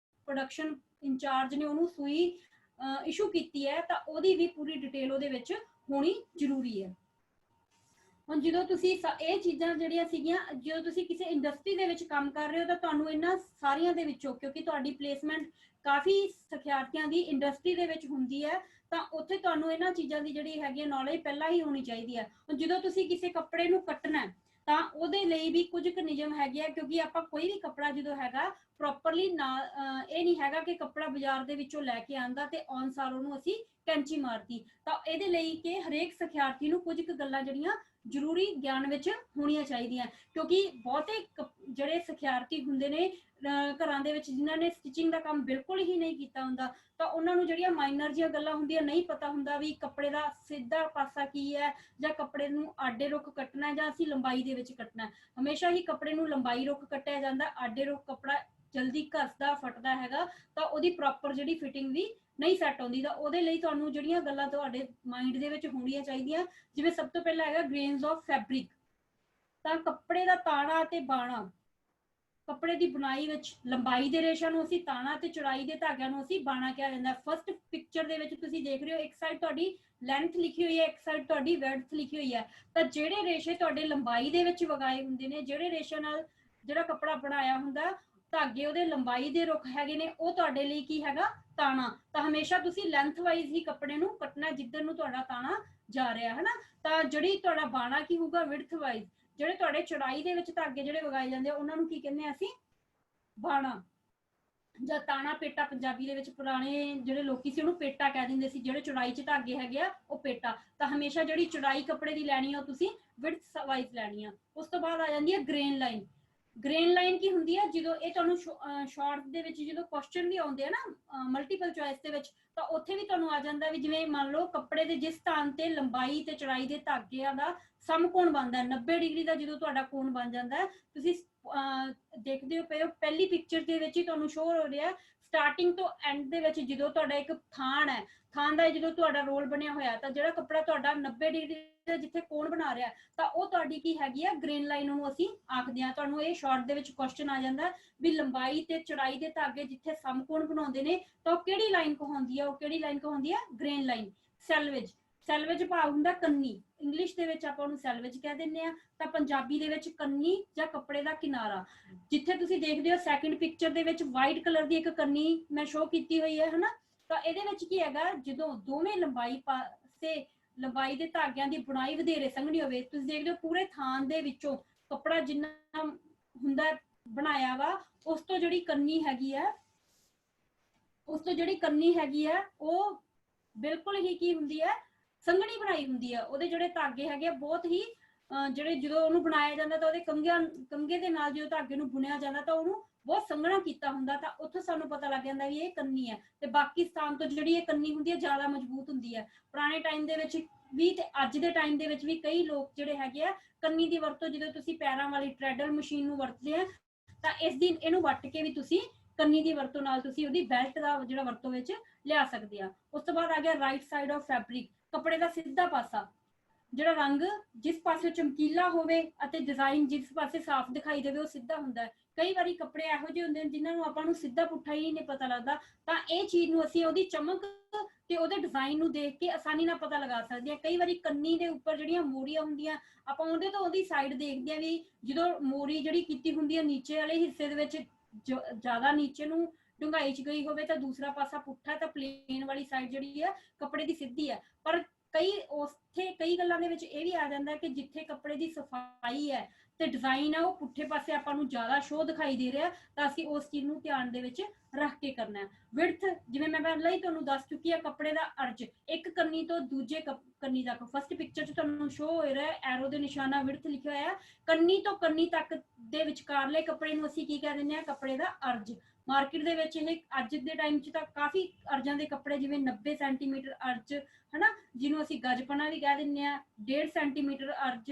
B: ਪ੍ਰੋਡਕਸ਼ਨ ਇੰਚਾਰਜ ਨੇ ਉਹਨੂੰ ਸੂਈ ਇਸ਼ੂ ਕੀਤੀ ਹੈ ਤਾਂ ਉਹਦੀ ਵੀ ਪੂਰੀ ਡਿਟੇਲ ਉਹਦੇ ਵਿੱਚ ਹੋਣੀ ਜ਼ਰੂਰੀ ਹੈ। ਹੁਣ ਜਦੋਂ ਤੁਸੀਂ ਇਹ ਚੀਜ਼ਾਂ ਜਿਹੜੀਆਂ ਸੀਗੀਆਂ, ਜਦੋਂ ਤੁਸੀਂ ਕਿਸੇ ਇੰਡਸਟਰੀ ਦੇ ਵਿੱਚ ਕੰਮ ਕਰ ਰਹੇ ਹੋ ਤਾਂ ਤੁਹਾਨੂੰ ਇਹਨਾਂ ਸਾਰੀਆਂ ਦੇ ਵਿੱਚੋਂ, ਕਿਉਂਕਿ ਤੁਹਾਡੀ ਪਲੇਸਮੈਂਟ ਕਾਫੀ ਸਿਖਿਆਰਥੀਆਂ ਦੀ ਇੰਡਸਟਰੀ ਦੇ ਵਿੱਚ ਹੁੰਦੀ ਹੈ, ਤਾਂ ਉੱਥੇ ਤੁਹਾਨੂੰ ਇਹਨਾਂ ਚੀਜ਼ਾਂ ਦੀ ਜਿਹੜੀ ਹੈਗੀ ਨੌਲੇਜ ਪਹਿਲਾਂ ਹੀ ਹੋਣੀ ਚਾਹੀਦੀ ਹੈ। ਹੁਣ ਜਦੋਂ ਤੁਸੀਂ ਕਿਸੇ ਕੱਪੜੇ ਨੂੰ ਕੱਟਣਾ ਤਾਂ ਉਹਦੇ ਲਈ ਵੀ ਕੁਝ ਕੁ ਨਿਯਮ ਹੈਗੇ ਆ, ਕਿਉਂਕਿ ਆਪਾਂ ਕੋਈ ਵੀ ਕੱਪੜਾ ਜਦੋਂ ਹੈਗਾ ਪ੍ਰੋਪਰਲੀ ਨਾ ਇਹ ਨਹੀਂ ਹੈਗਾ ਕਿ ਕੱਪੜਾ ਬਾਜ਼ਾਰ ਦੇ ਵਿੱਚੋਂ ਲੈ ਕੇ ਆਂਦਾ ਤੇ ਅਨੁਸਾਰ ਉਹਨੂੰ ਅਸੀਂ ਕੈਂਚੀ ਮਾਰਤੀ। ਤਾਂ ਇਹਦੇ ਲਈ ਕਿ ਹਰੇਕ ਸਿਖਿਆਰਥੀ ਨੂੰ ਕੁਝ ਕੁ ਗੱਲਾਂ ਜਿਹੜੀਆਂ ਜ਼ਰੂਰੀ ਗਿਆਨ ਵਿੱਚ ਹੋਣੀਆਂ ਚਾਹੀਦੀਆਂ, ਕਿਉਂਕਿ ਬਹੁਤੇ ਜਿਹੜੇ ਸਿਖਿਆਰਥੀ ਹੁੰਦੇ ਨੇ ਘਰਾਂ ਦੇ ਵਿੱਚ ਜਿਨ੍ਹਾਂ ਨੇ ਸਟਿਚਿੰਗ ਦਾ ਕੰਮ ਬਿਲਕੁਲ ਹੀ ਨਹੀਂ ਕੀਤਾ ਹੁੰਦਾ ਤਾਂ ਉਹਨਾਂ ਨੂੰ ਜਿਹੜੀਆਂ ਮਾਈਨਰ ਜਿਹੀਆਂ ਗੱਲਾਂ ਹੁੰਦੀਆਂ ਨਹੀਂ ਪਤਾ ਹੁੰਦਾ ਵੀ ਕੱਪੜੇ ਦਾ ਸਿੱਧਾ ਪਾਸਾ ਕੀ ਹੈ ਜਾਂ ਕੱਪੜੇ ਨੂੰ ਆਡੇ ਰੁੱਖ ਕੱਟਣਾ ਜਾਂ ਅਸੀਂ ਲੰਬਾਈ ਦੇ ਵਿੱਚ ਕੱਟਣਾ। ਹਮੇਸ਼ਾ ਹੀ ਕੱਪੜੇ ਨੂੰ ਲੰਬਾਈ ਰੁੱਖ ਕੱਟਿਆ ਜਾਂਦਾ, ਆਡੇ ਰੁੱਖ ਕੱਪੜਾ ਜਲਦੀ ਘਸਦਾ ਫਟਦਾ ਹੈਗਾ ਤਾਂ ਉਹਦੀ ਪ੍ਰੋਪਰ ਜਿਹੜੀ ਫਿਟਿੰਗ ਵੀ ਨਹੀਂ ਸੈੱਟ ਆਉਂਦੀ। ਤਾਂ ਉਹਦੇ ਲਈ ਤੁਹਾਨੂੰ ਜਿਹੜੀਆਂ ਗੱਲਾਂ ਤੁਹਾਡੇ ਮਾਈਂਡ ਦੇ ਵਿੱਚ ਹੋਣੀਆਂ ਚਾਹੀਦੀਆਂ, ਜਿਵੇਂ ਸਭ ਤੋਂ ਪਹਿਲਾਂ ਹੈਗਾ ਗ੍ਰੇਨਸ ਆਫ ਫੈਬਰਿਕ। ਤਾਂ ਕੱਪੜੇ ਦਾ ਤਾਣਾ ਅਤੇ ਬਾਣਾ, ਕੱਪੜੇ ਦੀ ਬੁਣਾਈ ਵਿੱਚ ਲੰਬਾਈ ਦੇ ਰੇਸ਼ਾ ਨੂੰ ਅਸੀਂ ਤਾਣਾ ਤੇ ਚੌੜਾਈ ਦੇ ਧਾਗਿਆਂ ਨੂੰ ਅਸੀਂ ਬਾਣਾ ਕਿਹਾ ਜਾਂਦਾ। ਫਸਟ ਪਿਕਚਰ ਦੇ ਵਿੱਚ ਤੁਸੀਂ ਦੇਖ ਰਹੇ ਹੋ ਇੱਕ ਸਾਈਡ ਤੁਹਾਡੀ ਲੈਂਥ ਲਿਖੀ ਹੋਈ ਹੈ, ਇੱਕ ਸਾਈਡ ਤੁਹਾਡੀ ਵਿਡਥ ਲਿਖੀ ਹੋਈ ਹੈ। ਤਾਂ ਜਿਹੜੇ ਰੇਸ਼ੇ ਤੁਹਾਡੇ ਲੰਬਾਈ ਦੇ ਵਿੱਚ ਵਗਾਏ ਹੁੰਦੇ ਨੇ, ਜਿਹੜੇ ਰੇਸ਼ੇ ਨਾਲ ਜਿਹੜਾ ਕੱਪੜਾ ਬਣਾਇਆ ਹੁੰਦਾ, ਧਾਗੇ ਉਹਦੇ ਲੰਬਾਈ ਦੇ ਰੁੱਖ ਹੈਗੇ ਨੇ, ਉਹ ਤੁਹਾਡੇ ਲਈ ਕੀ ਹੈਗਾ ਤਾਣਾ। ਤਾਂ ਹਮੇਸ਼ਾ ਤੁਸੀਂ ਲੈਂਥ ਵਾਈਜ਼ ਹੀ ਕੱਪੜੇ ਨੂੰ ਕੱਟਣਾ ਜਿੱਧਰ ਨੂੰ ਤੁਹਾਡਾ ਤਾਣਾ ਜਾ ਰਿਹਾ ਹੈ ਨਾ। ਤਾਂ ਜਿਹੜੀ ਤੁਹਾਡਾ ਬਾਣਾ ਕੀ ਹੋਊਗਾ ਵਿਡਥ ਵਾਈਜ਼, ਜਿਹੜੇ ਤੁਹਾਡੇ ਚੌੜਾਈ ਦੇ ਵਿੱਚ ਧਾਗੇ ਜਿਹੜੇ ਵਗਾਏ ਜਾਂਦੇ ਆ ਉਹਨਾਂ ਨੂੰ ਕੀ ਕਹਿੰਦੇ ਆ ਅਸੀਂ ਬਾਣਾ ਜਾਂ ਤਾਣਾ। ਪੇਟਾ ਪੰਜਾਬੀ ਦੇ ਵਿੱਚ ਪੁਰਾਣੇ ਜਿਹੜੇ ਲੋਕੀ ਸੀ ਉਹਨੂੰ ਪੇਟਾ ਕਹਿ ਦਿੰਦੇ ਸੀ, ਜਿਹੜੇ ਚੌੜਾਈ 'ਚ ਧਾਗੇ ਹੈਗੇ ਆ ਉਹ ਪੇਟਾ। ਤਾਂ ਹਮੇਸ਼ਾ ਜਿਹੜੀ ਚੌੜਾਈ ਕੱਪੜੇ ਦੀ ਲੈਣੀ ਆ ਉਹ ਤੁਸੀਂ ਵਿਡਥ ਵਾਈਜ਼ ਲੈਣੀ ਆ। ਉਸ ਤੋਂ ਬਾਅਦ ਆ ਜਾਂਦੀ ਹੈ ਗ੍ਰੇਨ ਲਾਈਨ। ਗ੍ਰੇਨ ਲਾਈਨ ਕੀ ਹੁੰਦੀ ਹੈ, ਜਦੋਂ ਇਹ ਤੁਹਾਨੂੰ ਸ਼ਾਰਟ ਦੇ ਵਿੱਚ ਜਦੋਂ ਕੁਐਸਚਨ ਵੀ ਆਉਂਦੇ ਆ ਨਾ ਮਲਟੀਪਲ ਚੁਆਇਸ ਦੇ ਵਿੱਚ, ਤਾਂ ਉੱਥੇ ਵੀ ਤੁਹਾਨੂੰ ਆ ਜਾਂਦਾ ਵੀ ਜਿਵੇਂ ਮੰਨ ਲਓ ਕੱਪੜੇ ਦੇ ਜਿਸ ਸਥਾਨ ਤੇ ਲੰਬਾਈ ਤੇ ਚੌੜਾਈ ਦੇ ਧਾਗਿਆਂ ਦਾ ਸਮਕੋਣ ਬਣਦਾ ਹੈ, 90 ਡਿਗਰੀ ਦਾ ਜਦੋਂ ਤੁਹਾਡਾ ਕੋਣ ਬਣ ਜਾਂਦਾ ਹੈ, ਤੁਸੀਂ ਦੇਖਦੇ ਹੋ ਪਏ ਹੋ ਪਹਿਲੀ ਪਿਕਚਰ ਦੇ ਵਿੱਚ ਹੀ ਤੁਹਾਨੂੰ ਸ਼ੋ ਹੋ ਰਿਹਾ ਸਟਾਰਟਿੰਗ ਤੋਂ ਐਂਡ ਦੇ ਵਿੱਚ ਜਦੋਂ ਤੁਹਾਡਾ ਇੱਕ ਥਾਨ ਹੈ, ਥਾਨ ਦਾ ਜਦੋਂ ਤੁਹਾਡਾ ਰੋਲ ਬਣਿਆ ਹੋਇਆ, ਤਾਂ ਜਿਹੜਾ ਕੱਪੜਾ ਤੁਹਾਡਾ 90 ਡਿਗਰੀ ਦਾ ਜਿੱਥੇ ਕੋਣ ਬਣਾ ਰਿਹਾ, ਤਾਂ ਉਹ ਤੁਹਾਡੀ ਕੀ ਹੈਗੀ ਆ, ਗ੍ਰੇਨ ਲਾਈਨ ਨੂੰ ਅਸੀਂ ਆਖਦੇ ਹਾਂ। ਤੁਹਾਨੂੰ ਇਹ ਸ਼ਾਰਟ ਦੇ ਵਿੱਚ ਕੁਐਸਚਨ ਆ ਜਾਂਦਾ ਵੀ ਲੰਬਾਈ ਤੇ ਚੌੜਾਈ ਦੇ ਧਾਗੇ ਜਿੱਥੇ ਸਮਕੋਣ ਬਣਾਉਂਦੇ ਨੇ, ਤਾਂ ਉਹ ਕਿਹੜੀ ਲਾਈਨ ਕਹਾਉਂਦੀ ਆ, ਉਹ ਕਿਹੜੀ ਲਾਈਨ ਕਹਾਉਂਦੀ ਆ, ਗ੍ਰੇਨ ਲਾਈਨ। ਸੈਲਵੇਜ, ਸੈਲਵੇਜ ਭਾਵ ਹੁੰਦਾ ਕੰਨੀ, ਇੰਗਲਿਸ਼ ਦੇ ਵਿੱਚ ਆਪਾਂ ਉਹਨੂੰ ਸੈਲਵੇਜ ਕਹਿ ਦਿੰਦੇ ਆ, ਤਾਂ ਪੰਜਾਬੀ ਦੇ ਵਿੱਚ ਕੰਨੀ ਜਾਂ ਕੱਪੜੇ ਦਾ ਕਿਨਾਰਾ। ਜਿੱਥੇ ਤੁਸੀਂ ਦੇਖਦੇ ਹੋ ਸੈਕਿੰਡ ਪਿਕਚਰ ਦੇ ਵਿੱਚ ਵਾਈਟ ਕਲਰ ਦੀ ਇੱਕ ਕੰਨੀ ਮੈਂ ਸ਼ੋ ਕੀਤੀ ਹੋਈ ਹੈ ਹਨਾ, ਤਾਂ ਇਹਦੇ ਵਿੱਚ ਕੀ ਹੈਗਾ, ਜਦੋਂ ਦੋਵੇਂ ਲੰਬਾਈ ਪਾਸੇ ਲੰਬਾਈ ਦੇ ਧਾਗਿਆਂ ਦੀ ਬੁਣਾਈ ਵਧੇਰੇ ਸੰਘਣੀ ਹੋਵੇ, ਤੁਸੀਂ ਦੇਖਦੇ ਹੋ ਪੂਰੇ ਥਾਨ ਦੇ ਵਿੱਚੋਂ ਕੱਪੜਾ ਜਿੰਨਾ ਹੁੰਦਾ ਬਣਾਇਆ ਵਾ, ਉਸ ਤੋਂ ਜਿਹੜੀ ਕੰਨੀ ਹੈਗੀ ਆ, ਉਸ ਤੋਂ ਜਿਹੜੀ ਕੰਨੀ ਹੈਗੀ ਆ ਉਹ ਬਿਲਕੁਲ ਹੀ ਕੀ ਹੁੰਦੀ ਹੈ, ਸੰਘਣੀ ਬਣਾਈ ਹੁੰਦੀ ਆ। ਉਹਦੇ ਜਿਹੜੇ ਧਾਗੇ ਹੈਗੇ ਬਹੁਤ ਹੀ ਜਿਹੜੇ ਜਦੋਂ ਉਹਨੂੰ ਬਣਾਇਆ ਜਾਂਦਾ ਤਾਂ ਉਹਦੇ ਕੰਗੇ ਦੇ ਨਾਲ ਜਦੋਂ ਧਾਗੇ ਨੂੰ ਬੁਣਿਆ ਜਾਂਦਾ ਤਾਂ ਉਹਨੂੰ ਬਹੁਤ ਸੰਘਣਾ ਕੀਤਾ ਹੁੰਦਾ, ਤਾਂ ਉੱਥੋਂ ਸਾਨੂੰ ਪਤਾ ਲੱਗ ਜਾਂਦਾ ਵੀ ਇਹ ਕੰਨੀ ਹੈ। ਤੇ ਬਾਕੀ ਸਥਾਨ ਤੋਂ ਜਿਹੜੀ ਇਹ ਕੰਨੀ ਹੁੰਦੀ ਹੈ ਜ਼ਿਆਦਾ ਮਜ਼ਬੂਤ ਹੁੰਦੀ ਹੈ। ਪੁਰਾਣੇ ਟਾਈਮ ਦੇ ਵਿੱਚ ਵੀ ਤੇ ਅੱਜ ਦੇ ਟਾਈਮ ਦੇ ਵਿੱਚ ਵੀ ਕਈ ਲੋਕ ਜਿਹੜੇ ਹੈਗੇ ਆ ਕੰਨੀ ਦੀ ਵਰਤੋਂ, ਜਦੋਂ ਤੁਸੀਂ ਪੈਰਾਂ ਵਾਲੀ ਟ੍ਰੈਡਲ ਮਸ਼ੀਨ ਨੂੰ ਵਰਤਦੇ ਆ ਤਾਂ ਇਹਨੂੰ ਵੱਟ ਕੇ ਵੀ ਤੁਸੀਂ ਕੰਨੀ ਦੀ ਵਰਤੋਂ ਨਾਲ ਤੁਸੀਂ ਉਹਦੀ ਬੈਲਟ ਦਾ ਜਿਹੜਾ ਵਰਤੋਂ ਵਿੱਚ ਲਿਆ ਸਕਦੇ ਆ। ਉਸ ਤੋਂ ਬਾਅਦ ਆ ਗਿਆ ਰਾਈਟ ਸਾਈਡ ਆਫ ਫੈਬਰਿਕ, ਕੱਪੜੇ ਦਾ ਸਿੱਧਾ ਪਾਸਾ, ਜਿਹੜਾ ਰੰਗ ਜਿਸ ਪਾਸੇ ਚਮਕੀਲਾ ਹੋਵੇ ਅਤੇ ਡਿਜ਼ਾਈਨ ਜਿਸ ਪਾਸੇ ਸਾਫ਼ ਦਿਖਾਈ ਦੇਵੇ ਉਹ ਸਿੱਧਾ ਹੁੰਦਾ ਹੈ। ਕਈ ਵਾਰੀ ਕੱਪੜੇ ਇਹੋ ਜਿਹੇ ਹੁੰਦੇ ਨੇ ਜਿਨ੍ਹਾਂ ਨੂੰ ਆਪਾਂ ਨੂੰ ਸਿੱਧਾ ਪੁੱਠਾ ਹੀ ਨਹੀਂ ਪਤਾ ਲੱਗਦਾ, ਤਾਂ ਇਹ ਚੀਜ਼ ਨੂੰ ਅਸੀਂ ਉਹਦੀ ਚਮਕ ਤੇ ਉਹਦੇ ਡਿਜ਼ਾਈਨ ਨੂੰ ਦੇਖ ਕੇ ਆਸਾਨੀ ਨਾਲ ਪਤਾ ਲਗਾ ਸਕਦੇ ਹਾਂ। ਕਈ ਵਾਰੀ ਕੰਨੀ ਦੇ ਉੱਪਰ ਜਿਹੜੀਆਂ ਮੋਰੀਆਂ ਹੁੰਦੀਆਂ, ਆਪਾਂ ਉਹਦੇ ਤੋਂ ਉਹਦੀ ਸਾਈਡ ਦੇਖਦੇ ਆ ਵੀ ਜਦੋਂ ਮੋਰੀ ਜਿਹੜੀ ਕੀਤੀ ਹੁੰਦੀ ਹੈ ਨੀਚੇ ਵਾਲੇ ਹਿੱਸੇ ਦੇ ਵਿੱਚ ਜ਼ਿਆਦਾ ਨੀਚੇ ਨੂੰ ਡੂੰਘਾਈ ਚ ਗਈ ਹੋਵੇ ਤਾਂ ਦੂਸਰਾ ਪਾਸਾ ਪੁੱਠਾ, ਤਾਂ ਪਲੇਨ ਵਾਲੀ ਸਾਈਡ ਜਿਹੜੀ ਹੈ ਕੱਪੜੇ ਦੀ ਸਿੱਧੀ ਹੈ। ਪਰ ਕਈ ਗੱਲਾਂ ਦੇ ਵਿੱਚ ਇਹ ਵੀ ਆ ਜਾਂਦਾ ਕਿ ਜਿੱਥੇ ਕੱਪੜੇ ਦੀ ਸਫਾਈ ਹੈ ਤੇ ਡਿਜ਼ਾਈਨ ਹੈ ਉਹ ਪੁੱਠੇ ਪਾਸੇ ਆਪਾਂ ਨੂੰ ਜ਼ਿਆਦਾ ਸ਼ੋ ਦਿਖਾਈ ਦੇ ਰਿਹਾ, ਤਾਂ ਅਸੀਂ ਉਸ ਚੀਜ਼ ਨੂੰ ਧਿਆਨ ਦੇ ਵਿੱਚ ਰੱਖ ਕੇ ਕਰਨਾ ਹੈ। ਵਿਡਥ, ਜਿਵੇਂ ਮੈਂ ਪਹਿਲਾਂ ਹੀ ਤੁਹਾਨੂੰ ਦੱਸ ਚੁੱਕੀ ਹਾਂ, ਕੱਪੜੇ ਦਾ ਅਰਜ ਇੱਕ ਕੰਨੀ ਤੋਂ ਦੂਜੇ ਕੰਨੀ ਤੱਕ, ਫਸਟ ਪਿਕਚਰ 'ਚ ਤੁਹਾਨੂੰ ਸ਼ੋ ਹੋ ਰਿਹਾ ਐਰੋ ਦੇ ਨਿਸ਼ਾਨਾ ਵਿਡਥ ਲਿਖਿਆ ਹੋਇਆ, ਕੰਨੀ ਤੋਂ ਕੰਨੀ ਤੱਕ ਦੇ ਵਿਚਕਾਰਲੇ ਕੱਪੜੇ ਨੂੰ ਅਸੀਂ ਕੀ ਕਹਿ ਦਿੰਦੇ ਹਾਂ, ਕੱਪੜੇ ਦਾ ਅਰਜ। ਮਾਰਕੀਟ ਦੇ ਵਿੱਚ ਇਹ ਅੱਜ ਦੇ ਟਾਈਮ 'ਚ ਤਾਂ ਕਾਫੀ ਅਰਜਾਂ ਦੇ ਕੱਪੜੇ, ਜਿਵੇਂ 90 ਸੈਂਟੀਮੀਟਰ ਅਰਜ ਹਨਾ, ਜਿਹਨੂੰ ਅਸੀਂ ਗਜਪਣਾ ਵੀ ਕਹਿ ਦਿੰਦੇ ਆ, 1.5 ਸੈਂਟੀਮੀਟਰ ਅਰਜ,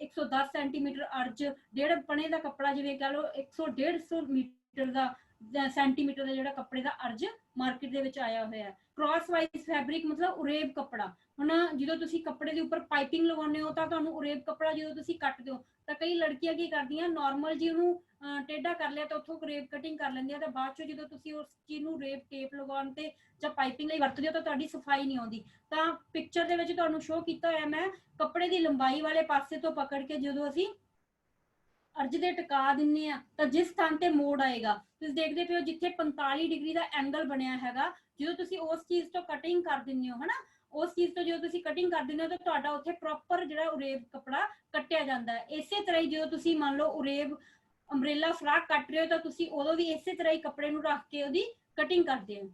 B: 110 ਸੈਂਟੀਮੀਟਰ ਅਰਜ, ਡੇਢ ਪਣੇ ਦਾ ਕੱਪੜਾ ਜਿਵੇਂ ਕਹ ਲਓ 150 ਮੀਟਰ ਦਾ ਸੈਂਟੀਮੀਟਰ ਦਾ ਜਿਹੜਾ ਕੱਪੜੇ ਦਾ ਅਰਜ ਮਾਰਕੀਟ ਦੇ ਵਿੱਚ ਆਇਆ ਹੋਇਆ। ਕ੍ਰਾਸ ਵਾਈਜ਼ ਫੈਬਰਿਕ ਮਤਲਬ ਉਰੇਬ ਕੱਪੜਾ। ਹੁਣ ਜਦੋਂ ਤੁਸੀਂ ਕੱਪੜੇ ਦੇ ਉੱਪਰ ਪਾਈਪਿੰਗ ਲਗਾਉਂਦੇ ਹੋ ਤਾਂ ਤੁਹਾਨੂੰ ਉਰੇਬ ਕੱਪੜਾ ਜਦੋਂ ਤੁਸੀਂ ਕੱਟਦੇ ਹੋ ਤਾਂ ਕਈ ਲੜਕੀਆਂ ਕੀ ਕਰਦੀਆਂ, ਨਾਰਮਲ ਜੀ ਉਹਨੂੰ ਟੇਢਾ ਕਰ ਲਿਆ ਤਾਂ ਉੱਥੋਂ ਰੇਪ ਕਟਿੰਗ ਕਰ ਲੈਂਦੀਆਂ, ਤਾਂ ਬਾਅਦ ਚੋਂ ਜਦੋਂ ਤੁਸੀਂ ਉਸ ਚੀਜ਼ ਨੂੰ ਰੇਪ ਟੇਪ ਲਗਾਉਣ ਤੇ ਜਾਂ ਪਾਈਪਿੰਗ ਲਈ ਵਰਤਦੇ ਹੋ ਤਾਂ ਤੁਹਾਡੀ ਸਫਾਈ ਨਹੀਂ ਆਉਂਦੀ। ਤਾਂ ਪਿਕਚਰ ਦੇ ਵਿੱਚ ਤੁਹਾਨੂੰ ਸ਼ੋ ਕੀਤਾ ਹੋਇਆ ਮੈਂ, ਕੱਪੜੇ ਦੀ ਲੰਬਾਈ ਵਾਲੇ ਪਾਸੇ ਤੋਂ ਪਕੜ ਕੇ ਜਦੋਂ ਅਸੀਂ ਅਰਜ ਦੇ ਟਿਕਾ ਦਿੰਨੇ ਆ ਤਾਂ ਜਿਸ ਸਥਾਨ ਤੇ ਮੋੜ ਆਏਗਾ, ਤੁਸੀਂ ਦੇਖਦੇ ਪਏ ਹੋ ਜਿੱਥੇ 45 ਡਿਗਰੀ ਦਾ ਐਂਗਲ ਬਣਿਆ ਹੈਗਾ, ਜਦੋਂ ਤੁਸੀਂ ਉਸ ਚੀਜ਼ ਤੋਂ ਕਟਿੰਗ ਕਰ ਦਿੰਦੇ ਹੋ ਹਨਾ, ਉਸ ਚੀਜ਼ ਤੋਂ ਜਦੋਂ ਤੁਸੀਂ ਕਟਿੰਗ ਕਰ ਦਿੰਦੇ ਹੋ ਤਾਂ ਤੁਹਾਡਾ ਉੱਥੇ ਪ੍ਰੋਪਰ ਜਿਹੜਾ ਉਰੇਬ ਕੱਪੜਾ ਕੱਟਿਆ ਜਾਂਦਾ ਹੈ। ਇਸੇ ਤਰ੍ਹਾਂ ਹੀ ਜਦੋਂ ਤੁਸੀਂ ਮੰਨ ਲਓ ਉਰੇਬ ਅੰਬ੍ਰੇਲਾ ਫਰਾਕ ਕੱਟ ਰਹੇ ਹੋ ਤਾਂ ਤੁਸੀਂ ਉਦੋਂ ਵੀ ਇਸੇ ਤਰ੍ਹਾਂ ਹੀ ਕੱਪੜੇ ਨੂੰ ਰੱਖ ਕੇ ਉਹਦੀ ਕਟਿੰਗ ਕਰਦੇ ਹੋ।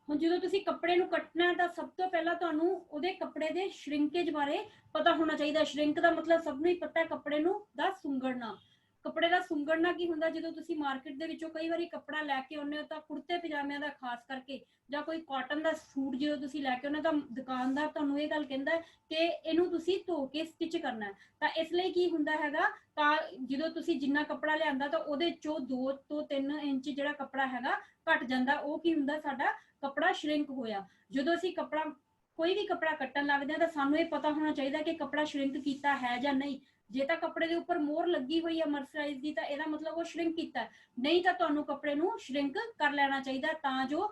B: ਹੁਣ ਜਦੋਂ ਤੁਸੀਂ ਕੱਪੜੇ ਨੂੰ ਕੱਟਣਾ ਹੈ ਤਾਂ ਸਭ ਤੋਂ ਪਹਿਲਾਂ ਤੁਹਾਨੂੰ ਉਹਦੇ ਕੱਪੜੇ ਦੇ ਸ਼ਰਿੰਕੇਜ ਬਾਰੇ ਪਤਾ ਹੋਣਾ ਚਾਹੀਦਾ। ਸ਼ਰਿੰਕ ਦਾ ਮਤਲਬ ਸਭ ਨੂੰ ਹੀ ਪਤਾ ਹੈ, ਕੱਪੜੇ ਨੂੰ ਦਾ ਸੁੰਗੜਨਾ। ਕੱਪੜੇ ਦਾ ਸੁੰਗੜਨਾ ਕੀ ਹੁੰਦਾ, ਜਦੋਂ ਤੁਸੀਂ ਮਾਰਕੀਟ ਦੇ ਵਿੱਚੋਂ ਕਈ ਵਾਰੀ ਕੱਪੜਾ ਲੈ ਕੇ ਆਉਂਦੇ ਹੋ ਤਾਂ ਕੁੜਤੇ ਪਜਾਮਿਆਂ ਦਾ ਖਾਸ ਕਰਕੇ ਜਾਂ ਕੋਈ ਕਾਟਨ ਦਾ ਸੂਟ ਜਦੋਂ ਤੁਸੀਂ ਲੈ ਕੇ ਆਉਂਦੇ ਹੋ ਤਾਂ ਦੁਕਾਨਦਾਰ ਤੁਹਾਨੂੰ ਇਹ ਗੱਲ ਕਹਿੰਦਾ ਕਿ ਇਹਨੂੰ ਤੁਸੀਂ ਧੋ ਕੇ ਸਟਿਚ ਕਰਨਾ ਹੈ। ਤਾਂ ਇਸ ਲਈ ਕੀ ਹੁੰਦਾ ਹੈਗਾ, ਤਾਂ ਜਦੋਂ ਤੁਸੀਂ ਜਿੰਨਾ ਕੱਪੜਾ ਲਿਆਂਦਾ ਤਾਂ ਉਹਦੇ ਚੋਂ 2 ਤੋਂ 3 ਇੰਚ ਜਿਹੜਾ ਕੱਪੜਾ ਹੈਗਾ ਘਟ ਜਾਂਦਾ, ਉਹ ਕੀ ਹੁੰਦਾ, ਸਾਡਾ ਕੱਪੜਾ ਸ਼ਰਿੰਕ ਹੋਇਆ। ਜਦੋਂ ਅਸੀਂ ਕੋਈ ਵੀ ਕੱਪੜਾ ਕੱਟਣ ਲੱਗਦੇ ਆ ਤਾਂ ਸਾਨੂੰ ਇਹ ਪਤਾ ਹੋਣਾ ਚਾਹੀਦਾ ਕਿ ਕੱਪੜਾ ਸ਼ਰਿੰਕ ਕੀਤਾ ਹੈ ਜਾਂ ਨਹੀਂ। ਜੇ ਤਾਂ ਕੱਪੜੇ ਦੇ ਉੱਪਰ ਮੋਹਰ ਲੱਗੀ ਹੋਈ ਹੈ ਮਰਸਰਾਈਜ਼ ਦੀ ਤਾਂ ਇਹਦਾ ਮਤਲਬ ਉਹ ਸ਼ਰਿੰਕ ਕੀਤਾ, ਨਹੀਂ ਤਾਂ ਤੁਹਾਨੂੰ ਕੱਪੜੇ ਨੂੰ ਸ਼ਰਿੰਕ ਕਰ ਲੈਣਾ ਚਾਹੀਦਾ, ਤਾਂ ਜੋ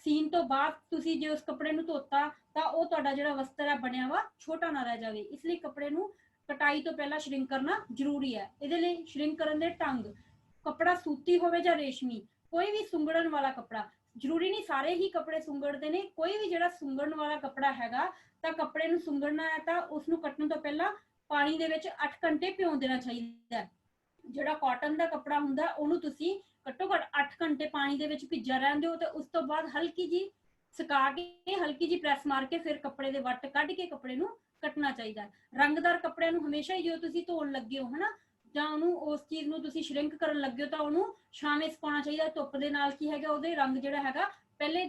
B: ਸੀਨ ਤੋਂ ਬਾਅਦ ਤੁਸੀਂ ਜੇ ਉਸ ਕੱਪੜੇ ਨੂੰ ਧੋਤਾ ਤਾਂ ਉਹ ਤੁਹਾਡਾ ਜਿਹੜਾ ਵਸਤਰ ਹੈ ਬਣਿਆ ਵਾ ਛੋਟਾ ਨਾ ਰਹਿ ਜਾਵੇ। ਇਸ ਲਈ ਕੱਪੜੇ ਨੂੰ ਕਟਾਈ ਤੋਂ ਪਹਿਲਾਂ ਸ਼ਰਿੰਕ ਕਰਨਾ ਜ਼ਰੂਰੀ ਹੈ। ਇਹਦੇ ਲਈ ਸ਼ਰਿੰਕ ਕਰਨ ਦੇ ਢੰਗ, ਕੱਪੜਾ ਸੂਤੀ ਹੋਵੇ ਜਾਂ ਰੇਸ਼ਮੀ, ਕੋਈ ਵੀ ਸੁੰਗੜਨ ਵਾਲਾ ਕੱਪੜਾ, ਜ਼ਰੂਰੀ ਨਹੀਂ ਸਾਰੇ ਹੀ ਕੱਪੜੇ ਸੁੰਗੜਦੇ ਨੇ, ਕੋਈ ਵੀ ਜਿਹੜਾ ਸੁੰਗੜਨ ਵਾਲਾ ਕੱਪੜਾ ਹੈਗਾ ਤਾਂ ਕੱਪੜੇ ਨੂੰ ਸੁੰਗੜਨਾ ਹੈ ਤਾਂ ਉਸ ਨੂੰ ਕੱਟਣ ਤੋਂ ਪਹਿਲਾਂ ਪਾਣੀ ਦੇ ਵਿੱਚ 8 ਘੰਟੇ ਭਿਉਂ ਦੇਣਾ ਚਾਹੀਦਾ ਹੈ। ਜਿਹੜਾ ਕਾਟਨ ਦਾ ਕੱਪੜਾ ਹੁੰਦਾ ਉਹਨੂੰ ਤੁਸੀਂ ਘੱਟੋ ਘੱਟ 8 ਘੰਟੇ ਪਾਣੀ ਦੇ ਵਿੱਚ ਭਿੱਜਾ ਰਹਿਣ ਦਿਓ ਤੇ ਉਸ ਤੋਂ ਬਾਅਦ ਹਲਕੀ ਜੀ ਸੁਕਾ ਕੇ ਹਲਕੀ ਜੀ ਪ੍ਰੈਸ ਮਾਰ ਕੇ ਫਿਰ ਕੱਪੜੇ ਦੇ ਵੱਟ ਕੱਢ ਕੇ ਕੱਪੜੇ ਨੂੰ ਕੱਟਣਾ ਚਾਹੀਦਾ ਹੈ। ਰੰਗਦਾਰ ਕੱਪੜਿਆਂ ਨੂੰ ਹਮੇਸ਼ਾ ਹੀ ਜਦੋਂ ਤੁਸੀਂ ਧੋਣ ਲੱਗੇ ਹੋ ਹਨਾ, ਜਾਂ ਉਹਨੂੰ ਉਸ ਚੀਜ਼ ਨੂੰ ਤੁਸੀਂ ਸ਼ਰਿੰਕ ਕਰਨ ਲੱਗੇ ਹੋ, ਤਾਂ ਉਹਨੂੰ ਛਾਵੇਂ ਸੁਕਾਉਣਾ ਚਾਹੀਦਾ। ਧੁੱਪ ਦੇ ਨਾਲ ਕੀ ਹੈਗਾ, ਉਹਦੇ ਰੰਗ ਜਿਹੜਾ ਹੈਗਾ ਪਹਿਲੇ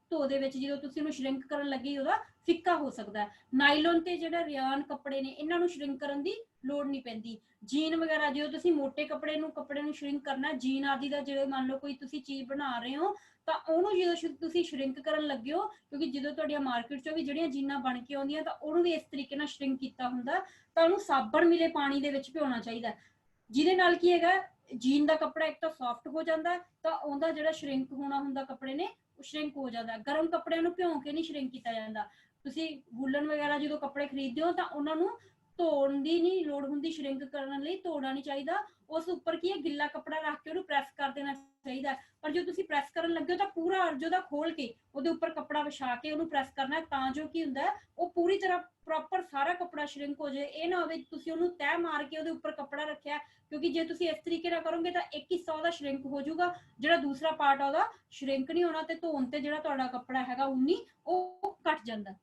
B: ਧੋ ਦੇ ਵਿੱਚ ਜਦੋਂ ਤੁਸੀਂ ਉਹਨੂੰ ਸ਼ਰਿੰਕ ਕਰਨ ਲੱਗੇ ਉਹਦਾ ਫਿੱਕਾ ਹੋ ਸਕਦਾ ਹੈ। ਨਾਈਲੋਨ ਤੇ ਜਿਹੜਾ ਰਿਆਨ ਕੱਪੜੇ ਨੇ ਇਹਨਾਂ ਨੂੰ ਸ਼ਰਿੰਕ ਕਰਨ ਦੀ ਲੋੜ ਨਹੀਂ ਪੈਂਦੀ। ਜੀਨ ਵਗੈਰਾ ਜਦੋਂ ਤੁਸੀਂ ਮੋਟੇ ਕੱਪੜੇ ਨੂੰ ਸ਼ਰਿੰਕ ਕਰਨਾ, ਜੀਨ ਆਦਿ ਦਾ ਜਿਹੜੇ ਮੰਨ ਲਓ ਕੋਈ ਤੁਸੀਂ ਚੀਜ਼ ਬਣਾ ਰਹੇ ਹੋ, ਤਾਂ ਉਹਨੂੰ ਜਦੋਂ ਤੁਸੀਂ ਸ਼ਰਿੰਕ ਕਰਨ ਲੱਗੇ ਹੋ, ਕਿਉਂਕਿ ਜਦੋਂ ਤੁਹਾਡੀਆਂ ਮਾਰਕੀਟ ਚੋਂ ਵੀ ਜਿਹੜੀਆਂ ਜੀਨਾਂ ਬਣ ਕੇ ਆਉਂਦੀਆਂ ਤਾਂ ਉਹਨੂੰ ਵੀ ਇਸ ਤਰੀਕੇ ਨਾਲ ਸ਼ਰਿੰਕ ਕੀਤਾ ਹੁੰਦਾ, ਤਾਂ ਉਹਨੂੰ ਸਾਬਣ ਮਿਲੇ ਪਾਣੀ ਦੇ ਵਿੱਚ ਭਿਉਣਾ ਚਾਹੀਦਾ, ਜਿਹਦੇ ਨਾਲ ਕੀ ਹੈਗਾ ਜੀਨ ਦਾ ਕੱਪੜਾ ਇੱਕ ਤਾਂ ਸੌਫਟ ਹੋ ਜਾਂਦਾ, ਤਾਂ ਉਹਦਾ ਜਿਹੜਾ ਸ਼ਰਿੰਕ ਹੋਣਾ ਹੁੰਦਾ ਕੱਪੜੇ ਨੇ ਉਹ ਸ਼ਰਿੰਕ ਹੋ ਜਾਂਦਾ। ਗਰਮ ਕੱਪੜਿਆਂ ਨੂੰ ਭਿਉਂ ਕੇ ਨਹੀਂ ਸ਼ਰਿੰਕ ਕੀਤਾ ਜਾਂਦਾ। ਤੁਸੀਂ ਵੂਲਨ ਵਗੈਰਾ ਜਦੋਂ ਕੱਪੜੇ ਖਰੀਦਦੇ ਹੋ ਤਾਂ ਉਹਨਾਂ ਨੂੰ ਧੋਣ ਦੀ ਨਹੀਂ ਲੋੜ ਹੁੰਦੀ, ਸ਼ਰਿੰਕ ਕਰਨ ਲਈ ਧੋਣਾ ਨਹੀਂ ਚਾਹੀਦਾ। ਉਸ ਉੱਪਰ ਕੀ ਹੈ ਗਿੱਲਾ ਕੱਪੜਾ ਰੱਖ ਕੇ ਉਹਨੂੰ ਪ੍ਰੈਸ ਕਰ ਦੇਣਾ ਚਾਹੀਦਾ। ਪਰ ਜੋ ਤੁਸੀਂ ਪ੍ਰੈਸ ਕਰਨ ਲੱਗੇ ਹੋ ਤਾਂ ਪੂਰਾ ਅਰਜ ਉਹਦਾ ਖੋਲ ਕੇ ਉਹਦੇ ਉੱਪਰ ਕੱਪੜਾ ਵਿਛਾ ਕੇ ਉਹਨੂੰ ਪ੍ਰੈਸ ਕਰਨਾ, ਤਾਂ ਜੋ ਕੀ ਹੁੰਦਾ ਉਹ ਪੂਰੀ ਤਰ੍ਹਾਂ ਪ੍ਰੋਪਰ ਸਾਰਾ ਕੱਪੜਾ ਸ਼ਰਿੰਕ ਹੋ ਜਾਏ। ਇਹ ਨਾ ਹੋਵੇ ਤੁਸੀਂ ਉਹਨੂੰ ਤਹਿ ਮਾਰ ਕੇ ਉਹਦੇ ਉੱਪਰ ਕੱਪੜਾ ਰੱਖਿਆ, ਕਿਉਂਕਿ ਜੇ ਤੁਸੀਂ ਇਸ ਤਰੀਕੇ ਨਾਲ ਕਰੋਗੇ ਤਾਂ ਇੱਕ ਹਿੱਸਾ ਉਹਦਾ ਸ਼ਰਿੰਕ ਹੋ ਜਾਊਗਾ, ਜਿਹੜਾ ਦੂਸਰਾ ਪਾਰਟ ਆ ਉਹਦਾ ਸ਼ਰਿੰਕ ਨਹੀਂ ਹੋਣਾ, ਤੇ ਧੋਣ ਤੇ ਜਿਹੜਾ ਤੁਹਾਡਾ ਕੱਪੜਾ ਹੈਗਾ ਉਨੀ ਉਹ ਘਟ ਜਾਂਦਾ।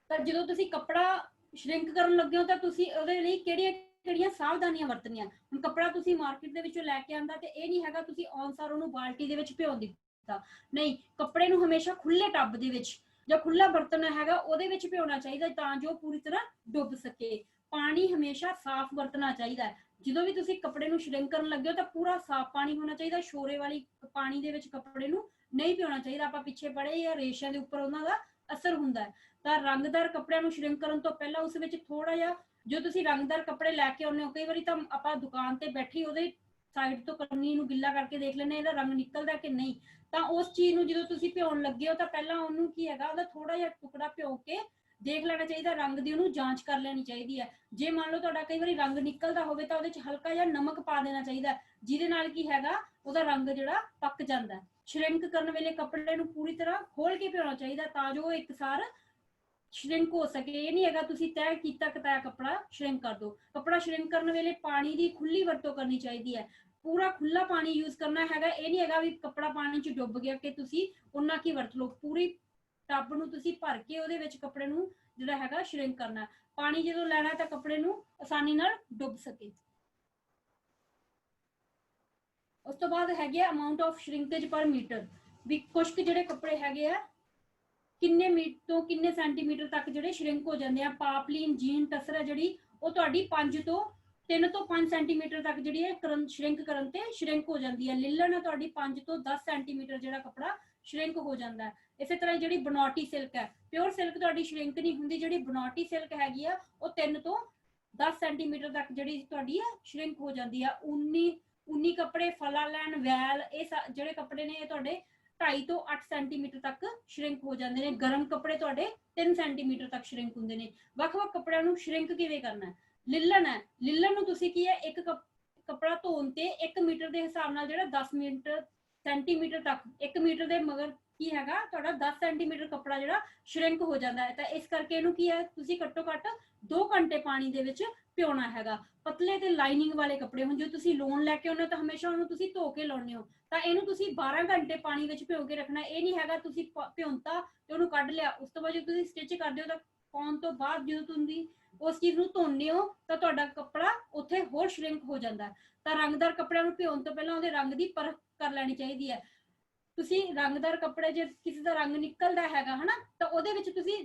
B: ਪਰ ਜਦੋਂ ਤੁਸੀਂ ਕੱਪੜਾ ਸ਼ਰਿੰਕ ਕਰਨ ਲੱਗੇ ਹੋ ਤਾਂ ਤੁਸੀਂ ਉਹਦੇ ਲਈ ਕਿਹੜੀਆਂ ਸਾਵਧਾਨੀਆਂ ਵਰਤਣੀਆਂ। ਹੁਣ ਕੱਪੜਾ ਤੁਸੀਂ ਮਾਰਕੀਟ ਦੇ ਵਿੱਚੋਂ ਲੈ ਕੇ ਆਂਦਾ ਤੇ ਇਹ ਨਹੀਂ ਹੈਗਾ ਤੁਸੀਂ ਅਨੁਸਾਰ ਉਹਨੂੰ ਬਾਲਟੀ ਦੇ ਵਿੱਚ ਭਿਓ ਦਿੱਤਾ, ਨਹੀਂ, ਕੱਪੜੇ ਨੂੰ ਹਮੇਸ਼ਾ ਖੁੱਲੇ ਟੱਬ ਦੇ ਵਿੱਚ ਜਾਂ ਖੁੱਲਾ ਬਰਤਨ ਹੈਗਾ ਉਹਦੇ ਵਿੱਚ ਭਿਉਣਾ ਚਾਹੀਦਾ, ਤਾਂ ਜੋ ਪੂਰੀ ਤਰ੍ਹਾਂ ਡੁੱਬ ਸਕੇ। ਪਾਣੀ ਹਮੇਸ਼ਾ ਸਾਫ਼ ਵਰਤਣਾ ਚਾਹੀਦਾ ਹੈ। ਜਦੋਂ ਵੀ ਤੁਸੀਂ ਕੱਪੜੇ ਨੂੰ ਸ਼ਰਿੰਕ ਕਰਨ ਲੱਗੇ ਹੋ ਤਾਂ ਪੂਰਾ ਸਾਫ਼ ਪਾਣੀ ਹੋਣਾ ਚਾਹੀਦਾ। ਸ਼ੋਰੇ ਵਾਲੀ ਪਾਣੀ ਦੇ ਵਿੱਚ ਕੱਪੜੇ ਨੂੰ ਨਹੀਂ ਭਿਉਣਾ ਚਾਹੀਦਾ। ਆਪਾਂ ਪਿੱਛੇ ਪੜ੍ਹੇ ਜਾਂ ਰੇਸ਼ਿਆਂ ਦੇ ਉੱਪਰ ਉਹਨਾਂ ਦਾ ਅਸਰ ਹੁੰਦਾ ਹੈ। ਤਾਂ ਰੰਗਦਾਰ ਕੱਪੜਿਆਂ ਨੂੰ ਸ਼ਰਿੰਕ ਕਰਨ ਤੋਂ ਪਹਿਲਾਂ ਉਸ ਵਿੱਚ ਥੋੜਾ ਜਿਹਾ, ਜੋ ਤੁਸੀਂ ਰੰਗਦਾਰ ਕੱਪੜੇ ਲੈ ਕੇ ਆਉਂਦੇ ਹੋ, ਕਈ ਵਾਰੀ ਤਾਂ ਆਪਾਂ ਦੁਕਾਨ ਤੇ ਬੈਠੀ ਉਹਦੇ ਸਾਈਡ ਤੋਂ ਕੰਨੀ ਨੂੰ ਗਿੱਲਾ ਕਰਕੇ ਦੇਖ ਲੈਂਦੇ ਇਹਦਾ ਰੰਗ ਨਿਕਲਦਾ ਕਿ ਨਹੀਂ, ਤਾਂ ਉਸ ਚੀਜ਼ ਨੂੰ ਜਦੋਂ ਤੁਸੀਂ ਭਿਉਣ ਲੱਗੇ ਹੋ ਤਾਂ ਪਹਿਲਾਂ ਉਹਨੂੰ ਕੀ ਹੈਗਾ ਉਹਦਾ ਥੋੜਾ ਜਿਹਾ ਟੁਕੜਾ ਭਿਉਂ ਕੇ ਦੇਖ ਲੈਣਾ ਚਾਹੀਦਾ, ਰੰਗ ਦੀ ਉਹਨੂੰ ਜਾਂਚ ਕਰ ਲੈਣੀ ਚਾਹੀਦੀ ਹੈ। ਜੇ ਮੰਨ ਲਓ ਤੁਹਾਡਾ ਕਈ ਵਾਰੀ ਰੰਗ ਨਿਕਲਦਾ ਹੋਵੇ ਤਾਂ ਉਹਦੇ 'ਚ ਹਲਕਾ ਜਿਹਾ ਨਮਕ ਪਾ ਦੇਣਾ ਚਾਹੀਦਾ, ਜਿਹਦੇ ਨਾਲ ਕੀ ਹੈਗਾ ਉਹਦਾ ਰੰਗ ਜਿਹੜਾ ਪੱਕ ਜਾਂਦਾ। ਸ਼ਰਿੰਕ ਕਰਨ ਵੇਲੇ ਕੱਪੜੇ ਨੂੰ ਪੂਰੀ ਤਰ੍ਹਾਂ ਖੋਲ ਕੇ ਭਿਉਣਾ ਚਾਹੀਦਾ, ਤਾਂ ਜੋ ਇੱਕਸਾਰ ਸ਼ਰਿੰਕ ਹੋ ਸਕੇ। ਇਹ ਨਹੀਂ ਹੈਗਾ ਤੁਸੀਂ ਤੈਅ ਕੀਤਾ ਕਤਾਇਆ ਕੱਪੜਾ ਸ਼ਰਿੰਕ ਕਰ ਦੋ। ਕੱਪੜਾ ਸ਼ਰਿੰਕ ਕਰਨ ਵੇਲੇ ਪਾਣੀ ਦੀ ਖੁੱਲੀ ਵਰਤੋਂ ਕਰਨੀ ਚਾਹੀਦੀ ਹੈ, ਪੂਰਾ ਖੁੱਲਾ ਪਾਣੀ ਯੂਜ਼ ਕਰਨਾ ਹੈਗਾ। ਇਹ ਨਹੀਂ ਹੈਗਾ ਵੀ ਕੱਪੜਾ ਪਾਣੀ 'ਚ ਡੁੱਬ ਗਿਆ ਕਿ ਤੁਸੀਂ ਉਹਨਾਂ ਕੀ ਵਰਤ ਲਓ, ਪੂਰੀ ਟੱਬ ਨੂੰ ਤੁਸੀਂ ਭਰ ਕੇ ਉਹਦੇ ਵਿੱਚ ਕੱਪੜੇ ਨੂੰ ਜਿਹੜਾ ਹੈਗਾ ਸ਼ਰਿੰਕ ਕਰਨਾ। ਪਾਣੀ ਜਦੋਂ ਲੈਣਾ ਤਾਂ ਕੱਪੜੇ ਨੂੰ ਆਸਾਨੀ ਨਾਲ ਡੁੱਬ ਸਕੇ। ਉਸ ਤੋਂ ਬਾਅਦ ਹੈਗੇ ਅਮਾਉਂਟ ਆਫ ਸ਼ਰਿੰਕੇਜ ਪਰ ਮੀਟਰ, ਵੀ ਕੁਝ ਜਿਹੜੇ ਕੱਪੜੇ ਹੈਗੇ ਆ ਕਿੰਨੇ ਮੀਟਰ ਤੋਂ ਕਿੰਨੇ ਸੈਂਟੀਮੀਟਰ ਤੱਕ ਜਿਹੜੇ ਸ਼ਰਿੰਕ ਹੋ ਜਾਂਦੇ ਆ। ਪਾਪਲੀਨ ਜੀਨ ਟਸਰ ਹੈ ਜਿਹੜੀ ਉਹ ਤੁਹਾਡੀ 3 ਤੋਂ 5 ਸੈਂਟੀਮੀਟਰ ਤੱਕ ਜਿਹੜੀ ਹੈ ਸ਼ਰਿੰਕ ਕਰਨ ਤੇ ਸ਼ਰਿੰਕ ਹੋ ਜਾਂਦੀ ਹੈ। ਲਿਲਨ ਹੈ ਤੁਹਾਡੀ 5 ਤੋਂ 10 ਸੈਂਟੀਮੀਟਰ ਜਿਹੜਾ ਕੱਪੜਾ ਸ਼ਰਿੰਕ ਹੋ ਜਾਂਦਾ ਹੈ। ਇਸੇ ਤਰ੍ਹਾਂ ਜਿਹੜੀ ਬਨੌਟੀ ਸਿਲਕ ਹੈ, ਪਿਓਰ ਸਿਲਕ ਤੁਹਾਡੀ ਸ਼ਰਿੰਕ ਨਹੀਂ ਹੁੰਦੀ, ਜਿਹੜੀ ਬਨੌਟੀ ਸਿਲਕ ਹੈਗੀ ਆ ਉਹ 3 ਤੋਂ 10 ਸੈਂਟੀਮੀਟਰ ਤੱਕ ਜਿਹੜੀ ਤੁਹਾਡੀ ਹੈ ਸ਼ਰਿੰਕ ਹੋ ਜਾਂਦੀ ਆ। ਉਨੀ ਕੱਪੜੇ ਫਲਾ ਲੈਣ ਵੈਲ ਇਹ ਜਿਹੜੇ ਕੱਪੜੇ ਨੇ ਇਹ ਤੁਹਾਡੇ 2.5 ਤੋਂ 8 ਸੈਂਟੀਮੀਟਰ ਤੱਕ ਸ਼ਰਿੰਕ ਹੋ ਜਾਂਦੇ ਨੇ। ਗਰਮ ਕੱਪੜੇ ਤੁਹਾਡੇ 3 ਸੈਂਟੀਮੀਟਰ ਤੱਕ ਸ਼ਰਿੰਕ ਹੁੰਦੇ ਨੇ। ਵੱਖ-ਵੱਖ ਕੱਪੜਿਆਂ ਨੂੰ ਸ਼ਰਿੰਕ ਕਿਵੇਂ ਕਰਨਾ ਹੈ। ਲਿਲਨ ਹੈ, ਲਿਲਨ ਨੂੰ ਤੁਸੀਂ ਕੀ ਹੈ ਇੱਕ ਕੱਪੜਾ ਧੋਣ ਤੇ 1 ਮੀਟਰ ਦੇ ਹਿਸਾਬ ਨਾਲ ਜਿਹੜਾ 10 ਸੈਂਟੀਮੀਟਰ ਤੱਕ 1 ਮੀਟਰ ਦੇ ਮਗਰ ਕੀ ਹੈਗਾ ਤੁਹਾਡਾ 10 ਸੈਂਟੀਮੀਟਰ ਕੱਪੜਾ ਜਿਹੜਾ ਸ਼ਰਿੰਕ ਹੋ ਜਾਂਦਾ ਹੈ। ਤਾਂ ਇਸ ਕਰਕੇ ਇਹਨੂੰ ਕੀ ਹੈ ਤੁਸੀਂ ਘੱਟੋ ਘੱਟ 2 ਘੰਟੇ ਪਾਣੀ ਦੇ ਵਿੱਚ ਭਿਉਣਾ ਹੈਗਾ। ਪਤਲੇ ਤੇ ਲਾਈਨਿੰਗ ਵਾਲੇ ਕੱਪੜੇ ਹੁਣ ਜੇ ਤੁਸੀਂ ਲੋਨ ਲੈ ਕੇ ਆਉਂਦੇ ਹੋ ਤਾਂ ਹਮੇਸ਼ਾ ਉਹਨੂੰ ਤੁਸੀਂ ਧੋ ਕੇ ਲਾਉਂਦੇ ਹੋ, ਤਾਂ ਇਹਨੂੰ ਤੁਸੀਂ 12 ਘੰਟੇ ਪਾਣੀ ਵਿੱਚ ਭਿਓ ਕੇ ਰੱਖਣਾ। ਇਹ ਨਹੀਂ ਹੈਗਾ ਤੁਸੀਂ ਭਿਉਂਤਾ ਤੇ ਉਹਨੂੰ ਕੱਢ ਲਿਆ, ਉਸ ਤੋਂ ਬਾਅਦ ਜੇ ਤੁਸੀਂ ਸਟਿਚ ਕਰਦੇ ਹੋ ਤਾਂ ਪਾਉਣ ਤੋਂ ਬਾਅਦ ਜਦੋਂ ਤੁਸੀਂ ਉਸ ਚੀਜ਼ ਨੂੰ ਧੋਂਦੇ ਹੋ ਤਾਂ ਤੁਹਾਡਾ ਕੱਪੜਾ ਉੱਥੇ ਹੋਰ ਸ਼ਰਿੰਕ ਹੋ ਜਾਂਦਾ। ਤਾਂ ਰੰਗਦਾਰ ਕੱਪੜਿਆਂ ਨੂੰ ਭਿਉਣ ਤੋਂ ਪਹਿਲਾਂ ਉਹਦੇ ਰੰਗ ਦੀ ਪਰਖ ਕਰ ਲੈਣੀ ਚਾਹੀਦੀ ਹੈ। ਤੁਸੀਂ ਰੰਗਦਾਰ ਕੱਪੜੇ ਜੇ ਕਿਸੇ ਦਾ ਰੰਗ ਨਿਕਲਦਾ ਹੈਗਾ ਹਨਾ ਤਾਂ ਉਹਦੇ ਵਿੱਚ ਤੁਸੀਂ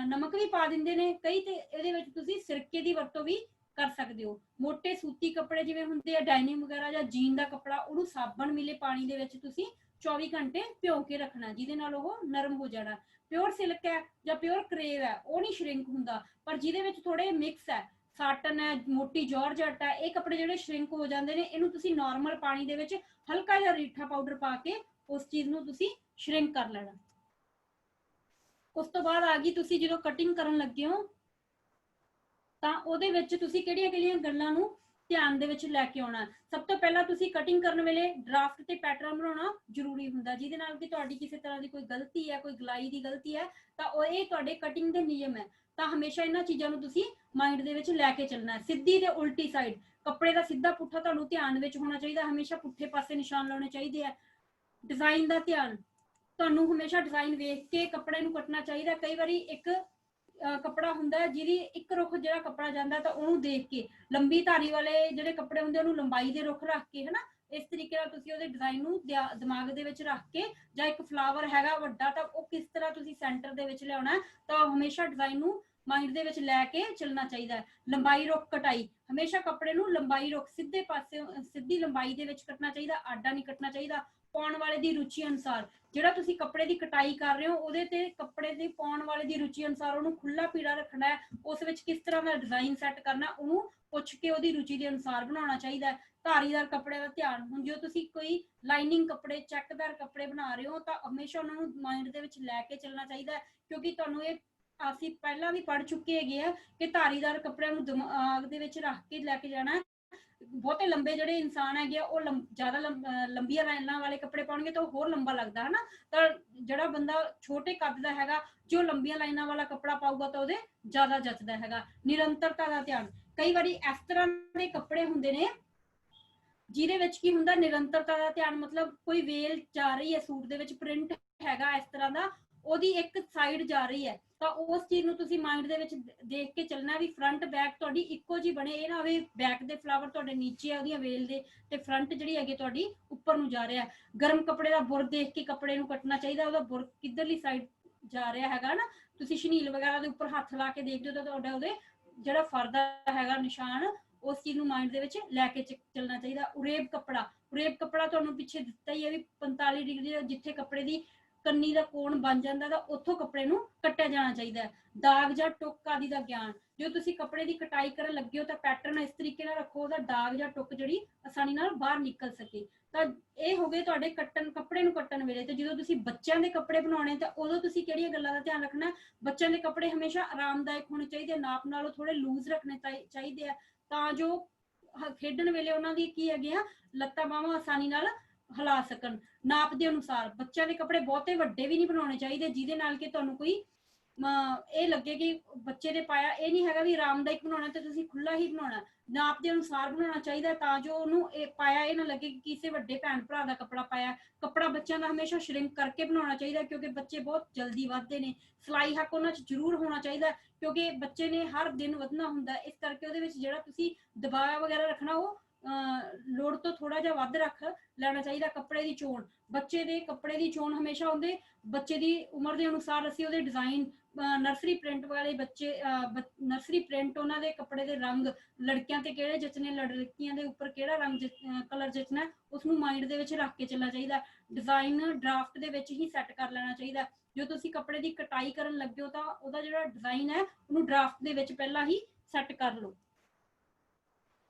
B: ਨਮਕ ਵੀ ਪਾ ਦਿੰਦੇ ਨੇ ਕਈ, ਤੇ ਇਹਦੇ ਵਿੱਚ ਤੁਸੀਂ ਸਿਰਕੇ ਦੀ ਵਰਤੋਂ ਵੀ ਕਰ ਸਕਦੇ ਹੋ। ਮੋਟੇ ਸੂਤੀ ਕੱਪੜੇ ਜਿਵੇਂ ਹੁੰਦੇ ਆ ਡਾਈਨਿੰਗ ਵਗੈਰਾ ਜਾਂ ਜੀਨ ਦਾ ਕੱਪੜਾ, ਉਹਨੂੰ ਸਾਬਣ ਮਿਲੇ ਪਾਣੀ ਦੇ ਵਿੱਚ ਤੁਸੀਂ 24 ਘੰਟੇ ਭਿਓ ਕੇ ਰੱਖਣਾ, ਜਿਹਦੇ ਨਾਲ ਉਹ ਨਰਮ ਹੋ ਜਾਣਾ। ਪਿਓਰ ਸਿਲਕ ਹੈ ਜਾਂ ਪਿਓਰ ਕਰੇਵ ਹੈ ਉਹ ਨਹੀਂ ਸ਼ਰਿੰਕ ਹੁੰਦਾ, ਪਰ ਜਿਹਦੇ ਵਿੱਚ ਥੋੜੇ ਮਿਕਸ ਹੈ, ਸਾਟਨ ਹੈ, ਮੋਟੀ ਜਾਰਜਟ ਹੈ, ਇਹ ਕੱਪੜੇ ਜਿਹੜੇ ਸ਼ਰਿੰਕ ਹੋ ਜਾਂਦੇ ਨੇ। ਇਹਨੂੰ ਤੁਸੀਂ ਨਾਰਮਲ ਪਾਣੀ ਦੇ ਵਿੱਚ ਹਲਕਾ ਜਿਹਾ ਰੀਠਾ ਪਾਊਡਰ ਪਾ ਕੇ ਉਸ ਚੀਜ਼ ਨੂੰ ਤੁਸੀਂ ਸ਼ਰਿੰਕ ਕਰ ਲੈਣਾ। ਉਸ ਤੋਂ ਬਾਅਦ ਆ ਗਈ ਤੁਸੀਂ ਜਦੋਂ ਕਟਿੰਗ ਕਰਨ ਲੱਗੇ ਹੋ ਤਾਂ ਉਹਦੇ ਵਿੱਚ ਤੁਸੀਂ ਕਿਹੜੀਆਂ ਗੱਲਾਂ ਨੂੰ ਧਿਆਨ ਦੇ ਵਿੱਚ ਲੈ ਕੇ ਆਉਣਾ। ਸਭ ਤੋਂ ਪਹਿਲਾਂ ਤੁਸੀਂ ਕਟਿੰਗ ਕਰਨ ਵੇਲੇ ਡਰਾਫਟ ਤੇ ਪੈਟਰਨ ਬਣਾਉਣਾ ਜ਼ਰੂਰੀ ਹੁੰਦਾ, ਜਿਹਦੇ ਨਾਲ ਕਿ ਤੁਹਾਡੀ ਕਿਸੇ ਤਰ੍ਹਾਂ ਦੀ ਕੋਈ ਗਲਤੀ ਹੈ, ਕੋਈ ਗਲਾਈ ਦੀ ਗਲਤੀ ਹੈ ਤਾਂ ਉਹ ਇਹ ਤੁਹਾਡੇ ਕਟਿੰਗ ਦੇ ਨਿਯਮ ਹੈ। ਤਾਂ ਹਮੇਸ਼ਾ ਇਹਨਾਂ ਚੀਜ਼ਾਂ ਨੂੰ ਤੁਸੀਂ ਮਾਈਂਡ ਦੇ ਵਿੱਚ ਲੈ ਕੇ ਚੱਲਣਾ। ਸਿੱਧੀ ਤੇ ਉਲਟੀ ਸਾਈਡ, ਕੱਪੜੇ ਦਾ ਸਿੱਧਾ ਪੁੱਠਾ ਤੁਹਾਨੂੰ ਧਿਆਨ ਵਿੱਚ ਹੋਣਾ ਚਾਹੀਦਾ, ਹਮੇਸ਼ਾ ਪੁੱਠੇ ਪਾਸੇ ਨਿਸ਼ਾਨ ਲਾਉਣੇ ਚਾਹੀਦੇ ਆ। ਡਿਜ਼ਾਈਨ ਦਾ ਧਿਆਨ, ਤੁਹਾਨੂੰ ਹਮੇਸ਼ਾ ਡਿਜ਼ਾਈਨ ਵੇਖ ਕੇ ਕੱਪੜੇ ਨੂੰ ਕੱਟਣਾ ਚਾਹੀਦਾ। ਕਈ ਵਾਰੀ ਇੱਕ ਕੱਪੜਾ ਹੁੰਦਾ ਜਿਹਦੀ ਇੱਕ ਰੁੱਖ ਜਿਹੜਾ ਕੱਪੜਾ ਜਾਂਦਾ ਤਾਂ ਉਹਨੂੰ ਦੇਖ ਕੇ, ਲੰਬੀ ਧਾਰੀ ਵਾਲੇ ਜਿਹੜੇ ਕੱਪੜੇ ਹੁੰਦੇ ਉਹਨੂੰ ਲੰਬਾਈ ਦੇ ਰੁੱਖ ਰੱਖ ਕੇ, ਹਨਾ, ਇਸ ਤਰੀਕੇ ਨਾਲ ਤੁਸੀਂ ਉਹਦੇ ਡਿਜ਼ਾਈਨ ਨੂੰ ਦਿਮਾਗ ਦੇ ਵਿੱਚ ਰੱਖ ਕੇ, ਜਾਂ ਇੱਕ ਫਲਾਵਰ ਹੈਗਾ ਵੱਡਾ ਤਾਂ ਉਹ ਕਿਸ ਤਰ੍ਹਾਂ ਤੁਸੀਂ ਸੈਂਟਰ ਦੇ ਵਿੱਚ ਲਿਆਉਣਾ, ਤਾਂ ਹਮੇਸ਼ਾ ਡਿਜ਼ਾਈਨ ਨੂੰ ਮਾਈਂਡ ਦੇ ਵਿੱਚ ਲੈ ਕੇ ਚੱਲਣਾ ਚਾਹੀਦਾ ਹੈ। ਲੰਬਾਈ ਰੁੱਖ ਕਟਾਈ, ਹਮੇਸ਼ਾ ਕੱਪੜੇ ਨੂੰ ਲੰਬਾਈ ਰੁੱਖ ਸਿੱਧੇ ਪਾਸੇ, ਸਿੱਧੀ ਲੰਬਾਈ ਦੇ ਵਿੱਚ ਕੱਟਣਾ ਚਾਹੀਦਾ, ਆਡਾ ਨਹੀਂ ਕੱਟਣਾ ਚਾਹੀਦਾ। ਪਾਉਣ ਵਾਲੇ ਦੀ ਰੁਚੀ ਅਨੁਸਾਰ, ਜਿਹੜਾ ਤੁਸੀਂ ਕੱਪੜੇ ਦੀ ਕਟਾਈ ਕਰ ਰਹੇ ਹੋ ਉਹਦੇ ਤੇ ਕੱਪੜੇ ਦੇ ਪਾਉਣ ਵਾਲੇ ਦੀ ਰੁਚੀ ਅਨੁਸਾਰ ਉਹਨੂੰ ਖੁੱਲਾ ਪੀੜਾ ਰੱਖਣਾ ਹੈ, ਉਸ ਵਿੱਚ ਕਿਸ ਤਰ੍ਹਾਂ ਦਾ ਡਿਜ਼ਾਈਨ ਸੈੱਟ ਕਰਨਾ ਉਹਨੂੰ ਪੁੱਛ ਕੇ ਉਹਦੀ ਰੁਚੀ ਦੇ ਅਨੁਸਾਰ ਬਣਾਉਣਾ ਚਾਹੀਦਾ ਹੈ। ਧਾਰੀਦਾਰ ਕੱਪੜੇ ਦਾ ਧਿਆਨ, ਹੁਣ ਜੋ ਤੁਸੀਂ ਕੋਈ ਲਾਈਨਿੰਗ ਕੱਪੜੇ, ਚੈੱਕਦਾਰ ਕੱਪੜੇ ਬਣਾ ਰਹੇ ਹੋ ਤਾਂ ਹਮੇਸ਼ਾ ਉਹਨਾਂ ਨੂੰ ਮਾਈਂਡ ਦੇ ਵਿੱਚ ਲੈ ਕੇ ਚੱਲਣਾ ਚਾਹੀਦਾ ਹੈ, ਕਿਉਂਕਿ ਤੁਹਾਨੂੰ ਇਹ ਅਸੀਂ ਪਹਿਲਾਂ ਵੀ ਪੜ੍ਹ ਚੁੱਕੇ ਹੈਗੇ ਆ ਕਿ ਧਾਰੀਦਾਰ ਕੱਪੜਿਆਂ ਨੂੰ ਦਿਮਾਗ ਦੇ ਵਿੱਚ ਰੱਖ ਕੇ ਲੈ ਕੇ ਜਾਣਾ। ਬਹੁਤੇ ਲੰਬੇ ਜਿਹੜੇ ਇਨਸਾਨ ਹੈਗੇ ਆ ਉਹ ਜ਼ਿਆਦਾ ਲੰਬੀਆਂ ਲਾਈਨਾਂ ਵਾਲੇ ਕੱਪੜੇ ਪਾਉਣਗੇ ਤਾਂ ਉਹ ਹੋਰ ਲੰਬਾ ਲੱਗਦਾ ਹੈ ਨਾ, ਤਾਂ ਜਿਹੜਾ ਬੰਦਾ ਛੋਟੇ ਕੱਦ ਦਾ ਹੈਗਾ ਜੋ ਲੰਬੀਆਂ ਲਾਈਨਾਂ ਵਾਲਾ ਕੱਪੜਾ ਪਾਊਗਾ ਤਾਂ ਉਹਦੇ ਜ਼ਿਆਦਾ ਜੱਚਦਾ ਹੈਗਾ। ਨਿਰੰਤਰਤਾ ਦਾ ਧਿਆਨ, ਕਈ ਵਾਰੀ ਇਸ ਤਰ੍ਹਾਂ ਦੇ ਕੱਪੜੇ ਹੁੰਦੇ ਨੇ ਜਿਹਦੇ ਵਿੱਚ ਕੀ ਹੁੰਦਾ, ਨਿਰੰਤਰਤਾ ਦਾ ਧਿਆਨ ਮਤਲਬ ਕੋਈ ਵੇਲ ਜਾ ਰਹੀ ਹੈ ਸੂਟ ਦੇ ਵਿੱਚ, ਪ੍ਰਿੰਟ ਹੈਗਾ ਇਸ ਤਰ੍ਹਾਂ ਦਾ, ਉਹਦੀ ਇੱਕ ਸਾਈਡ ਜਾ ਰਹੀ ਹੈ ਤਾਂ ਉਸ ਚੀਜ਼ ਨੂੰ ਤੁਸੀਂ ਮਾਈਂਡ ਦੇ ਵਿੱਚ ਦੇਖ ਕੇ ਚੱਲਣਾ ਵੀ ਫਰੰਟ ਬੈਕ ਤੁਹਾਡੀ ਇੱਕੋ ਜੀ ਬਣੇ, ਇਹ ਨਾ ਹੋਵੇ ਬੈਕ ਦੇ ਫਲਾਵਰ ਤੁਹਾਡੇ ਨੀਚੇ ਆ ਉਹਦੀਆਂ ਵੇਲ ਦੇ ਤੇ ਫਰੰਟ ਜਿਹੜੀ ਹੈਗੀ ਤੁਹਾਡੀ ਉੱਪਰ ਨੂੰ ਜਾ ਰਿਹਾ। ਗਰਮ ਕੱਪੜੇ ਦਾ ਬੁਰ ਦੇਖ ਕੇ ਕੱਪੜੇ ਨੂੰ ਕੱਟਣਾ ਚਾਹੀਦਾ, ਉਹਦਾ ਬੁਰ ਕਿੱਧਰਲੀ ਸਾਈਡ ਜਾ ਰਿਹਾ ਹੈਗਾ ਨਾ, ਤੁਸੀਂ ਸ਼ਨੀਲ ਵਗੈਰਾ ਦੇ ਉੱਪਰ ਹੱਥ ਲਾ ਕੇ ਦੇਖਦੇ ਹੋ ਤਾਂ ਤੁਹਾਡਾ ਉਹਦੇ ਜਿਹੜਾ ਫਰਦਾ ਹੈਗਾ ਨਿਸ਼ਾਨ, ਉਸ ਚੀਜ਼ ਨੂੰ ਮਾਈਂਡ ਦੇ ਵਿੱਚ ਲੈ ਕੇ ਚੱਲਣਾ ਚਾਹੀਦਾ। ਉਰੇਬ ਕੱਪੜਾ, ਉਰੇਬ ਕੱਪੜਾ ਤੁਹਾਨੂੰ ਪਿੱਛੇ ਦਿੱਤਾ ਹੀ ਹੈ ਵੀ 45 ਡਿਗਰੀ ਜਿੱਥੇ ਕੱਪੜੇ ਦੀ ਕੰਨੀ ਦਾ ਕੋਣ ਬਣ ਜਾਂਦਾ ਤਾਂ ਉੱਥੋਂ ਕੱਪੜੇ ਨੂੰ ਕੱਟਿਆ ਜਾਣਾ ਚਾਹੀਦਾ ਹੈ। ਦਾਗ ਜਾਂ ਟੁੱਕ ਆਦਿ ਦਾ ਗਿਆਨ, ਜੋ ਤੁਸੀਂ ਕੱਪੜੇ ਦੀ ਕਟਾਈ ਕਰਨ ਲੱਗੇ ਹੋ ਤਾਂ ਪੈਟਰਨ ਇਸ ਤਰੀਕੇ ਨਾਲ ਰੱਖੋ ਉਹਦਾ ਦਾਗ ਜਾਂ ਟੁੱਕ ਜਿਹੜੀ ਆਸਾਨੀ ਨਾਲ ਬਾਹਰ ਨਿਕਲ ਸਕੇ। ਤਾਂ ਇਹ ਹੋ ਗਏ ਤੁਹਾਡੇ ਕੱਪੜੇ ਨੂੰ ਕੱਟਣ ਵੇਲੇ। ਤੇ ਜਦੋਂ ਤੁਸੀਂ ਬੱਚਿਆਂ ਦੇ ਕੱਪੜੇ ਬਣਾਉਣੇ ਤਾਂ ਉਦੋਂ ਤੁਸੀਂ ਕਿਹੜੀਆਂ ਗੱਲਾਂ ਦਾ ਧਿਆਨ ਰੱਖਣਾ, ਬੱਚਿਆਂ ਦੇ ਕੱਪੜੇ ਹਮੇਸ਼ਾ ਆਰਾਮਦਾਇਕ ਹੋਣੇ ਚਾਹੀਦੇ, ਨਾਪ ਨਾਲੋਂ ਥੋੜੇ ਲੂਜ਼ ਰੱਖਣੇ ਚਾਹੀਦੇ ਆ ਤਾਂ ਜੋ ਖੇਡਣ ਵੇਲੇ ਉਹਨਾਂ ਦੀ ਕੀ ਹੈਗੇ ਆ ਲੱਤਾਂ ਬਾਹਾਂ ਆਸਾਨੀ ਨਾਲ ਹਿਲਾ ਸਕਣ। ਨਾਪ ਦੇ ਅਨੁਸਾਰ, ਬੱਚਿਆਂ ਦੇ ਕੱਪੜੇ ਬਹੁਤੇ ਵੱਡੇ ਵੀ ਨਹੀਂ ਬਣਾਉਣੇ ਚਾਹੀਦੇ ਜਿਹਦੇ ਨਾਲ ਕਿ ਤੁਹਾਨੂੰ ਕੋਈ ਇਹ ਲੱਗੇ ਕਿ ਬੱਚੇ ਦੇ ਪਾਇਆ, ਇਹ ਨਹੀਂ ਹੈਗਾ ਵੀ ਆਰਾਮਦਾਇਕ ਬਣਾਉਣਾ ਤੇ ਤੁਸੀਂ ਖੁੱਲਾ ਹੀ ਬਣਾਉਣਾ, ਨਾਪ ਦੇ ਅਨੁਸਾਰ ਬਣਾਉਣਾ ਚਾਹੀਦਾ ਤਾਂ ਜੋ ਉਹਨੂੰ ਇਹ ਪਾਇਆ ਇਹ ਨਾ ਲੱਗੇ ਕਿ ਕਿਸੇ ਵੱਡੇ ਭੈਣ ਭਰਾ ਦਾ ਕੱਪੜਾ ਪਾਇਆ। ਕੱਪੜਾ ਬੱਚਿਆਂ ਦਾ ਹਮੇਸ਼ਾ ਸ਼ਰਿੰਕ ਕਰਕੇ ਬਣਾਉਣਾ ਚਾਹੀਦਾ ਕਿਉਂਕਿ ਬੱਚੇ ਬਹੁਤ ਜਲਦੀ ਵੱਧਦੇ ਨੇ। ਸਿਲਾਈ ਹੱਕ ਉਹਨਾਂ 'ਚ ਜ਼ਰੂਰ ਹੋਣਾ ਚਾਹੀਦਾ ਕਿਉਂਕਿ ਬੱਚੇ ਨੇ ਹਰ ਦਿਨ ਵਧਣਾ ਹੁੰਦਾ, ਇਸ ਕਰਕੇ ਉਹਦੇ ਵਿੱਚ ਜਿਹੜਾ ਤੁਸੀਂ ਦਬਾਅ ਵਗੈਰਾ ਰੱਖਣਾ ਉਹ ਲੋੜ ਤੋਂ ਥੋੜਾ ਜਿਹਾ ਵੱਧ ਰੱਖ ਲੈਣਾ ਚਾਹੀਦਾ। ਕੱਪੜੇ ਦੀ ਚੋਣ, ਬੱਚੇ ਦੇ ਕੱਪੜੇ ਦੀ ਚੋਣ ਹਮੇਸ਼ਾ ਉਹਦੇ ਬੱਚੇ ਦੀ ਉਮਰ ਦੇ ਅਨੁਸਾਰ ਅਸੀਂ ਉਹਦੇ ਡਿਜ਼ਾਈਨ, ਨਰਸਰੀ ਪ੍ਰਿੰਟ ਵਾਲੇ ਬੱਚੇ, ਨਰਸਰੀ ਪ੍ਰਿੰਟ ਉਹਨਾਂ ਦੇ ਕੱਪੜੇ ਦੇ ਰੰਗ, ਲੜਕਿਆਂ ਤੇ ਕਿਹੜੇ ਜਚਨੇ, ਲੜਕੀਆਂ ਦੇ ਉੱਪਰ ਕਿਹੜਾ ਰੰਗ ਕਲਰ ਜਚਣਾ, ਉਸ ਨੂੰ ਮਾਈਂਡ ਦੇ ਵਿੱਚ ਰੱਖ ਕੇ ਚੱਲਣਾ ਚਾਹੀਦਾ। ਡਿਜ਼ਾਈਨ ਡਰਾਫਟ ਦੇ ਵਿੱਚ ਹੀ ਸੈੱਟ ਕਰ ਲੈਣਾ ਚਾਹੀਦਾ। ਜੋ ਤੁਸੀਂ ਕੱਪੜੇ ਦੀ ਕਟਾਈ ਕਰਨ ਲੱਗੇ ਹੋ ਤਾਂ ਉਹਦਾ ਜਿਹੜਾ ਡਿਜ਼ਾਈਨ ਹੈ ਉਹਨੂੰ ਡਰਾਫਟ ਦੇ ਵਿੱਚ ਪਹਿਲਾਂ ਹੀ ਸੈੱਟ ਕਰ ਲਓ।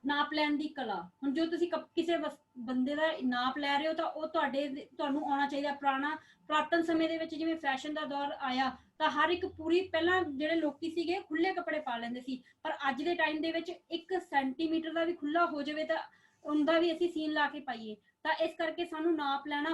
B: ਨਾਪ ਲੈਣ ਦੀ ਕਲਾ, ਹੁਣ ਜੋ ਤੁਸੀਂ ਕਿਸੇ ਬੰਦੇ ਦਾ ਨਾਪ ਲੈ ਰਹੇ ਹੋ ਤਾਂ ਉਹ ਤੁਹਾਨੂੰ ਆਉਣਾ ਚਾਹੀਦਾ। ਪੁਰਾਤਨ ਸਮੇਂ ਦੇ ਵਿੱਚ ਜਿਵੇਂ ਫੈਸ਼ਨ ਦਾ ਦੌਰ ਆਇਆ ਤਾਂ ਹਰ ਇੱਕ ਪੂਰੀ, ਪਹਿਲਾਂ ਜਿਹੜੇ ਲੋਕੀ ਸੀਗੇ ਖੁੱਲੇ ਕੱਪੜੇ ਪਾ ਲੈਂਦੇ ਸੀ, ਪਰ ਅੱਜ ਦੇ ਟਾਈਮ ਦੇ ਵਿੱਚ 1 ਸੈਂਟੀਮੀਟਰ ਦਾ ਵੀ ਖੁੱਲਾ ਹੋ ਜਾਵੇ ਤਾਂ ਉਹਦਾ ਵੀ ਅਸੀਂ ਸੀਨ ਲਾ ਕੇ ਪਾਈਏ, ਤਾਂ ਇਸ ਕਰਕੇ ਸਾਨੂੰ ਨਾਪ ਲੈਣਾ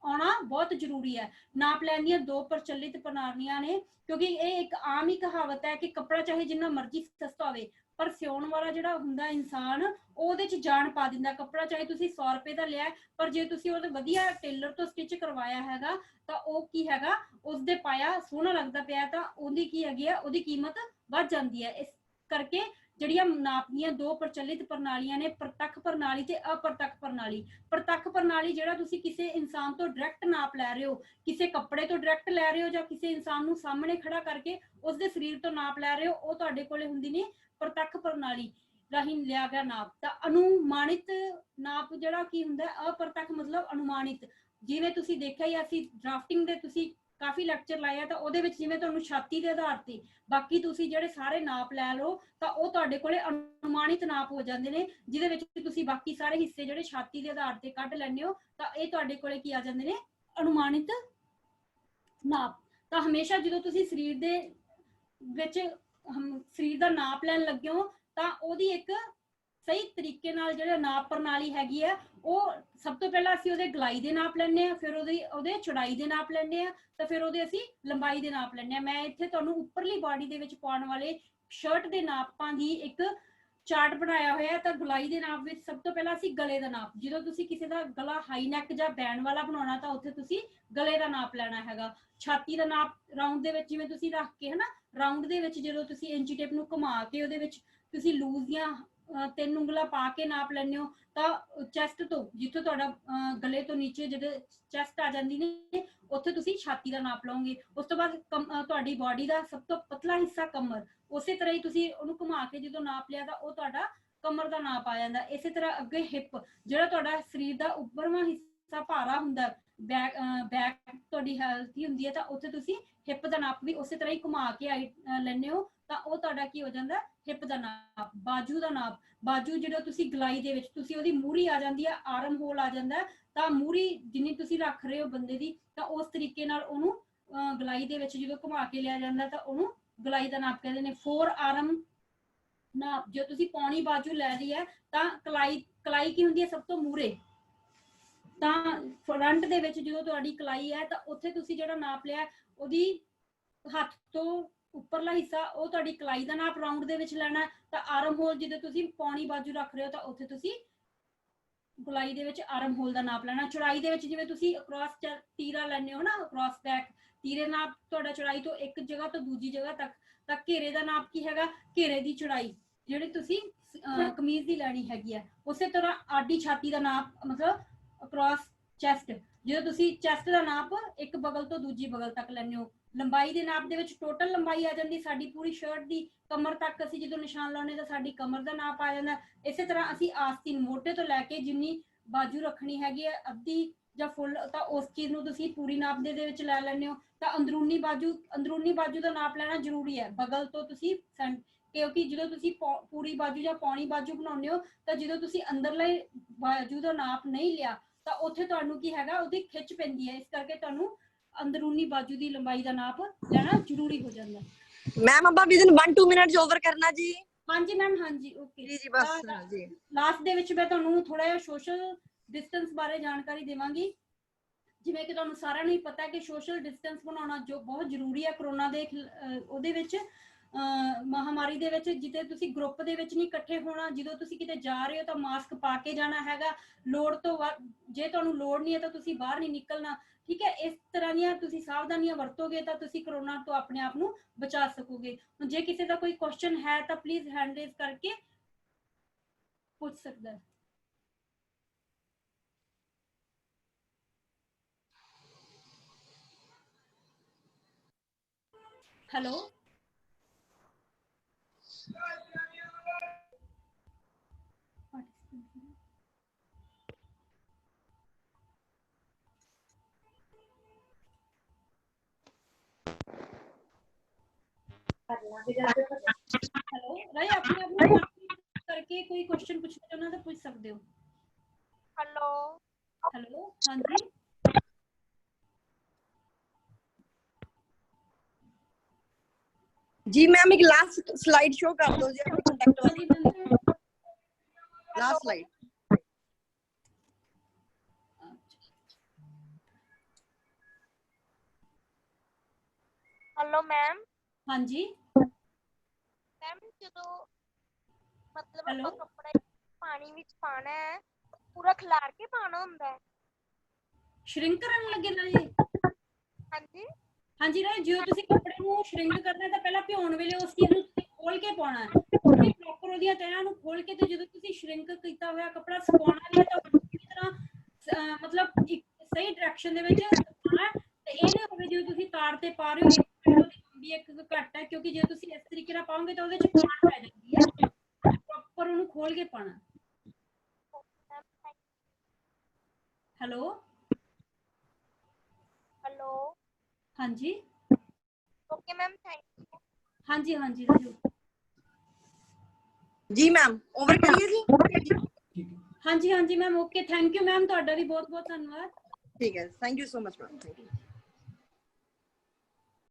B: ਆਉਣਾ ਬਹੁਤ ਜ਼ਰੂਰੀ ਹੈ। ਨਾਪ ਲੈਣ ਦੀਆਂ 2 ਪ੍ਰਚਲਿਤ ਪ੍ਰਣਾਲੀਆਂ ਨੇ ਕਿਉਂਕਿ ਇਹ ਇੱਕ ਆਮ ਹੀ ਕਹਾਵਤ ਹੈ ਕਿ ਕੱਪੜਾ ਚਾਹੇ ਜਿੰਨਾ ਮਰਜ਼ੀ ਸਸਤਾ ਹੋਵੇ ਪਰ ਸਿਉਣ ਵਾਲਾ ਜਿਹੜਾ ਹੁੰਦਾ ਇਨਸਾਨ ਉਹਦੇ 'ਚ ਜਾਨ ਪਾ ਦਿੰਦਾ। ਕੱਪੜਾ ਚਾਹੇ ਤੁਸੀਂ 100 ਰੁਪਏ ਦਾ ਲਿਆ ਪਰ ਜੇ ਤੁਸੀਂ ਉਹਦੇ ਵਧੀਆ ਟੇਲਰ ਤੋਂ ਸਟਿਚ ਕਰਵਾਇਆ ਹੈਗਾ ਤਾਂ ਉਹ ਕੀ ਹੈਗਾ, ਉਸਦੇ ਪਾਇਆ ਸੋਹਣਾ ਲੱਗਦਾ ਪਿਆ ਤਾਂ ਉਹਦੀ ਕੀ ਹੈਗੀ ਆ, ਉਹਦੀ ਕੀਮਤ ਵੱਧ ਜਾਂਦੀ ਹੈ। ਇਸ ਕਰਕੇ ਜਿਹੜੀਆਂ ਨਾਪ ਦੀਆਂ 2 ਪ੍ਰਚਲਿਤ ਪ੍ਰਣਾਲੀਆਂ ਨੇ, ਪ੍ਰਤੱਖ ਪ੍ਰਣਾਲੀ ਤੇ ਅਪ੍ਰਤੱਖ ਪ੍ਰਣਾਲੀ। ਪ੍ਰਤੱਖ ਪ੍ਰਣਾਲੀ ਜਿਹੜਾ ਤੁਸੀਂ ਕਿਸੇ ਇਨਸਾਨ ਤੋਂ ਡਾਇਰੈਕਟ ਨਾਪ ਲੈ ਰਹੇ ਹੋ, ਕਿਸੇ ਕੱਪੜੇ ਤੋਂ ਡਾਇਰੈਕਟ ਲੈ ਰਹੇ ਹੋ ਜਾਂ ਕਿਸੇ ਇਨਸਾਨ ਨੂੰ ਸਾਹਮਣੇ ਖੜਾ ਕਰਕੇ ਉਸਦੇ ਸਰੀਰ ਤੋਂ ਨਾਪ ਲੈ ਰਹੇ ਹੋ, ਉਹ ਤੁਹਾਡੇ ਕੋਲੇ ਹੁੰਦੀ ਨੇ ਪ੍ਰਤੱਖ ਪ੍ਰਣਾਲੀ ਰਾਹੀਂ ਲਿਆ ਗਿਆ ਨਾਪ। ਤਾਂ ਅਨੁਮਾਨਿਤ ਨਾਪ ਜਿਹੜਾ ਕੀ ਹੁੰਦਾ, ਅਪ੍ਰਤੱਖ ਮਤਲਬ ਅਨੁਮਾਨਿਤ। ਜਿਵੇਂ ਤੁਸੀਂ ਦੇਖਿਆ ਹੀ ਅਸੀਂ ਡਰਾਫਟਿੰਗ ਦੇ ਤੁਸੀਂ ਕਾਫੀ ਲੈਕਚਰ ਲਾਏ ਆ ਤਾਂ ਉਹਦੇ ਵਿੱਚ ਜਿਵੇਂ ਤੁਹਾਨੂੰ ਛਾਤੀ ਦੇ ਆਧਾਰ ਤੇ ਬਾਕੀ ਤੁਸੀਂ ਜਿਹੜੇ ਸਾਰੇ ਨਾਪ ਲੈ ਲਓ ਤਾਂ ਉਹ ਤੁਹਾਡੇ ਕੋਲੇ ਅਨੁਮਾਨਿਤ ਨਾਪ ਹੋ ਜਾਂਦੇ ਨੇ, ਜਿਹਦੇ ਵਿੱਚ ਤੁਸੀਂ ਬਾਕੀ ਸਾਰੇ ਹਿੱਸੇ ਜਿਹੜੇ ਛਾਤੀ ਦੇ ਆਧਾਰ ਤੇ ਕੱਢ ਲੈਂਦੇ ਹੋ ਤਾਂ ਇਹ ਤੁਹਾਡੇ ਕੋਲੇ ਕੀ ਆ ਜਾਂਦੇ ਨੇ, ਅਨੁਮਾਨਿਤ ਨਾਪ। ਤਾਂ ਹਮੇਸ਼ਾ ਜਦੋਂ ਤੁਸੀਂ ਸਰੀਰ ਦੇ ਵਿੱਚ ਸਰੀਰ ਦਾ ਨਾਪ ਲੈਣ ਲੱਗੇ ਹੋ ਤਾਂ ਉਹਦੀ ਇੱਕ ਸਹੀ ਤਰੀਕੇ ਨਾਲ ਜਿਹੜਾ ਨਾਪ ਪ੍ਰਣਾਲੀ ਹੈਗੀ ਆ, ਉਹ ਸਭ ਤੋਂ ਪਹਿਲਾਂ ਅਸੀਂ ਉਹਦੇ ਗਲਾਈ ਦੇ ਨਾਪ ਲੈਂਦੇ ਆ, ਫਿਰ ਉਹਦੇ ਚੌੜਾਈ ਦੇ ਨਾਪ ਲੈਂਦੇ ਆ, ਤਾਂ ਫਿਰ ਉਹਦੇ ਅਸੀਂ ਲੰਬਾਈ ਦੇ ਨਾਪ ਲੈਂਦੇ ਆ। ਮੈਂ ਇੱਥੇ ਤੁਹਾਨੂੰ ਉੱਪਰਲੀ ਬਾਡੀ ਦੇ ਵਿੱਚ ਪਾਉਣ ਵਾਲੇ ਸ਼ਰਟ ਦੇ ਨਾਪਾਂ ਦੀ ਇੱਕ ਚਾਰਟ ਬਣਾਇਆ ਹੋਇਆ ਤਾਂ ਗਲਾਈ ਦੇ ਨਾਪ ਵਿੱਚ ਸਭ ਤੋਂ ਪਹਿਲਾਂ ਅਸੀਂ ਗਲੇ ਦਾ ਨਾਪ, ਜਦੋਂ ਤੁਸੀਂ ਕਿਸੇ ਦਾ ਗਲਾ ਹਾਈ ਨੈਕ ਜਾਂ ਬੈਂਡ ਵਾਲਾ ਬਣਾਉਣਾ ਤਾਂ ਉੱਥੇ ਤੁਸੀਂ ਗਲੇ ਦਾ ਨਾਪ ਲੈਣਾ ਹੈਗਾ। ਛਾਤੀ ਦਾ ਨਾਪ ਰਾਉਂਡ ਦੇ ਵਿੱਚ ਜਿਵੇਂ ਤੁਸੀਂ ਰੱਖ ਕੇ ਹਨਾ, ਰਾਉਂਡ ਦੇ ਵਿੱਚ ਜਦੋਂ ਤੁਸੀਂ ਇੰਚੀ ਟੇਪ ਨੂੰ ਘੁਮਾ ਕੇ ਉਹਦੇ ਵਿੱਚ ਤੁਸੀਂ ਲੂਜ਼ ਦੀਆਂ 3 ਉਂਗਲਾਂ ਪਾ ਕੇ ਨਾਪ ਲੈਂਦੇ ਹੋ ਤਾਂ ਚੈਸਟ ਤੋਂ ਜਿੱਥੋਂ ਤੁਹਾਡਾ ਗਲੇ ਤੋਂ ਨੀਚੇ ਜਿਹੜੇ ਚੈਸਟ ਆ ਜਾਂਦੀ ਨੇ ਉੱਥੇ ਤੁਸੀਂ ਛਾਤੀ ਦਾ ਨਾਪ ਲਓਗੇ। ਉਸ ਤੋਂ ਬਾਅਦ ਤੁਹਾਡੀ ਬਾਡੀ ਦਾ ਸਭ ਤੋਂ ਪਤਲਾ ਹਿੱਸਾ ਕਮਰ, ਉਸੇ ਤਰ੍ਹਾਂ ਹੀ ਤੁਸੀਂ ਉਹਨੂੰ ਘੁਮਾ ਕੇ ਜਦੋਂ ਨਾਪ ਲਿਆ ਤਾਂ ਉਹ ਤੁਹਾਡਾ ਕਮਰ ਦਾ ਨਾਪ ਆ ਜਾਂਦਾ। ਇਸੇ ਤਰ੍ਹਾਂ ਅੱਗੇ ਹਿੱਪ, ਜਿਹੜਾ ਤੁਹਾਡਾ ਸਰੀਰ ਦਾ ਉੱਪਰਵਾਂ ਹਿੱਸਾ ਭਾਰਾ ਹੁੰਦਾ, ਬੈਕ ਤੁਹਾਡੀ ਹੈਲਥੀ ਹੁੰਦੀ ਹੈ ਤਾਂ ਉੱਥੇ ਤੁਸੀਂ ਹਿੱਪ ਦਾ ਨਾਪ ਵੀ ਉਸੇ ਤਰ੍ਹਾਂ ਹੀ ਘੁਮਾ ਕੇ ਲੈਂਦੇ ਹੋ ਤਾਂ ਉਹ ਤੁਹਾਡਾ ਕੀ ਹੋ ਜਾਂਦਾ, ਹਿੱਪ ਦਾ ਨਾਪ। ਬਾਜੂ ਦਾ ਨਾਪ, ਬਾਜੂ ਜਿਹੜਾ ਤੁਸੀਂ ਗਲਾਈ ਦੇ ਵਿੱਚ ਤੁਸੀਂ ਉਹਦੀ ਮੂਹਰੀ ਆ ਜਾਂਦੀ ਹੈ, ਆਰਮ ਹੋਲ ਆ ਜਾਂਦਾ ਤਾਂ ਮੂਹਰੀ ਜਿੰਨੀ ਤੁਸੀਂ ਰੱਖ ਰਹੇ ਹੋ ਬੰਦੇ ਦੀ ਤਾਂ ਉਸ ਤਰੀਕੇ ਨਾਲ ਉਹਨੂੰ ਗਲਾਈ ਦੇ ਵਿੱਚ ਜਦੋਂ ਘੁਮਾ ਕੇ ਲਿਆ ਜਾਂਦਾ ਤਾਂ ਉਹਨੂੰ ਗਲਾਈ ਦਾ ਨਾਪ ਕਹਿੰਦੇ ਨੇ। 4 ਆਰਮ ਨਾਪ, ਜੇ ਤੁਸੀਂ ਪੌਣੀ ਬਾਜੂ ਲੈ ਲਈ ਹੈ ਤਾਂ ਕਲਾਈ ਕੀ ਹੁੰਦੀ ਹੈ, ਸਭ ਤੋਂ ਮੂਹਰੇ। ਤਾਂ ਫਰੰਟ ਦੇ ਵਿੱਚ ਜਦੋਂ ਤੁਹਾਡੀ ਕਲਾਈ ਹੈ ਤਾਂ ਉੱਥੇ ਤੁਸੀਂ ਜਿਹੜਾ ਨਾਪ ਲਿਆ ਉਹਦੀ ਹੱਥ ਤੋਂ ਉੱਪਰਲਾ ਹਿੱਸਾ ਉਹ ਤੁਹਾਡੀ ਕਲਾਈ ਦਾ ਨਾਪ ਰਾਉਂਡ ਦੇ ਵਿੱਚ ਲੈਣਾ। ਤਾਂ ਆਰਮ ਹੋਲ ਜਦੋਂ ਤੁਸੀਂ ਪੌਣੀ ਬਾਜੂ ਰੱਖ ਰਹੇ ਹੋ ਤਾਂ ਉੱਥੇ ਤੁਸੀਂ ਗਲਾਈ ਦੇ ਵਿੱਚ ਆਰਮ ਹੋਲ ਦਾ ਨਾਪ ਲੈਣਾ। ਚੌੜਾਈ ਦੇ ਵਿੱਚ ਜਿਵੇਂ ਤੁਸੀਂ ਅਕ੍ਰੋਸ ਤੀਰਾ ਲੈਂਦੇ ਹੋ ਨਾ, ਅਕ੍ਰੋਸ ਬੈਕ ਤੀਰੇ ਨਾਪ ਤੁਹਾਡਾ ਚੌੜਾਈ ਤੋਂ ਇੱਕ ਜਗ੍ਹਾ ਤੋਂ ਦੂਜੀ ਜਗ੍ਹਾ ਤੱਕ। ਤਾਂ ਘੇਰੇ ਦਾ ਨਾਪ ਕੀ ਹੈਗਾ, ਘੇਰੇ ਦੀ ਚੌੜਾਈ ਜਿਹੜੀ ਤੁਸੀਂ ਕਮੀਜ਼ ਦੀ ਲੈਣੀ ਹੈਗੀ ਹੈ। ਉਸੇ ਤਰ੍ਹਾਂ ਆਡੀ ਛਾਤੀ ਦਾ ਨਾਪ ਮਤਲਬ ਅਕ੍ਰੋਸ ਚੈਸਟ, ਜਦੋਂ ਤੁਸੀਂ ਚੈਸਟ ਦਾ ਨਾਪ ਇੱਕ ਬਗਲ ਤੋਂ ਦੂਜੀ ਬਗਲ ਤੱਕ ਲੈਂਦੇ ਹੋ। ਲੰਬਾਈ ਦੇ ਨਾਪ ਦੇ ਵਿੱਚ ਟੋਟਲ ਲੰਬਾਈ ਆ ਜਾਂਦੀ ਸਾਡੀ ਪੂਰੀ ਸ਼ਰਟ ਦੀ, ਕਮਰ ਤੱਕ ਅਸੀਂ ਜਦੋਂ ਨਿਸ਼ਾਨ ਲਾਉਣੇ ਤਾਂ ਸਾਡੀ ਕਮਰ ਦਾ ਨਾਪ ਆ ਜਾਂਦਾ। ਇਸੇ ਤਰ੍ਹਾਂ ਅਸੀਂ ਆਸਤੀਨ ਮੋਢੇ ਤੋਂ ਲੈ ਕੇ ਜਿੰਨੀ ਬਾਜੂ ਰੱਖਣੀ ਹੈਗੀ ਹੈ, ਅੱਧੀ ਜਾਂ ਫੁੱਲ, ਤਾਂ ਉਸ ਚੀਜ਼ ਨੂੰ ਤੁਸੀਂ ਪੂਰੀ ਨਾਪ ਦੇ ਵਿੱਚ ਲੈ ਲੈਂਦੇ ਹੋ। ਤਾਂ ਅੰਦਰੂਨੀ ਬਾਜੂ ਦਾ ਨਾਪ ਲੈਣਾ ਜ਼ਰੂਰੀ ਹੈ, ਬਗਲ ਤੋਂ ਤੁਸੀਂ ਕਿਉਂਕਿ ਜਦੋਂ ਤੁਸੀਂ ਪੂਰੀ ਬਾਜੂ ਜਾਂ ਪੌਣੀ ਬਾਜੂ ਬਣਾਉਂਦੇ ਹੋ ਤਾਂ ਜਦੋਂ ਤੁਸੀਂ ਅੰਦਰਲੇ ਬਾਜੂ ਦਾ ਨਾਪ ਨਹੀਂ ਲਿਆ ਤਾਂ ਉੱਥੇ ਤੁਹਾਨੂੰ ਕੀ ਹੈਗਾ, ਉਹਦੀ ਖਿੱਚ ਪੈਂਦੀ ਹੈ। ਇਸ ਕਰਕੇ ਤੁਹਾਨੂੰ ਅੰਦਰੂਨੀ ਬਾਜੂ ਦੀ ਲੰਬਾਈ ਦਾ ਨਾਪ ਲੈਣਾ ਜ਼ਰੂਰੀ ਹੋ ਜਾਂਦਾ।
A: मैम अब विदिन 1-2 मिनट्स ओवर करना जी।
B: ਹਾਂਜੀ ਮੈਮ, ਹਾਂਜੀ ਓਕੇ
A: जी बस जी।
B: ਲਾਸਟ ਦੇ ਵਿੱਚ ਮੈਂ ਤੁਹਾਨੂੰ ਥੋੜਾ ਜਿਹਾ ਸੋਸ਼ਲ ਡਿਸਟੈਂਸ ਬਾਰੇ ਜਾਣਕਾਰੀ ਦੇਵਾਂਗੀ। ਜਿਵੇਂ ਕਿ ਤੁਹਾਨੂੰ ਸਾਰਿਆਂ ਨੂੰ ਹੀ ਪਤਾ ਹੈ ਕਿ ਸੋਸ਼ਲ ਡਿਸਟੈਂਸ ਬਣਾਉਣਾ ਜੋ ਬਹੁਤ ਜ਼ਰੂਰੀ ਹੈ ਕਰੋਨਾ ਦੇ ਉਹਦੇ ਵਿੱਚ ਮਹਾਮਾਰੀ ਦੇ ਵਿੱਚ। ਜਿੱਥੇ ਤੁਸੀਂ ਗਰੁੱਪ ਦੇ ਵਿੱਚ ਨਹੀਂ ਇਕੱਠੇ ਹੋਣਾ, ਜਦੋਂ ਤੁਸੀਂ ਕਿਤੇ ਜਾ ਰਹੇ ਹੋ ਤਾਂ ਮਾਸਕ ਪਾ ਕੇ ਜਾਣਾ ਹੈਗਾ। ਲੋੜ ਤੋਂ ਜੇ ਤੁਹਾਨੂੰ ਲੋੜ ਨਹੀਂ ਹੈ ਤਾਂ ਤੁਸੀਂ ਬਾਹਰ ਨਹੀਂ ਨਿਕਲਣਾ, ਠੀਕ ਹੈ। ਇਸ ਤਰ੍ਹਾਂ ਦੀਆਂ ਤੁਸੀਂ ਸਾਵਧਾਨੀਆਂ ਵਰਤੋਗੇ ਤਾਂ ਤੁਸੀਂ ਕਰੋਨਾ ਤੋਂ ਆਪਣੇ ਆਪ ਨੂੰ ਬਚਾ ਸਕੋਗੇ। ਜੇ ਕਿਸੇ ਦਾ ਕੋਈ ਕੁਐਸਚਨ ਹੈ ਤਾਂ ਪਲੀਜ਼ ਹੈਂਡ ਰੇਜ਼ ਕਰਕੇ ਪੁੱਛ ਸਕਦਾ ਹੈ। ਹੈਲੋ ਹੈਲੋ ਰਾਈ, ਆਪਣੇ ਆਪ ਨੂੰ ਕਰਕੇ ਕੋਈ ਕੁਐਸਚਨ ਪੁੱਛਣਾ ਚਾਹੁੰਦਾ ਤਾਂ ਪੁੱਛ ਸਕਦੇ ਹੋ।
C: हेलो
B: ਹੈਲੋ ਹਾਂਜੀ
A: जी मैम एक लास्ट स्लाइड शो कर दो जी अपनी कांटेक्ट वाली, लास्ट स्लाइड।
C: Hello ma'am.
B: हाँ जी
C: मैम जो मतलब
B: हेलो
C: ਆਪਾਂ ਕੱਪੜਾ ਪਾਣੀ ਵਿੱਚ ਪਾਣਾ ਹੈ ਪੂਰਾ ਖਿਲਾਰ ਕੇ ਪਾਣਾ ਹੁੰਦਾ ਹੈ।
B: ਸ਼ਰਿੰਕ ਕਰਨ ਲੱਗੇ ਨਾ ਜੀ?
C: ਹਾਂਜੀ
B: ਹਾਂਜੀ ਰਾਏ, ਜੇ ਤੁਸੀਂ ਕੱਪੜੇ ਨੂੰ ਸ਼ਰਿੰਕ ਕਰਨਾ ਤਾਂ ਪਹਿਲਾਂ ਭਿਉਣ ਵੇਲੇ ਉਸ ਚੀਜ਼ ਨੂੰ ਤੁਸੀਂ ਖੋਲ ਕੇ ਪਾਉਣਾ ਹੈ, ਪੂਰੀ ਪ੍ਰੋਪਰ ਉਹਦੀਆਂ ਤਹਿਆਂ ਨੂੰ ਖੋਲ ਕੇ। ਤੇ ਜਦੋਂ ਤੁਸੀਂ ਸ਼ਰਿੰਕ ਕੀਤਾ ਹੋਇਆ ਕੱਪੜਾ ਸੁਕਾਉਣਾ ਵੀ ਹੈ ਤਾਂ ਪੂਰੀ ਤਰ੍ਹਾਂ ਮਤਲਬ ਇੱਕ ਸਹੀ ਡਾਇਰੈਕਸ਼ਨ ਦੇ ਵਿੱਚ ਪਾਉਣਾ। ਤੇ ਇਹ ਨਹੀਂ ਹੋਵੇ ਜਿਵੇਂ ਤੁਸੀਂ ਤਾਰ ਤੇ ਪਾ ਰਹੇ ਹੋ ਉਹਦੀ ਲੰਬੀ ਇੱਕ ਘੱਟ ਹੈ, ਕਿਉਂਕਿ ਜੇ ਤੁਸੀਂ ਇਸ ਤਰੀਕੇ ਨਾਲ ਪਾਓਗੇ ਤਾਂ ਉਹਦੇ ਚ ਪਾਣ ਪੈ ਜਾਂਦੀ ਹੈ। ਪ੍ਰੋਪਰ ਉਹਨੂੰ ਖੋਲ ਕੇ ਪਾਣਾ। ਹੈਲੋ
C: हेलो
B: हाँ जी
C: ओके मैम, थैंक यू।
B: हाँ जी हाँ जी राजू
A: जी मैम ओवर करिए जी।
B: हाँ जी ma'am okay, thank you ma'am, ਤੁਹਾਡਾ ਵੀ ਬਹੁਤ ਬਹੁਤ ਧੰਨਵਾਦ।
A: ठीक है, thank you so much ma'am, thank you.